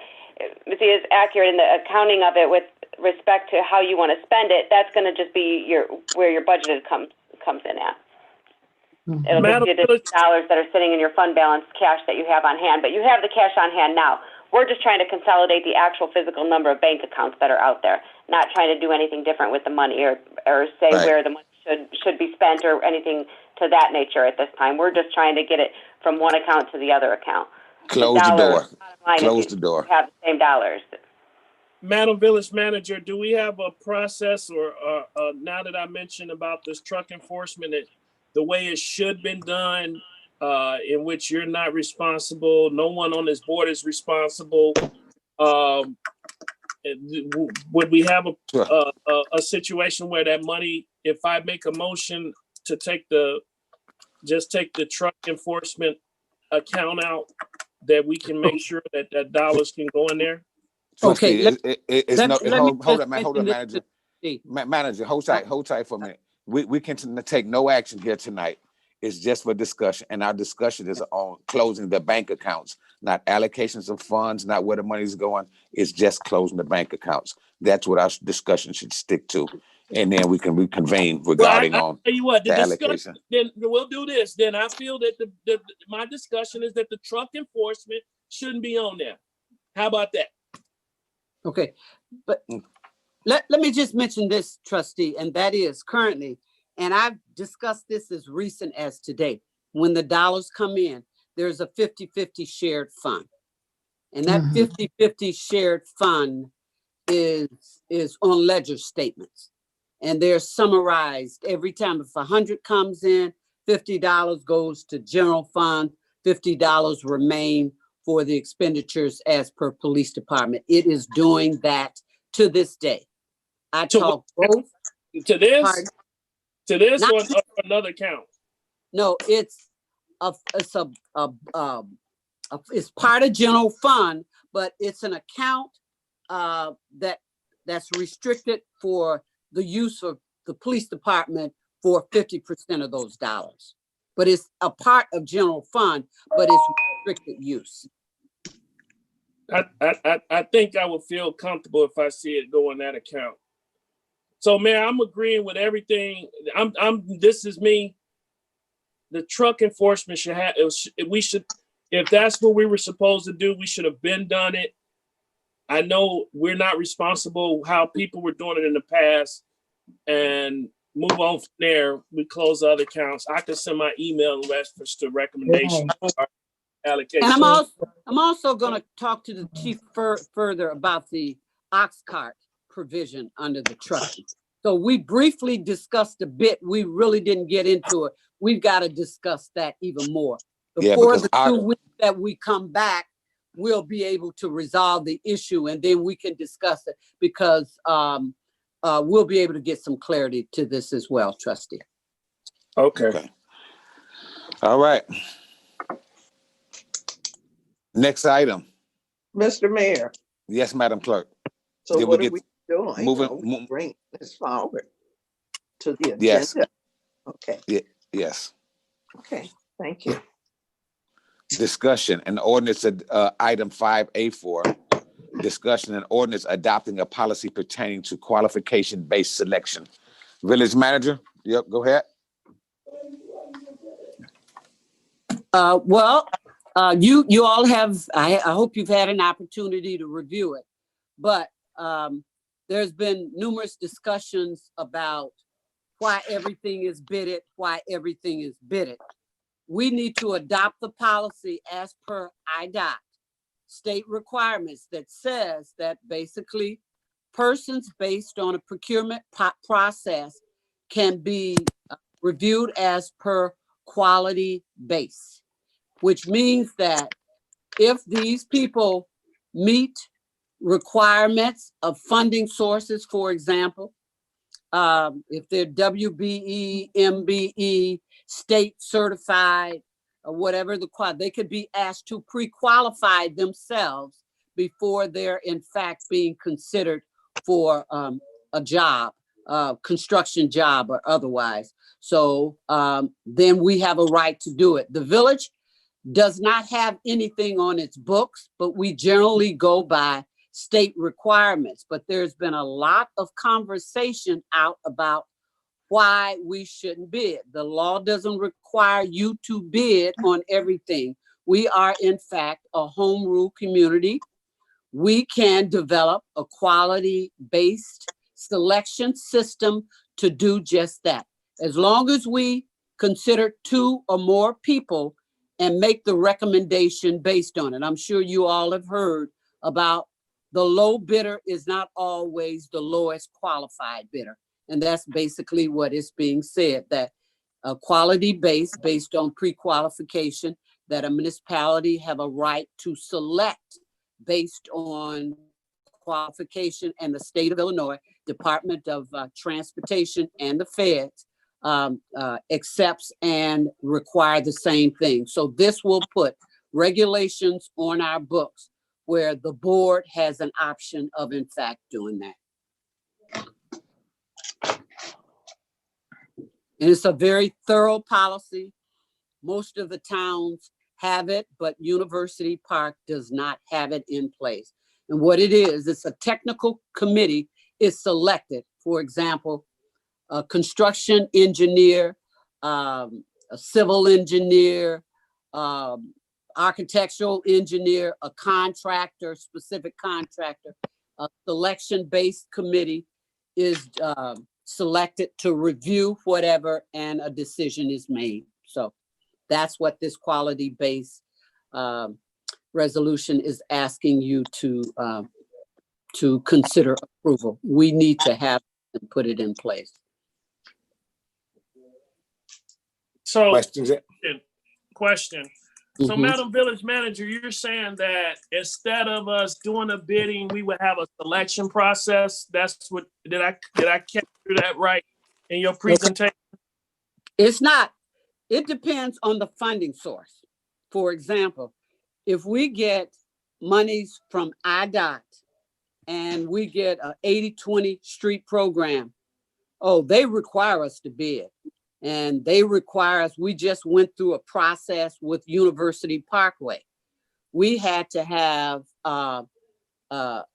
Ms. E is accurate in the accounting of it with respect to how you want to spend it. That's going to just be where your budgeted comes in at. It'll just be the dollars that are sitting in your fund balance cash that you have on hand, but you have the cash on hand now. We're just trying to consolidate the actual physical number of bank accounts that are out there, not trying to do anything different with the money or say where the money should be spent or anything to that nature at this time. We're just trying to get it from one account to the other account. Close the door. bottom line Close if the you door. have the same dollars. Madam Village Manager, do we have a process or now that I mentioned about this truck enforcement, the way it should been done, in which you're not responsible, no one on this board is responsible? Would we have a situation where that money, if I make a motion to take the truck enforcement account out, that we can make sure that dollars can go in there? Trustee, Okay, it's no, hold up, mention this manager. to- Manager, hold tight for a minute. We can take no action here tonight. It's just for discussion, and our discussion is on closing the bank accounts, not allocations of funds, not where the money's going. It's just closing the bank accounts. That's what our discussion should stick to, and then we can reconvene regarding Well, I tell you what, the discussion. allocation. Then we'll do this. Then I feel that my discussion is that the truck enforcement shouldn't be on there. How about that? Okay, but let me just mention this, trustee, and that is currently, and I've discussed this as recent as today, when the dollars come in, there's a 50-50 shared fund. And that 50-50 shared fund is on ledger statements. And they're summarized every time. If 100 comes in, $50 goes to general fund, $50 remain for the expenditures as per police department. It is doing that to this day. I talk both. To this? Pardon? To this Not or to- another account? No, it's part of general fund, but it's an account that's restricted for the use of the police department for 50% of those dollars. But it's a part of general fund, but it's restricted use. I think I would feel comfortable if I see it go in that account. So, Mayor, I'm agreeing with everything. This is me. The truck enforcement should have. If that's what we were supposed to do, we should have been done it. I know we're not responsible how people were doing it in the past, and move on from there. We close other accounts. I can send my email reference to recommendation allocation. And I'm also going to talk to the chief further about the ox cart provision under the trucking. So we briefly discussed a bit. We really didn't get into it. We've got to discuss that even more. Before the 2 weeks that we come back, we'll be able to resolve the issue, and then we can discuss it, because we'll be able to get some clarity to this as well, trustee. Okay. All right. Next item. Mr. Mayor, Yes, Madam Clerk. so Did we what get- are we doing? moving- Are we bring this forward to the agenda? Yes. Okay, Yes. okay, thank you. Discussion and ordinance, item 5A4, discussion and ordinance adopting a policy pertaining to qualification-based selection. Village Manager, yep, go ahead. You all have, I hope you've had an opportunity to review it, but there's been numerous discussions about why everything is bidded, We need to adopt the policy as per IDOT state requirements that says that basically persons based on a procurement process can be reviewed as per quality base, which means that if these people meet requirements of funding sources, for example, if they're WBE, MBE, state certified, or whatever they could be asked to pre-qualify themselves before they're in fact being considered for a job, construction job or otherwise. So then we have a right to do it. The village does not have anything on its books, but we generally go by state requirements. But there's been a lot of conversation out about why we shouldn't bid. The law doesn't require you to bid on everything. We are in fact a home rule community. We can develop a quality-based selection system to do just that. As long as we consider 2 or more people and make the recommendation based on it. I'm sure you all have heard about the low bidder is not always the lowest qualified bidder. And that's basically what is being said, that a quality based on pre-qualification, that a municipality have a right to select based on qualification, and the state of Illinois Department of Transportation and the feds accepts and require the same thing. So this will put regulations on our books where the board has an option of in fact doing that. And it's a very thorough policy. Most of the towns have it, but University Park does not have it in place. And what it is, it's a technical committee is selected. For example, a construction engineer, a civil engineer, architectural engineer, a contractor, specific contractor. A selection-based committee is selected to review whatever, and a decision is made. So that's what this quality-based resolution is asking you to consider approval. We need to have and put it in place. So, Questions? question. So, Mhm. Madam Village Manager, you're saying that instead of us doing a bidding, we would have a selection process. That's what, did I capture that right in your presentation? It's not. It depends on the funding source. For example, if we get monies from IDOT and we get a 80-20 street program, oh, they require us to bid. And they require us, we just went through a process with University Parkway. We had to have the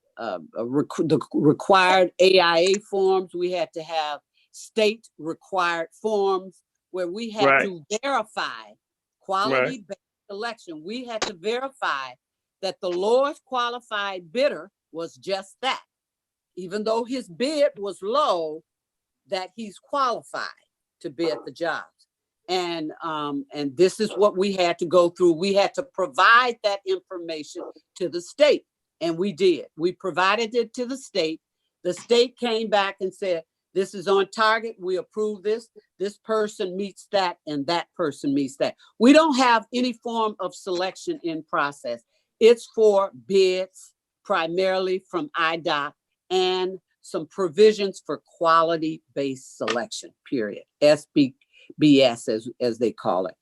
required AIA forms. We had to have state required forms where we had to verify quality-based selection. We had to verify that the lowest qualified bidder was just that. Even though his bid was low, that he's qualified to bid the jobs. And this is what we had to go through. We had to provide that information to the state, and we did. We provided it to the state. The state came back and said, this is on target, we approve this, this person meets that, and that person meets that. We don't have any form of selection in process. It's for bids primarily from IDOT and some provisions for quality-based selection, period. SBBS as they call it.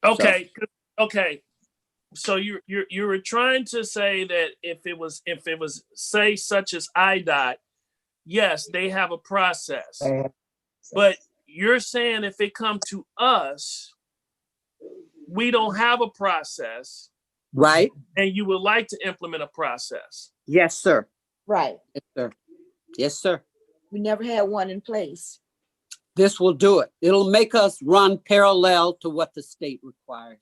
Okay, okay. So you were trying to say that if it was say such as IDOT, yes, they have a process. But you're saying if it come to us, we don't have a process. Right. And you would like to implement a process. Yes, sir. Right. Yes, sir. Yes, sir. We never had one in place. This will do it. It'll make us run parallel to what the state requires.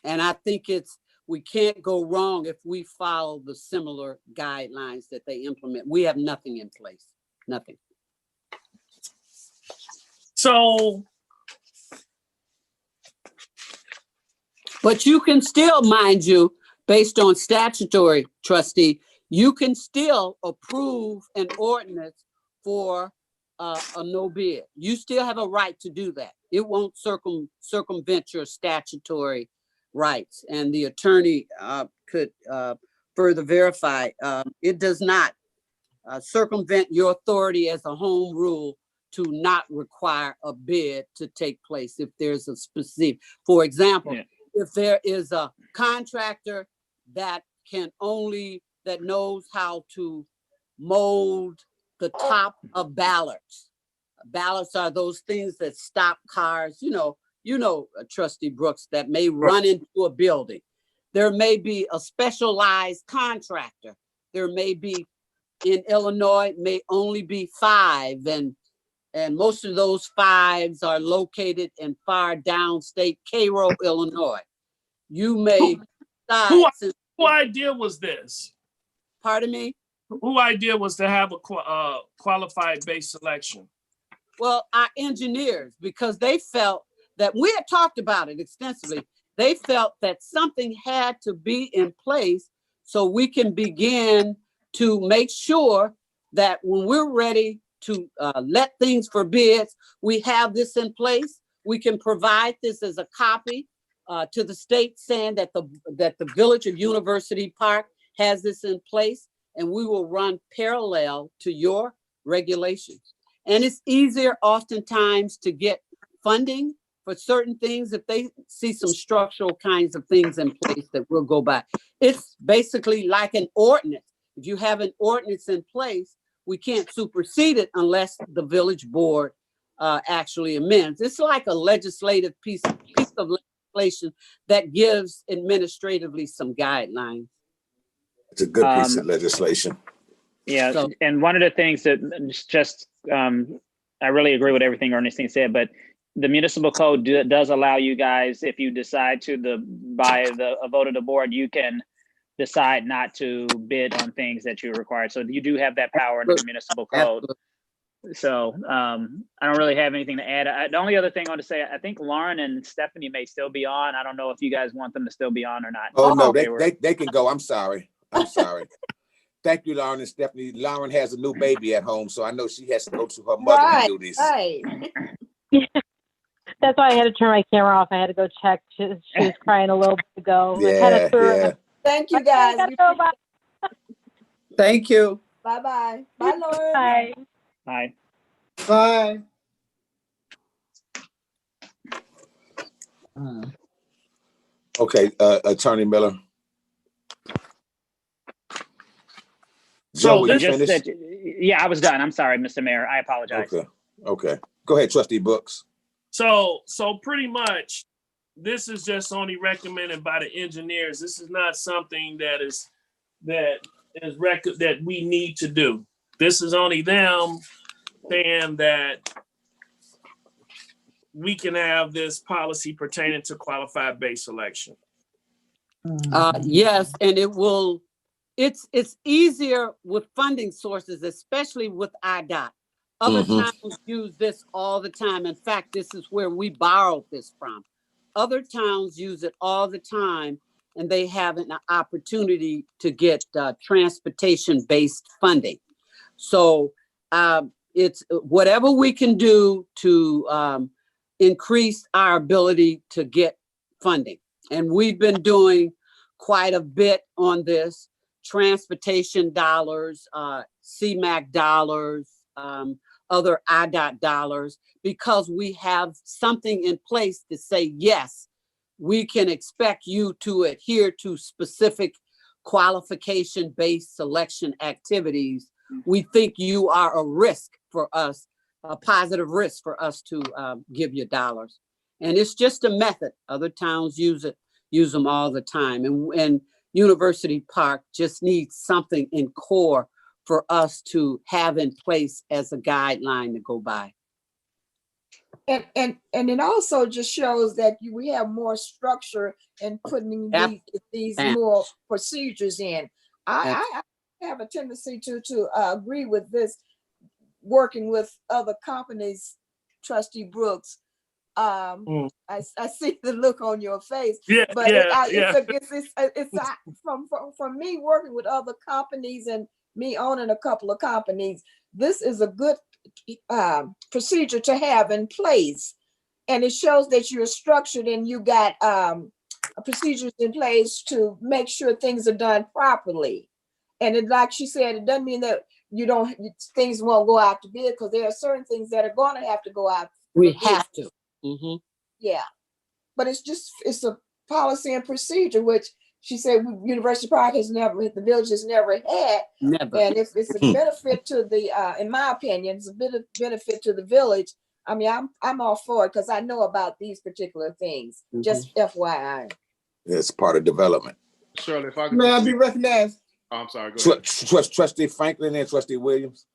And I think we can't go wrong if we follow the similar guidelines that they implement. We have nothing in place, nothing. So. But you can still, mind you, based on statutory, trustee, you can still approve an ordinance for a no bid. You still have a right to do that. It won't circumvent your statutory rights, and the attorney could further verify. It does not circumvent your authority as a home rule to not require a bid to take place if there's a specific, for example, if there is a contractor that knows how to mold the top of ballards. Ballards are those things that stop cars, Trustee Brooks, that may run into a building. There may be a specialized contractor. There may be, in Illinois, may only be 5, and most of those 5s are located in far downstate Cairo, Illinois. You may Who idea was this? Pardon me? Who idea was to have a qualified base selection? Well, our engineers, because they felt that we had talked about it extensively, they felt that something had to be in place so we can begin to make sure that when we're ready to let things for bids, we have this in place. We can provide this as a copy to the state saying that the Village of University Park has this in place, and we will run parallel to your regulations. And it's easier oftentimes to get funding for certain things if they see some structural kinds of things in place that we'll go by. It's basically like an ordinance. If you have an ordinance in place, we can't supersede it unless the village board actually amends. It's like a legislative piece of legislation that gives administratively some guidelines. It's a good piece of legislation. Yeah, So- and one of the things that I really agree with everything Ernestine said, but the municipal code does allow you guys, if you decide to by a vote of the board, you can decide not to bid on things that you require. So you do have that power in the municipal code. So I don't really have anything to add. The only other thing I want to say, I think Lauren and Stephanie may still be on. I don't know if you guys want them to still be on or not. Oh, no, they can go. I'm sorry. Thank you, Lauren and Stephanie. Lauren has a new baby at home, so I know she has to go to her mothering duties. Right. That's why I had to turn my camera off. I had to go check. She was crying a little bit ago. Yeah. Thank you, guys. Thank you. Bye-bye. Bye, Lauren. Bye. Bye. Bye. Okay, Attorney Miller. So Joe, you just finished? yeah, I was done. I'm sorry, Mr. Mayor. I apologize. Okay. Go ahead, Trustee Brooks. So pretty much, this is just only recommended by the engineers. This is not something that we need to do. This is only them saying that we can have this policy pertaining to qualified base selection. Yes, and it's easier with funding sources, especially with IDOT. Other towns use this all the time. In fact, this is where we borrowed this from. Other towns use it all the time, and they have an opportunity to get transportation-based funding. So it's whatever we can do to increase our ability to get funding. And we've been doing quite a bit on this. Transportation dollars, CMAQ dollars, other IDOT dollars, because we have something in place to say, yes, we can expect you to adhere to specific qualification-based selection activities. We think you are a risk for us, a positive risk for us to give you dollars. And it's just a method. Other towns use them all the time. And University Park just needs something in core for us to have in place as a guideline to go by. And it also just shows that we have more structure in putting these more procedures in. I have a tendency to agree with this, working with other companies, Trustee Brooks. I see the look on your face, but it's from me working with other companies and me owning a couple of companies. This is a good procedure to have in place, and it shows that you're structured and you got procedures in place to make sure things are done properly. And it, like she said, it doesn't mean that things won't go out to bid, because there are certain things that are going to have to go out. We have to. Yeah, but it's a policy and procedure, which she said University Park the village has never had. Never. And if it's a benefit to the, in my opinion, it's a bit of benefit to the village. I mean, I'm all for it because I know about these particular things. Just FYI. It's part of development. Shirley, if I could. May I be recognized? Oh, I'm sorry. Go ahead. Trustee Franklin and Trustee Williams.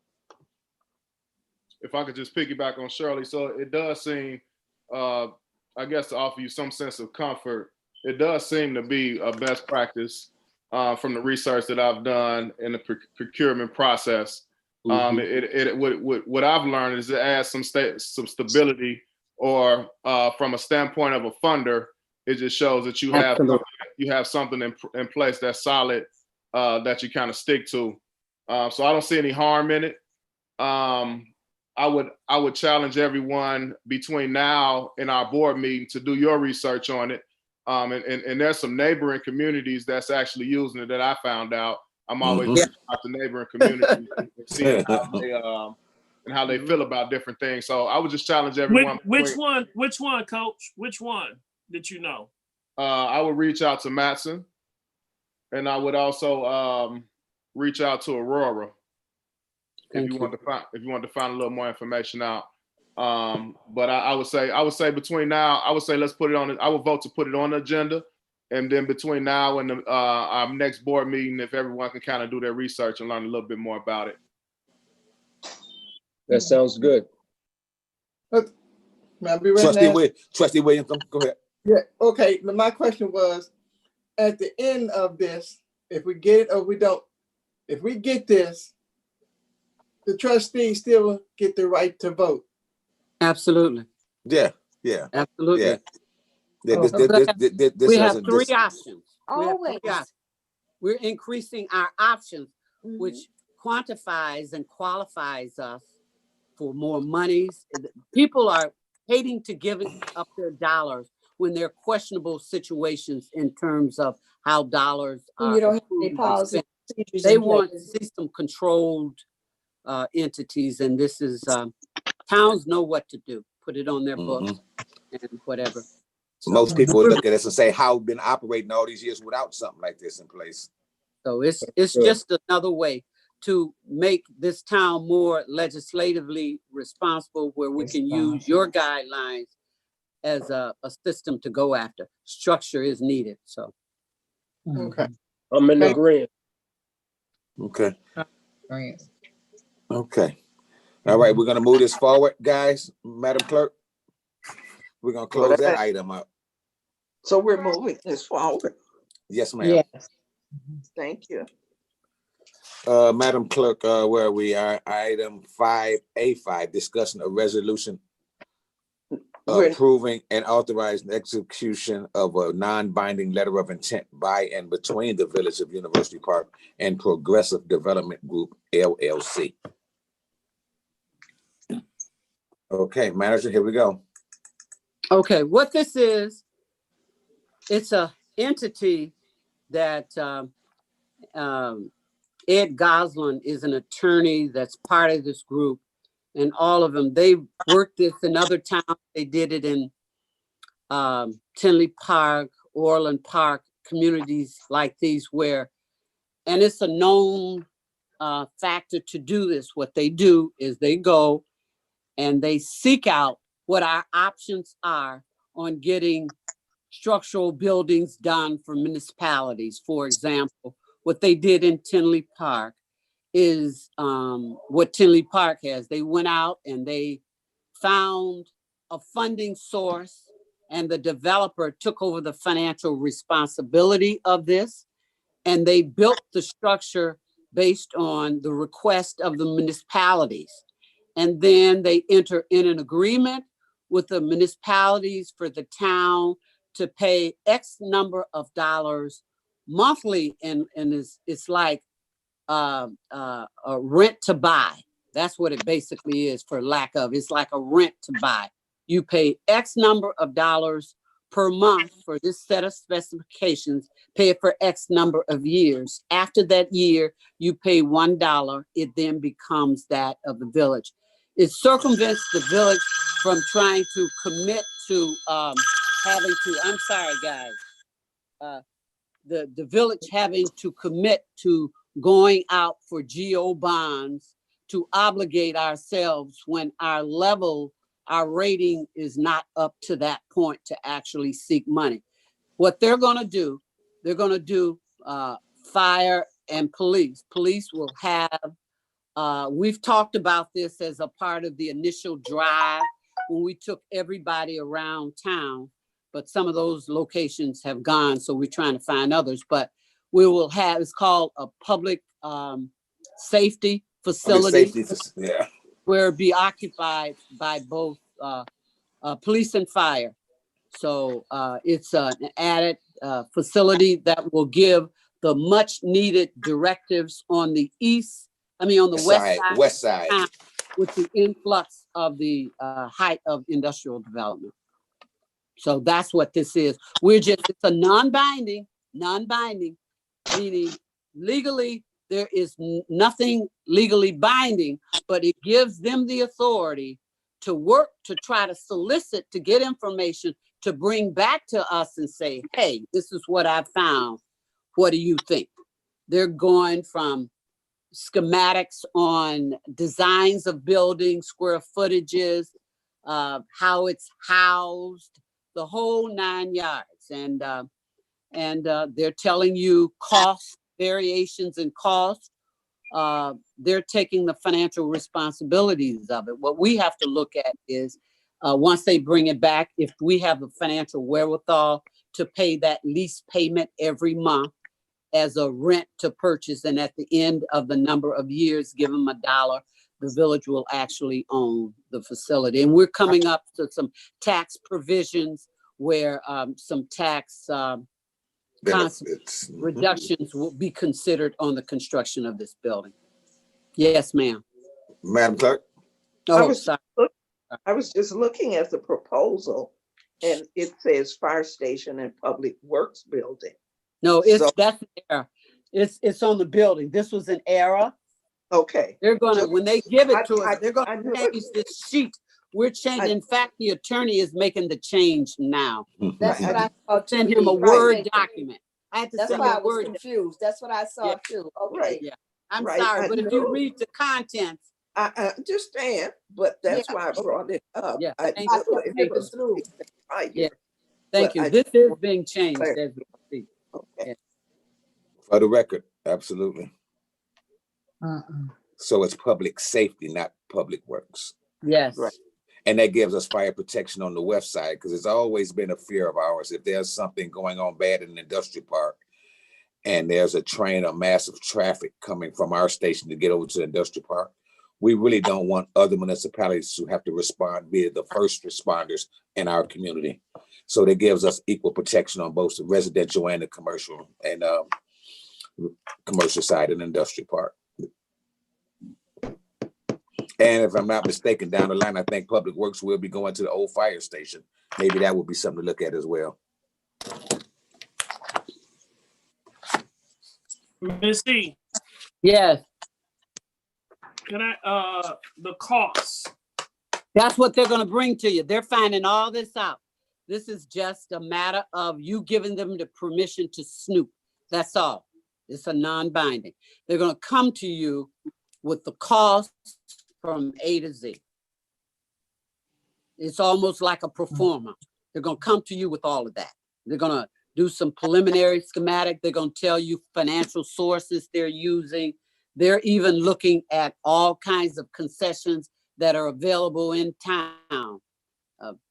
If I could just piggyback on Shirley, so it does seem, I guess, to offer you some sense of comfort, it does seem to be a best practice from the research that I've done in the procurement process. What I've learned is it adds some stability, or from a standpoint of a funder, it just shows that you have Absolutely. something in place that's solid, that you kind of stick to. So I don't see any harm in it. I would challenge everyone between now and our board meeting to do your research on it. And there's some neighboring communities that's actually using it that I found out. I'm always reaching out to neighboring communities and seeing how they feel about different things. So I would just challenge everyone. Which one, Coach? Which one did you know? I would reach out to Matson, and I would also reach out to Aurora if you want to find a little more information out. But I would say between now, I would say let's put it on. I would vote to put it on the agenda, and then between now and our next board meeting, if everyone can kind of do their research and learn a little bit more about it. That sounds good. Trustee Williams, go ahead. Yeah, okay. My question was, at the end of this, if we get it or we don't, if we get this, the trustees still get the right to vote. Absolutely. Yeah. Absolutely. Yeah. We have three options. Always. We're increasing our options, which quantifies and qualifies us for more monies. People are hating to give up their dollars when there are questionable situations in terms of how dollars are. You don't have any policy. They want to see some controlled entities, and this is towns know what to do. Put it on their books and whatever. So, most people would look at us and say, "How we've been operating all these years without something like this in place?" So it's just another way to make this town more legislatively responsible, where we can use your guidelines as a system to go after. Structure is needed. So okay, I'm in agreement. Okay. Okay. All right, we're gonna move this forward, guys. Madam Clerk, we're gonna close that item up. So we're moving this forward. Yes, ma'am. Yes. Thank you. Madam Clerk, where we are, item 5A5, discussion of resolution approving and authorizing execution of a non-binding letter of intent by and between the Village of University Park and Progressive Development Group, LLC. Okay, manager, here we go. okay, what this is, it's a entity that Ed Goslin is an attorney that's part of this group, and all of them, they worked this in other towns. They did it in Tinley Park, Orland Park, communities like these where, and it's a known factor to do this. What they do is they go and they seek out what our options are on getting structural buildings done for municipalities. For example, what they did in Tinley Park is what Tinley Park has. They went out and they found a funding source, and the developer took over the financial responsibility of this, and they built the structure based on the request of the municipalities. And then they enter in an agreement with the municipalities for the town to pay X number of dollars monthly, and it's like a rent to buy. That's what it basically is, for lack of. It's like a rent to buy. You pay X number of dollars per month for this set of specifications, pay it for X number of years. After that year, you pay $1. It then becomes that of the village. It circumvents the village from trying to commit to having to, I'm sorry, guys, the village having to commit to going out for GO bonds to obligate ourselves when our level, our rating is not up to that point to actually seek money. What they're gonna do fire and police. Police will have, we've talked about this as a part of the initial drive when we took everybody around town, but some of those locations have gone, so we're trying to find others. But we will have, it's called a public safety facility, yeah, where it be occupied by both police and fire. So it's an added facility that will give the much needed directives on the on the west side of town with the influx of the height of industrial development. So that's what this is. It's a non-binding, meaning legally, there is nothing legally binding, but it gives them the authority to work, to try to solicit, to get information, to bring back to us and say, hey, this is what I found. What do you think? They're going from schematics on designs of buildings, square footages, how it's housed, the whole 9 yards. And they're telling you cost, variations in cost. They're taking the financial responsibilities of it. What we have to look at is once they bring it back, if we have the financial wherewithal to pay that lease payment every month as a rent to purchase, and at the end of the number of years, give them $1, the village will actually own the facility. And we're coming up to some tax provisions where some tax reductions will be considered on the construction of this building. Yes, ma'am. Madam Clerk? Oh, sorry. I was just looking at the proposal and it says fire station and public works building. No, that's an error. It's on the building. This was an error. Okay. They're gonna, when they give it to us, they're gonna change this sheet. We're changing. In fact, the attorney is making the change now. That's what I I'll send him a Word document. I had to That's send why him I a was Word. confused. That's what I saw too. Okay. Yeah. I'm sorry, but if you read the contents. I understand, but that's why I brought it up. Yeah. I Thank you. it was right Yeah. here. Thank you. This is being changed as we speak. Okay. For the record, absolutely. So it's public safety, not public works. Yes. Right. And that gives us fire protection on the west side, because it's always been a fear of ours. If there's something going on bad in the industrial park and there's a train of massive traffic coming from our station to get over to the industrial park, we really don't want other municipalities to have to respond, be the first responders in our community. So that gives us equal protection on both the residential and the commercial side and industrial park. And if I'm not mistaken, down the line, I think Public Works will be going to the old fire station. Maybe that would be something to look at as well. Ms. E, Yes. can the costs? That's what they're gonna bring to you. They're finding all this out. This is just a matter of you giving them the permission to snoop. That's all. It's a non-binding. They're gonna come to you with the costs from A to Z. It's almost like a pro forma. They're gonna come to you with all of that. They're gonna do some preliminary schematic. They're gonna tell you financial sources they're using. They're even looking at all kinds of concessions that are available in town.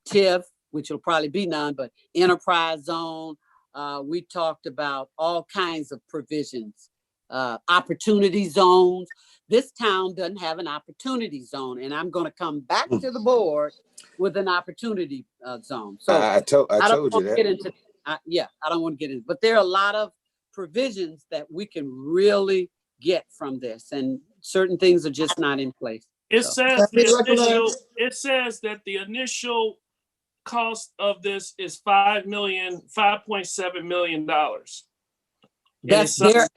TIF, which will probably be none, but enterprise zone. We talked about all kinds of provisions, opportunity zones. This town doesn't have an opportunity zone, and I'm going to come back to the board with an opportunity zone. So I told you that. I don't want to get in, but there are a lot of provisions that we can really get from this, and certain things are just not in place. It says that the initial cost of this is $5.7 million. That's their,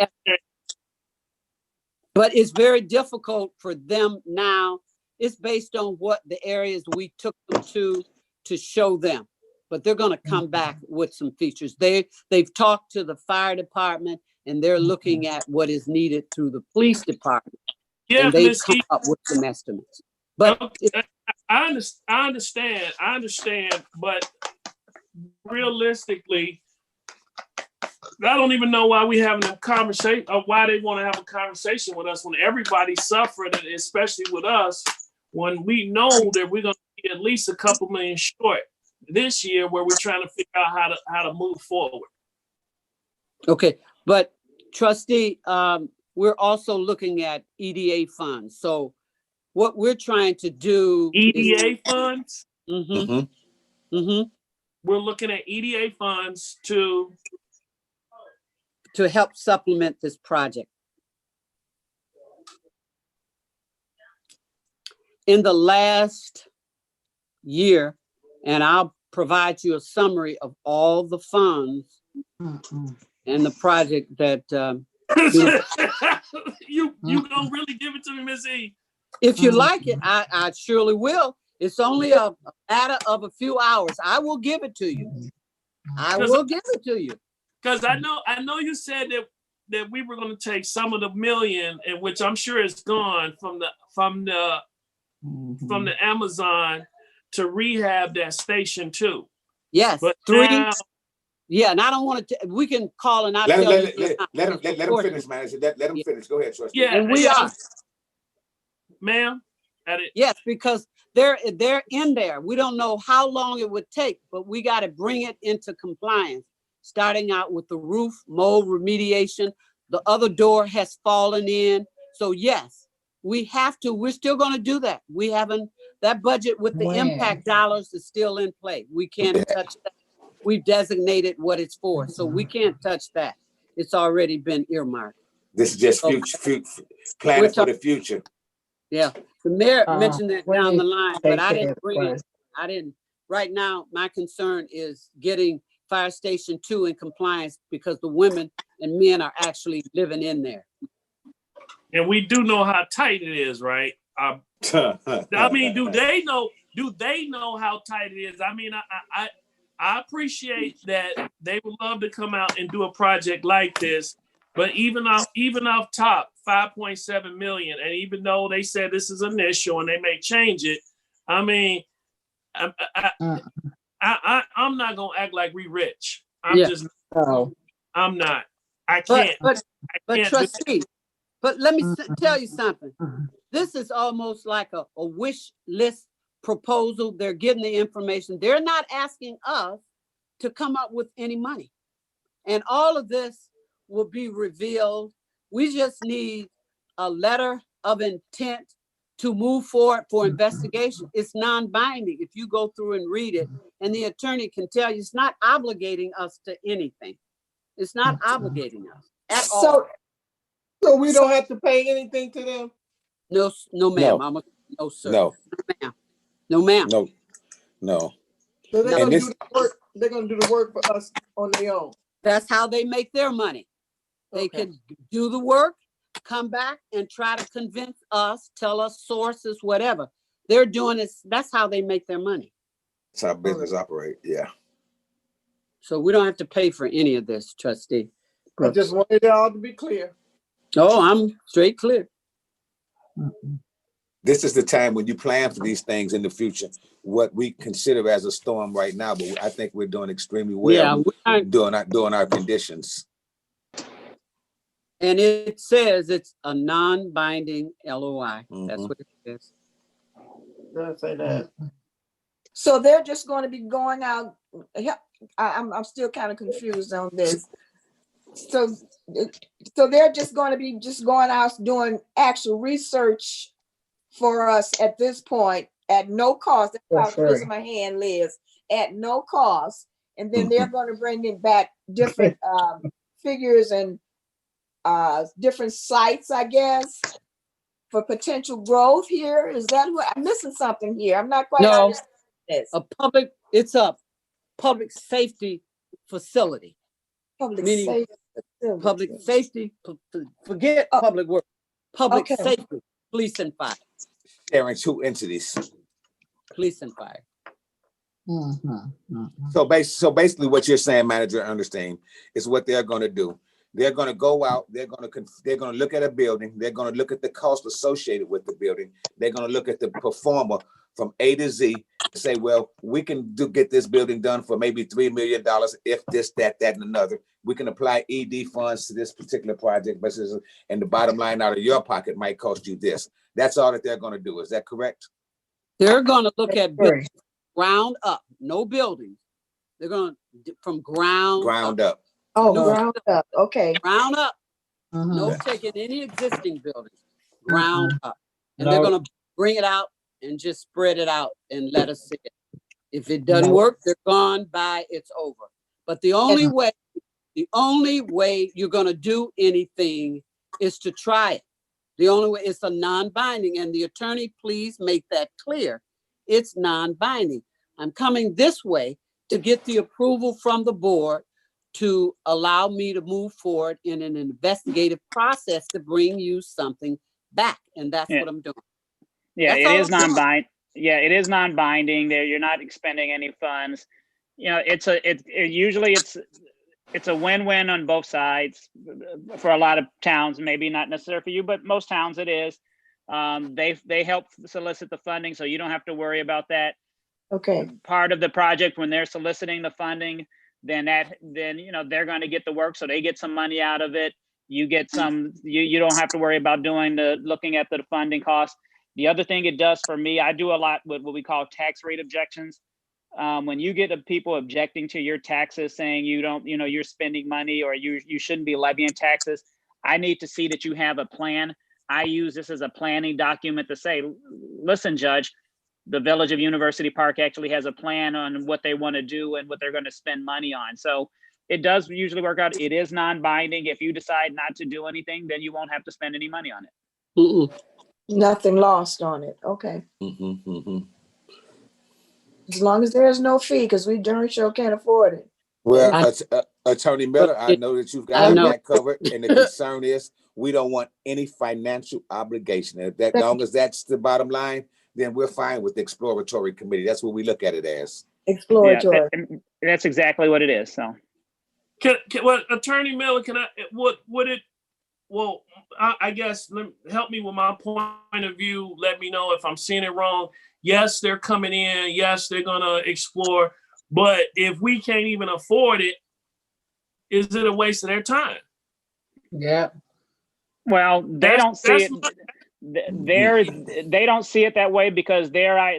but it's very difficult for them now. It's based on what the areas we took them to show them, but they're going to come back with some features. They've talked to the fire department, and they're looking at what is needed through the police department. Yeah, and they've come up with some estimates. But I understand, but realistically, I don't even know why we having a conversation or why they want to have a conversation with us when everybody's suffering, and especially with us, when we know that we're going to be at least a couple million short this year, where we're trying to figure out how to move forward. Okay, but trustee, we're also looking at EDA funds. So what we're trying to do EDA funds? we're looking at EDA funds to help supplement this project. In the last year, and I'll provide you a summary of all the funds and the project that you gonna really give it to me, Miss E? if you like it, I surely will. It's only a matter of a few hours. I will give it to you. I will give it to you. Because I know you said that we were going to take some of the million, and which I'm sure is gone from the Amazon to rehab that station too. Yes, but 3. now, Yeah, and I don't want to. We can call and I'll Let tell him, you. let him finish, man. Let him finish. Go ahead, Trustee. yeah, And we are. ma'am. Yes, because they're in there. We don't know how long it would take, but we got to bring it into compliance. Starting out with the roof, mold remediation. The other door has fallen in. So yes, we have to. We're still going to do that. We haven't. That budget with the impact dollars is still in play. We can't touch that. We've designated what it's for, so we can't touch that. It's already been earmarked. This is just future planning for the future. Yeah, the mayor mentioned that down the line, but I didn't bring it. I didn't. Right now, my concern is getting Fire Station 2 in compliance because the women and men are actually living in there. And we do know how tight it is, right? I mean, do they know how tight it is? I mean, I appreciate that they would love to come out and do a project like this, but even off top, 5.7 million, and even though they said this is initial and they may change it, I mean, I'm not gonna act like we rich. I'm not. I can't. But Trustee, but let me tell you something. This is almost like a wish list proposal. They're getting the information. They're not asking us to come up with any money. And all of this will be revealed. We just need a letter of intent to move forward for investigation. It's non-binding. If you go through and read it, and the attorney can tell you, it's not obligating us to anything. It's not obligating us at all. So we don't have to pay anything to them? No, ma'am. No, sir. No, ma'am. No, ma'am. No. So they're gonna do the work. They're gonna do the work for us on their own. That's how they make their money. They can do the work, come back and try to convince us, tell us sources, whatever. They're doing this. That's how they make their money. That's how business operate. Yeah. So we don't have to pay for any of this, Trustee. I just wanted it all to be clear. Oh, I'm straight clear. This is the time when you plan for these things in the future, what we consider as a storm right now, but I think we're doing extremely well doing our conditions. And it says it's a non-binding LOI. That's what it says. Does say that. So they're just going to be going out. I'm still kind of confused on this. So they're just going to be going out doing actual research for us at this point at no cost. That's how raising my hand, Liz, at no cost. And then they're going to bring in back different figures and different sites, I guess, for potential growth here. Is that what I'm missing something here? I'm not quite understanding this. It's a public safety facility. Public safety facility. Public safety, forget public work. Public safety, police and fire. Sharing two entities. Police and fire. So basically what you're saying, Manager Ernestine, is what they're going to do. They're going to go out, they're going to look at a building, they're going to look at the cost associated with the building, they're going to look at the performer from A to Z and say, well, we can get this building done for maybe $3 million if this, that, and another. We can apply ED funds to this particular project, and the bottom line out of your pocket might cost you this. That's all that they're going to do. Is that correct? They're going to look at buildings ground up, no buildings. They're going to from ground up. Oh, ground up. Okay. Ground up. No taking any existing buildings. Ground up. And they're going to bring it out and just spread it out and let us see it. If it doesn't work, they're gone, bye, it's over. But the only way you're gonna do anything is to try it. The only way, it's a non-binding, and the attorney, please make that clear. It's non-binding. I'm coming this way to get the approval from the board to allow me to move forward in an investigative process to bring you something back. And that's what I'm doing. Yeah, That's it all is I'm doing. non-binding. Yeah, it is non-binding. There, you're not expending any funds. You know, usually it's a win-win on both sides for a lot of towns. Maybe not necessarily for you, but most towns it is. They help solicit the funding, so you don't have to worry about that. Okay. Part of the project when they're soliciting the funding, then you know they're going to get the work, so they get some money out of it. You get some. You don't have to worry about looking at the funding costs. The other thing it does for me, I do a lot with what we call tax rate objections. When you get people objecting to your taxes, saying you're spending money or you shouldn't be levying taxes, I need to see that you have a plan. I use this as a planning document to say, listen, Judge, the Village of University Park actually has a plan on what they want to do and what they're going to spend money on. So it does usually work out. It is non-binding. If you decide not to do anything, then you won't have to spend any money on it. Nothing lost on it. Okay. As long as there's no fee, because we darn sure can't afford it. Well, Attorney Miller, I know that you've got that covered, and the concern is we don't want any financial obligation. And as long as that's the bottom line, then we're fine with the exploratory committee. That's what we look at it as. Exploratory. Yeah, that's exactly what it is. So, Attorney Miller, I guess help me with my point of view. Let me know if I'm seeing it wrong. Yes, they're coming in. Yes, they're gonna explore. But if we can't even afford it, is it a waste of their time? Yeah. Well, they don't see it. They don't see it that way because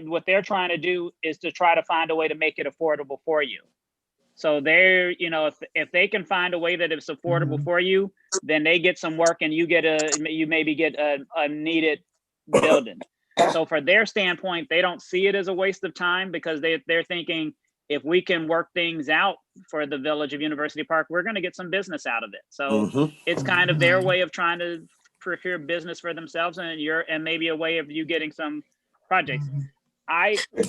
what they're trying to do is to try to find a way to make it affordable for you. So if they can find a way that it's affordable for you, then they get some work and you maybe get a needed building. So for their standpoint, they don't see it as a waste of time because they're thinking, if we can work things out for the Village of University Park, we're going to get some business out of it. So it's kind of their way of trying to procure business for themselves, and maybe a way of you getting some projects.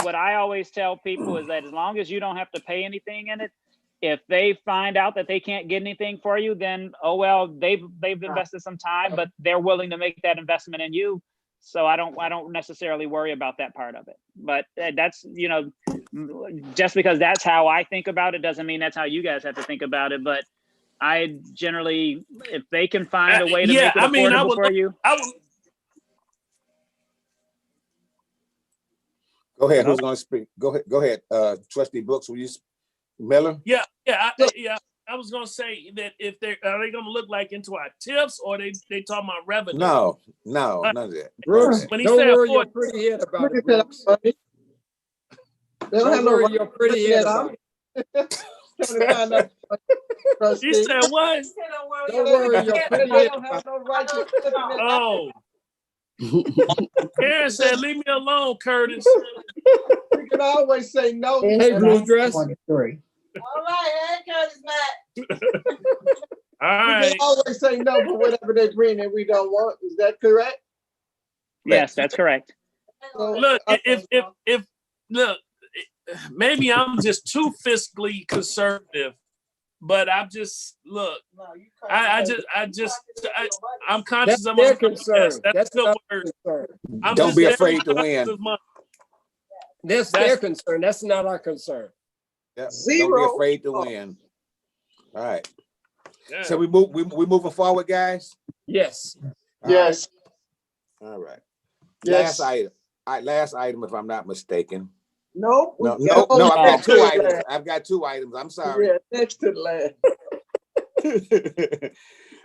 What I always tell people is that as long as you don't have to pay anything in it, if they find out that they can't get anything for you, then oh well, they've invested some time, but they're willing to make that investment in you. So I don't necessarily worry about that part of it. But that's, just because that's how I think about it doesn't mean that's how you guys have to think about it. But I generally, if they can find a way to make it affordable for you. Go ahead. Who's going to speak? Go ahead. Trustee Brooks, will you? Miller? Yeah. I was gonna say that if are they gonna look like into our tips or they talking about revenue? No, none of that. Brooks, when he don't said worry your pretty head about it, Brooks. Don't worry your pretty head about it. He said what? Don't worry your pretty head about it. Oh. Karen said, leave me alone, Curtis. You can always say no. Hey, blue dress. All right, Curtis, Matt. All right. We can always say no for whatever they bring that we don't want. Is that correct? Yes, that's correct. So, look, if maybe I'm just too fiscally conservative, but I'm just I'm conscious of my concern. That's the word. Don't be afraid to win. That's their concern. That's not our concern. Yeah. Zero. Don't be afraid to win. All right. Yeah. So we moving forward, guys? Yes. Yes. All right. Yes. Last item, if I'm not mistaken. No. No. I've got two items. I've got two items. I'm sorry. Yeah, next to the last.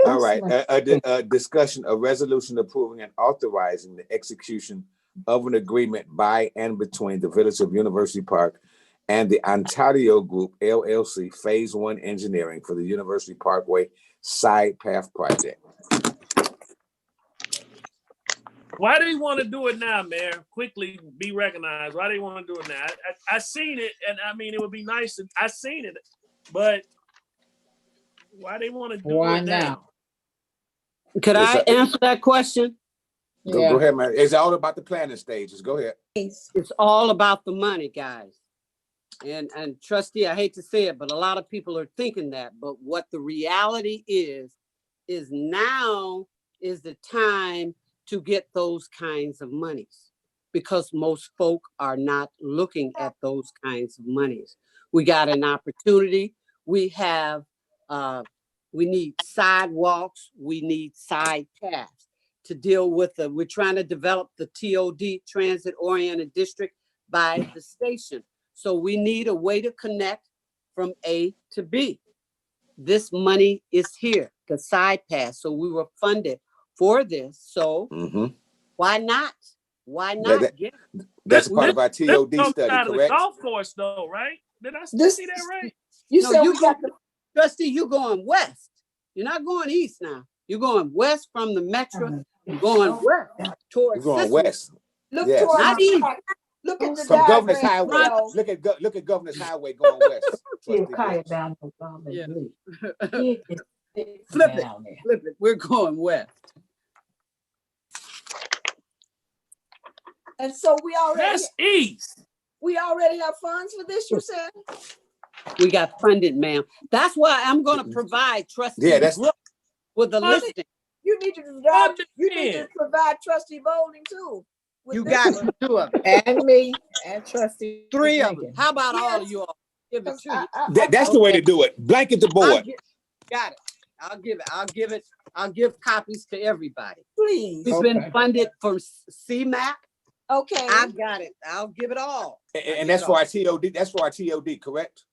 All right. A discussion, a resolution approving and authorizing the execution of an agreement by and between the Village of University Park and the Ontario Group LLC Phase 1 Engineering for the University Parkway Side Path Project. Why do you want to do it now, Mayor? Quickly be recognized. Why do you want to do it now? I seen it, and I mean, it would be nice. I seen it, but why they want to do Why it now? now? Could I answer that question? Go ahead, man. It's all about the planning stages. Go ahead. It's all about the money, guys. And trustee, I hate to say it, but a lot of people are thinking that. But what the reality is now is the time to get those kinds of monies, because most folk are not looking at those kinds of monies. We got an opportunity. We have, we need sidewalks. We need side paths to deal with we're trying to develop the TOD, transit oriented district, by the station. So we need a way to connect from A to B. This money is here, the side path. So we were funded for this. So why not? Why not get it? That's part of our TOD This study, out of the correct? golf course, though, right? Did I see that right? You No, said you we got the Trustee, you going west. You're not going east now. You're going west from the metro. You're going west We're towards going Cicely. west. look Yes. toward Not the east. back. Look at the From Governor's diagram. Highway. Joe. Look at Governor's Highway going west. Trustee Brooks. Yeah. Flip Flip it. We're going west. And so we already That's east. have funds for this, you said? We got funded, ma'am. That's why I'm going to provide Trustee Yeah, that's Brooks with a Funded. listing. You need to provide Trustee Bowling too. with You this got one. two of them. And me and Trustee. Three of them. Jenkins. How about all of Yes. you all? Give it to you. That's the way to do it. Blanket the board. Got it. I'll give it. I'll give copies to everybody. Please. We've been funded for CMAP. Okay. I've got it. I'll give it all. And that's for our TOD. That's for our TOD, correct?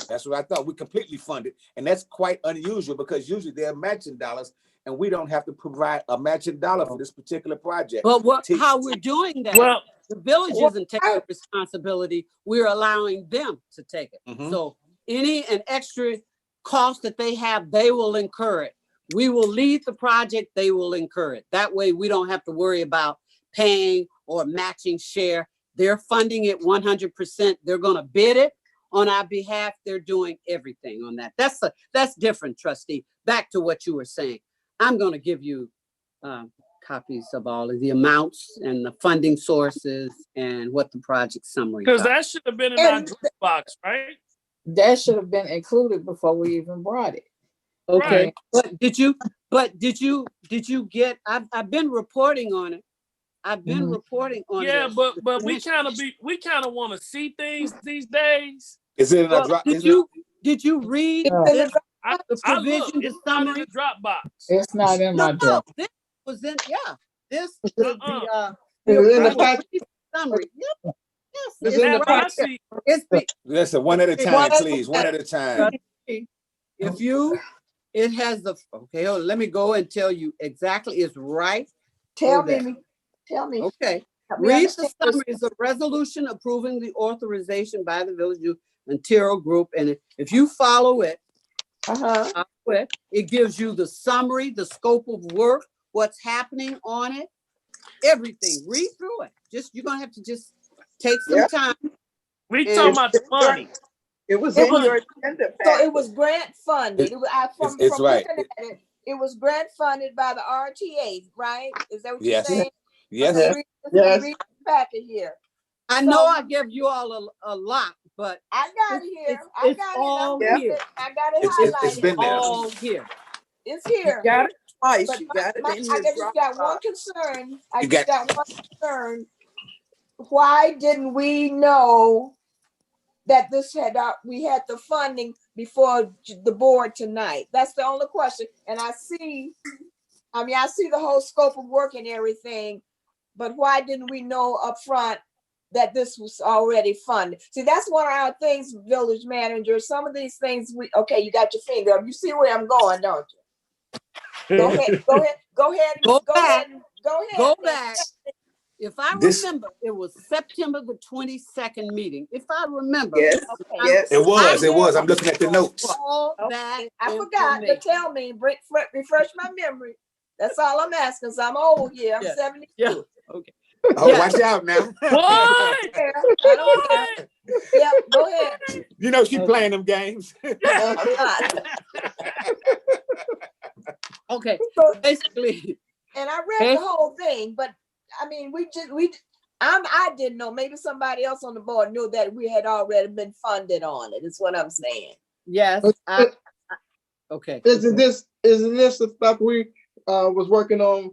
That's what I thought. We completely funded. And that's quite unusual because usually they're matching dollars and we don't have to provide a matching dollar for this particular project. But how we're doing that, Well, the village isn't taking responsibility. We're allowing them to take it. So any and extra cost that they have, they will incur it. We will lead the project, they will incur it. That way we don't have to worry about paying or matching share. They're funding it 100%. They're gonna bid it on our behalf. They're doing everything on that. That's different, Trustee. Back to what you were saying. I'm gonna give you copies of all of the amounts and the funding sources and what the project summary. because that should have been in our Dropbox, right? That should have been included before we even brought it. Okay, Right. but did you get, I've been reporting on it. I've been reporting on Yeah, this. but we kind of want to see things these days. Is it in a Well, drop? did you read It's I, the I looked. provision, the It's not in summary? the Dropbox. It's not in my No, draft. this was in, this, Uh-uh. It's in the the packet. summary. Yes, It's it's in the After I right there. see, It's Listen, one at a time, please. One at a time. If you, it has the, okay, hold on, let me go and tell you exactly, it's right. Tell there. me. Tell me. Okay, Help me read the understand this. summary. It's a resolution approving the authorization by the Village Youth Ontario Group. And if you follow it, it gives you the summary, the scope of work, what's happening on it, everything. Read through it. You're gonna have to just take some time. we And- talking about the money. It was It in was- your agenda So packet. it was grant funded. It was, it's from right. looking at it, it was grant funded by the RTA, right? Is that what you're Yes. saying? Yes. Yes. Read the packet here. I know I gave you all a lot, but I got it here. I it's got all it. I'm here. reading it. I got it It's highlighted. been there. All here. It's here. You got it twice. But You got it in I your just got one Dropbox. concern. You got- one concern. Why didn't we know that we had the funding before the board tonight? That's the only question. And I see the whole scope of work and everything, but why didn't we know up front that this was already funded? See, that's one of our things, village manager. Some of these things okay, you got your finger up. You see where I'm going, don't you? Go ahead. Go back. If I This- remember, it was September the 22nd meeting. If I remember. Yes, Okay. yes. It was. I'm looking at the notes. All that I forgot, but information. tell me, refresh my memory. That's all I'm asking. So I'm old here. I'm Yeah. 72. Yeah. Okay. Oh, Yeah. watch out now. What? I don't care. Yep, go ahead. You know she Okay. playing them games. I'm not. Okay. So, Basically, and I read the whole thing, but I mean, I didn't know. Maybe somebody else on the board knew that we had already been funded on it. Is what I'm saying. yes. Okay. Isn't this the stuff we was working on?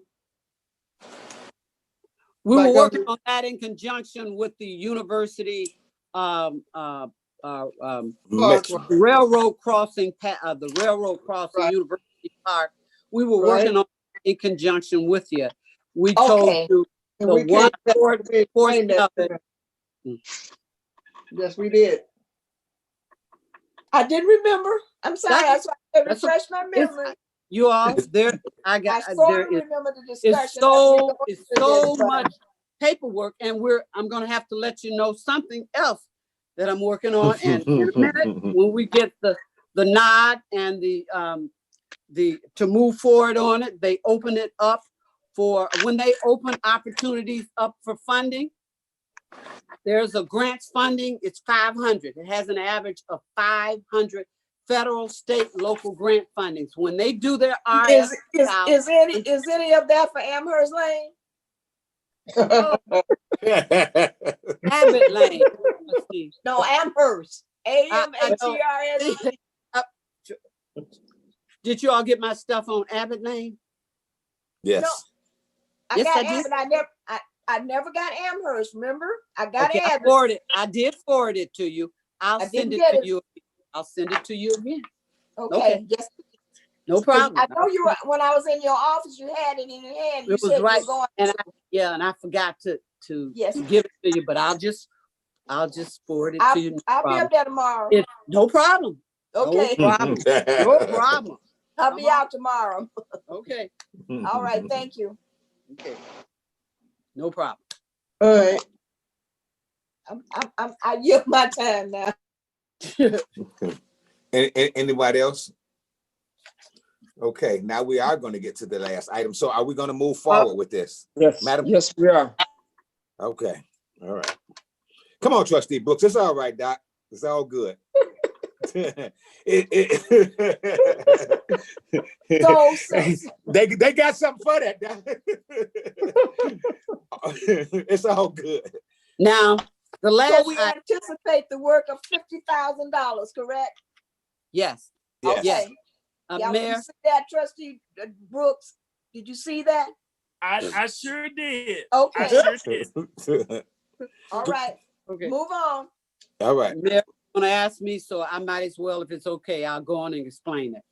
We were Like, working on that in conjunction with the university, railroad crossing, the railroad crossing, Right. University Park. We were Right. working on it in conjunction with you. We Okay. told you And the we one came back, we portion explained that of to it. them. Yes, we did. I didn't remember. I'm sorry. That's why I that's refresh my it's- memory. You all there. I There sort of is. remember the It's discussion. so much paperwork, and I'm gonna have to let you know something else that I'm working on. And in a minute, when we get the nod and the to move forward on it, they open it up for when they open opportunities up for funding. There's a grants funding. It's 500. It has an average of 500 federal, state, local grant fundings. When they do their Is RF, any of that for Amherst Lane? Abbott Lane. No, Amherst. AMHERS. Did you all get my stuff on Abbott Lane? Yes. No, I Yes, got I did. Abbott. I never got Amherst. Remember, I got Okay, Abbott. I did forward it to you. I'll send it to you. I'll send it to you again. Okay. Yes. No problem. I know you were, when I was in your office, you had it in your hand. You It was said right, you were going. and I forgot to Yes. give it to you, but I'll just forward it to you. I'll be up there tomorrow. No problem. Okay. No problem. No problem. I'll be out tomorrow. Okay. All right. Thank you. Okay. No problem. All right. I yield my time now. Anybody else? Okay, now we are going to get to the last item. So are we going to move forward with this? Yes, Madam? yes, we are. Okay, all right. Come on, Trustee Brooks. It's all right, Doc. It's all good. They got something for that, Doc. It's all good. Now, the last. So we anticipate the work of $50,000, correct? Yes. Yes. Okay. Y'all, Mayor? you see that, Trustee Brooks? Did you see that? I sure did. Okay. I sure did. All right. Okay. Move on. All right. Mayor, you're gonna ask me, so I might as well, if it's okay, I'll go on and explain it.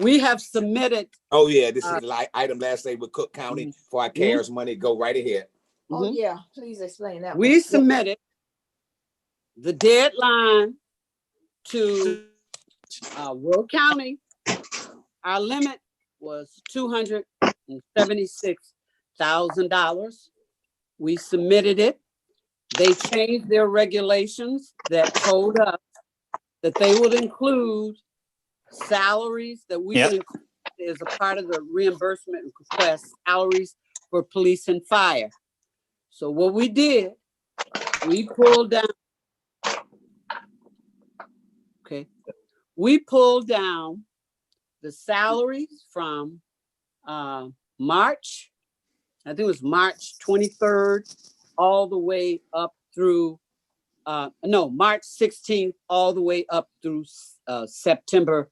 We have submitted. Oh yeah, this is like item last day with Cook County for our CARES money. Go right ahead. Oh yeah, please explain that. We submitted the deadline to Will County. Our limit was $276,000. We submitted it. They changed their regulations that told us that they would include salaries that we would include as a part of the reimbursement request, salaries for police and fire. So what we did, we pulled down. Okay, we pulled down the salaries from March, I think it was March 23rd, all the way up through, March 16th, all the way up through September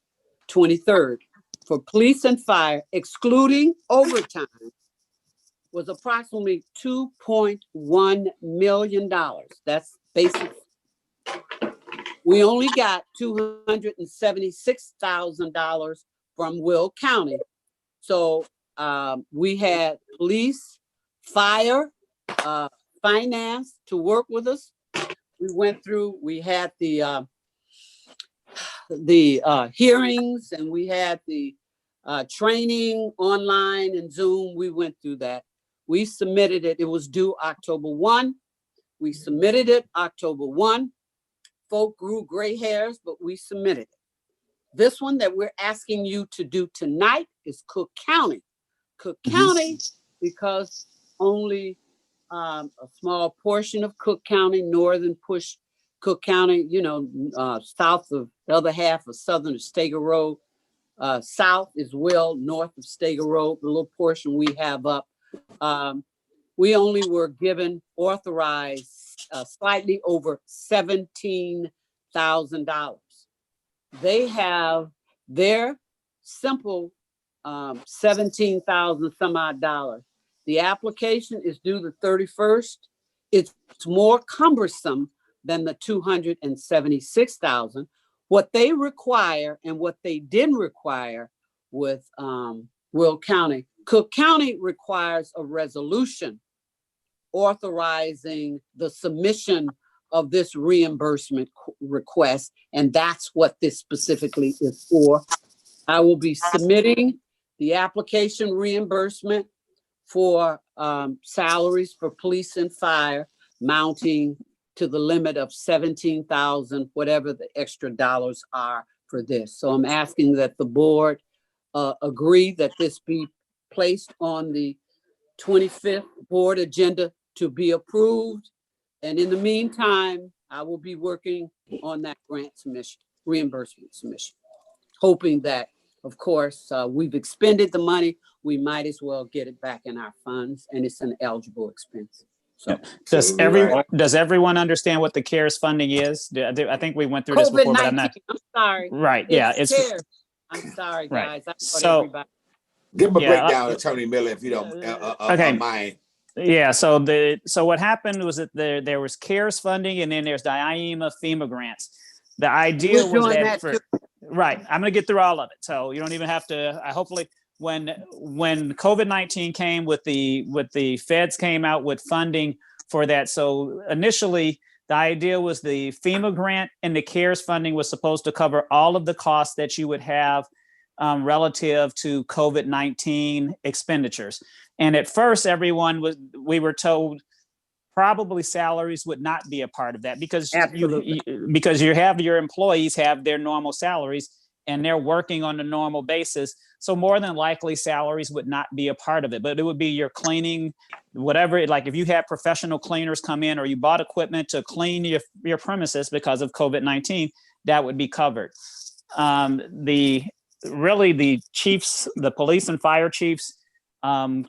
23rd. For police and fire, excluding overtime, was approximately $2.1 million. That's basic. We only got $276,000 from Will County. So we had police, fire, finance to work with us. We went through, we had the hearings, and we had the training online and Zoom. We went through that. We submitted it. It was due October 1. We submitted it October 1. Folk grew gray hairs, but we submitted it. This one that we're asking you to do tonight is Cook County. Cook County, because only a small portion of Cook County, northern push Cook County, south of the other half of southern Steiger Road, south as well, north of Steiger Road, the little portion we have up. We only were given authorized slightly over $17,000. They have their simple 17,000 some odd dollars. The application is due the 31st. It's more cumbersome than the 276,000. What they require and what they didn't require with Will County. Cook County requires a resolution authorizing the submission of this reimbursement request, and that's what this specifically is for. I will be submitting the application reimbursement for salaries for police and fire, mounting to the limit of 17,000, whatever the extra dollars are for this. So I'm asking that the board agree that this be placed on the 25th board agenda to be approved. And in the meantime, I will be working on that grant submission, reimbursement submission, hoping that, of course, we've expended the money, we might as well get it back in our funds, and it's an eligible expense. So does everyone understand what the CARES funding is? I think we went through this before, but I'm not. I'm sorry. Right. Yeah. It's CARES. I'm sorry, guys. Right. So everybody. give them a Yeah, breakdown, Attorney Miller, if you don't okay. mind. Yeah. So what happened was that there was CARES funding, and then there's the IEMA FEMA grants. The idea was that right. I'm going to get through all of it, so you don't even have to. Hopefully, when COVID-19 came, with the feds came out with funding for that. So initially, the idea was the FEMA grant and the CARES funding was supposed to cover all of the costs that you would have relative to COVID-19 expenditures. And at first, we were told probably salaries would not be a part of that, because you have your employees have their normal salaries and they're working on a normal basis. So more than likely salaries would not be a part of it, but it would be your cleaning, whatever, like if you had professional cleaners come in or you bought equipment to clean your premises because of COVID-19, that would be covered. The chiefs, the police and fire chiefs, kind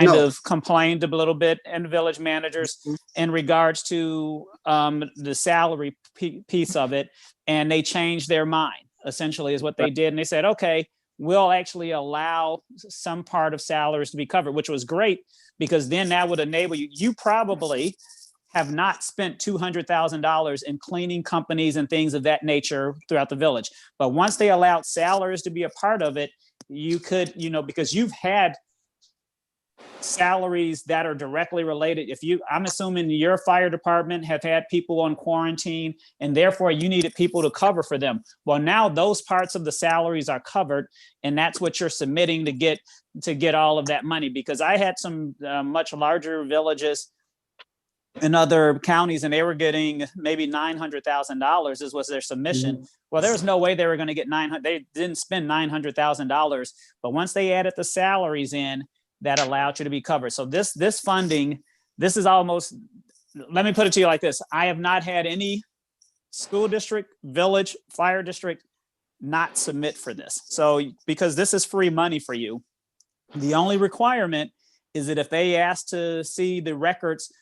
of complained a little bit, and village managers, in regards to the salary piece of it, and they changed their mind, essentially, is what they did. And they said, okay, we'll actually allow some part of salaries to be covered, which was great, because then that would enable you probably have not spent $200,000 in cleaning companies and things of that nature throughout the village. But once they allowed salaries to be a part of it, you could, because you've had salaries that are directly related. I'm assuming your fire department have had people on quarantine, and therefore you needed people to cover for them. Well, now those parts of the salaries are covered, and that's what you're submitting to get all of that money. Because I had some much larger villages in other counties, and they were getting maybe $900,000 was their submission. Well, there was no way they were going to get they didn't spend $900,000, but once they added the salaries in, that allowed you to be covered. So this funding, this is almost, let me put it to you like this. I have not had any school district, village, fire district not submit for this. So because this is free money for you, the only requirement is that if they ask to see the records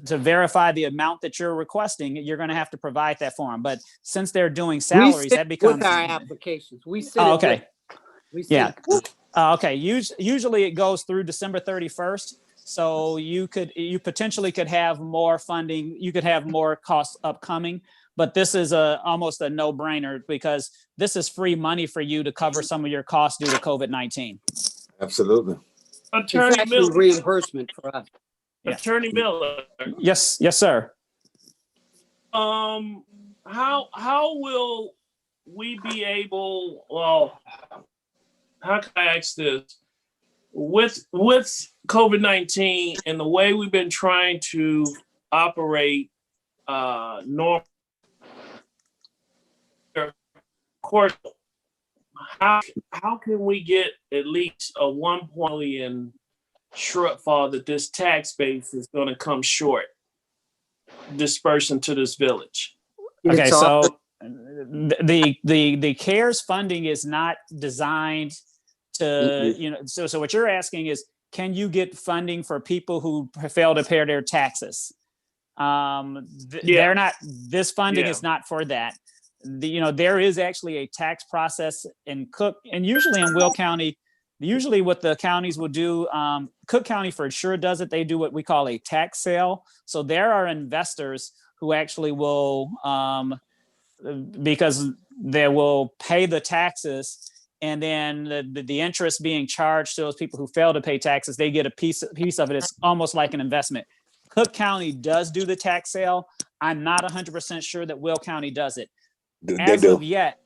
to verify the amount that you're requesting, you're going to have to provide that for them. But since they're doing salaries, that becomes with our applications. We sit okay. Yeah. Okay. Usually it goes through December 31st. So you potentially could have more funding. You could have more costs upcoming, but this is almost a no-brainer, because this is free money for you to cover some of your costs due to COVID-19. Absolutely. Attorney Miller, reimbursement for us. Yeah. Attorney Miller. Yes, sir. How will we be able? Well, how can I ask this? With COVID-19 and the way we've been trying to operate normal court, how can we get at least a 1 million shortfall that this tax base is going to come short dispersing to this village? Okay, so the CARES funding is not designed to, you know, so what you're asking is, can you get funding for people who fail to pay their taxes? They're not, this funding is not for that. You know, there is actually a tax process in Cook, and usually in Will County, usually what the counties will do, Cook County for sure does it. They do what we call a tax sale. So there are investors who actually will, because they will pay the taxes, and then the interest being charged to those people who fail to pay taxes, they get a piece of it. It's almost like an investment. Cook County does do the tax sale. I'm not 100% sure that Will County does it. As of yet,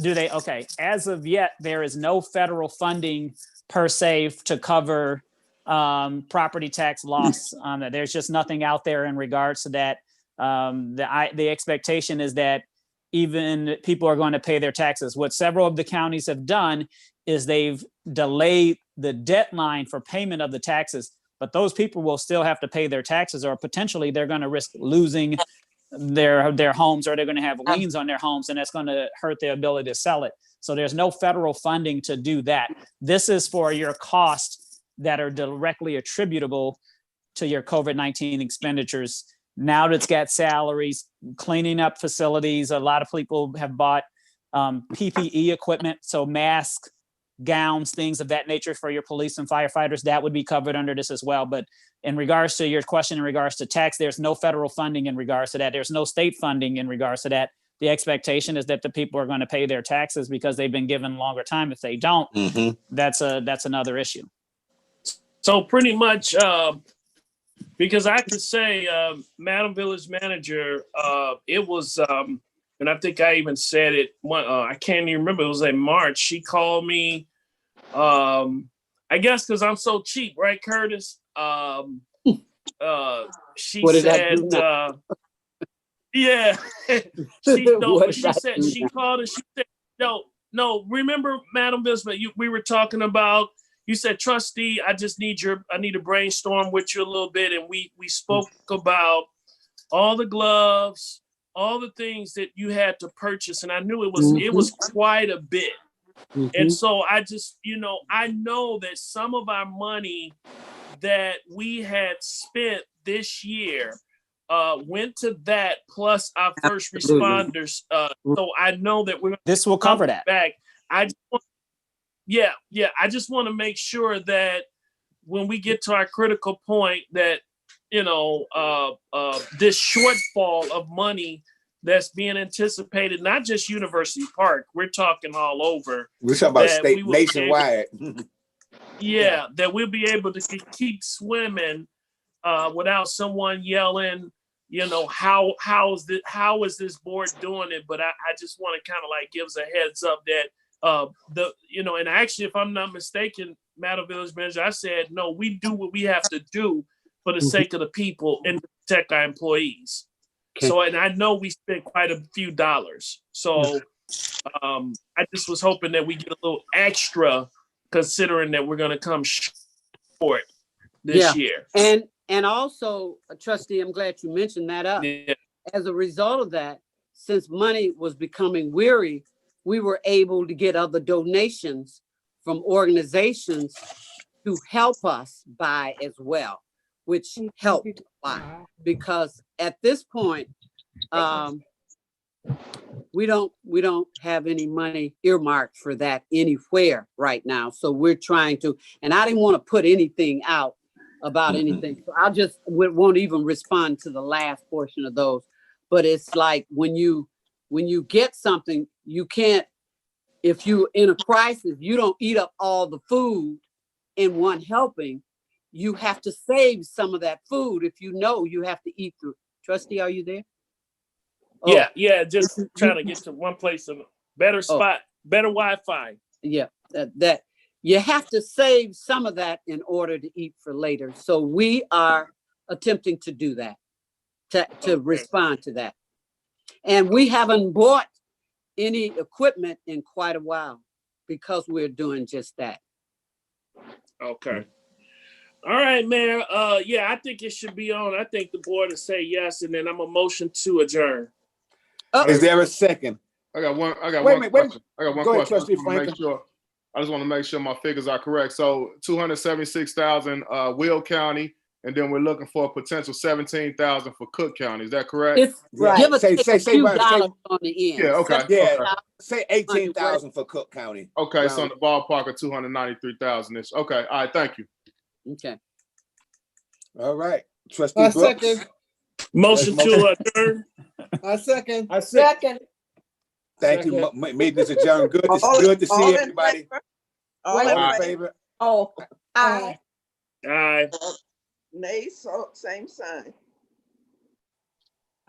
do they? Okay. As of yet, there is no federal funding per se to cover property tax loss. There's just nothing out there in regards to that. The expectation is that even people are going to pay their taxes. What several of the counties have done is they've delayed the deadline for payment of the taxes, but those people will still have to pay their taxes, or potentially they're going to risk losing their homes, or they're going to have liens on their homes, and that's going to hurt their ability to sell it. So there's no federal funding to do that. This is for your costs that are directly attributable to your COVID-19 expenditures. Now that it's got salaries, cleaning up facilities, a lot of people have bought PPE equipment, so masks, gowns, things of that nature for your police and firefighters. That would be covered under this as well. But in regards to your question in regards to tax, there's no federal funding in regards to that. There's no state funding in regards to that. The expectation is that the people are going to pay their taxes because they've been given longer time. If they don't, that's another issue. So pretty much, because I could say, Madam Village Manager, it was, and I think I even said it, I can't even remember, it was in March. She called me, I guess because I'm so cheap, right, Curtis? She said, yeah, she called and she said, no, remember, Madam Village, we were talking about, you said, Trustee, I need to brainstorm with you a little bit. And we spoke about all the gloves, all the things that you had to purchase. And I knew it was quite a bit. And so I just, I know that some of our money that we had spent this year went to that, plus our first responders. So I know that this will cover that back. I just want to make sure that when we get to our critical point that, this shortfall of money that's being anticipated, not just University Park, we're talking all over. We're talking about state, nationwide. That we'll be able to keep swimming without someone yelling, how is this board doing it? But I just want to kind of like give us a heads up that and actually, if I'm not mistaken, Madam Village Manager, I said, no, we do what we have to do for the sake of the people and to protect our employees. Okay. So, and I know we spent quite a few dollars. So I just was hoping that we get a little extra, considering that we're going to come short this year. And also, Trustee, I'm glad you mentioned that up. Yeah. As a result of that, since money was becoming weary, we were able to get other donations from organizations to help us buy as well, which helped a lot. Because at this point, we don't have any money earmarked for that anywhere right now. So we're trying to, and I didn't want to put anything out about anything. So I just won't even respond to the last portion of those. But it's like when you get something, you can't, if you're in a crisis, you don't eat up all the food in one helping. You have to save some of that food if you know you have to eat through. Trustee, are you there? Yeah, just trying to get to one place, a better spot, better Wi-Fi. Yeah, that you have to save some of that in order to eat for later. So we are attempting to do that, to respond to that. And we haven't bought any equipment in quite a while because we're doing just that. Okay. All right, Mayor. Yeah, I think it should be on. I think the board will say yes, and then I'm a motion to adjourn. Is there a second? I got one Wait a minute, question. I got one Go ahead, question. Trustee Franklin. I just want to make sure my figures are correct. So 276,000 Will County, and then we're looking for a potential 17,000 for Cook County. Is that correct? It's give us a few dollars on the end. Yeah, okay. Yeah, Okay. say 18,000 for Cook County. Okay, so in the ballpark of 293,000-ish. Okay, all right, thank you. Okay. All right, Trustee I Brooks. second. Motion to adjourn. I second. I second. Thank you. Made this adjourn. Good to see All in everybody. favor? All All in in favor? Oh, Aye. Aye. Nay, so same sign.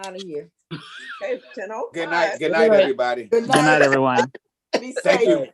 out of here. Okay, 10:05. Good night. Good night, everybody. Good Good night, everyone. Be Thank safe. you.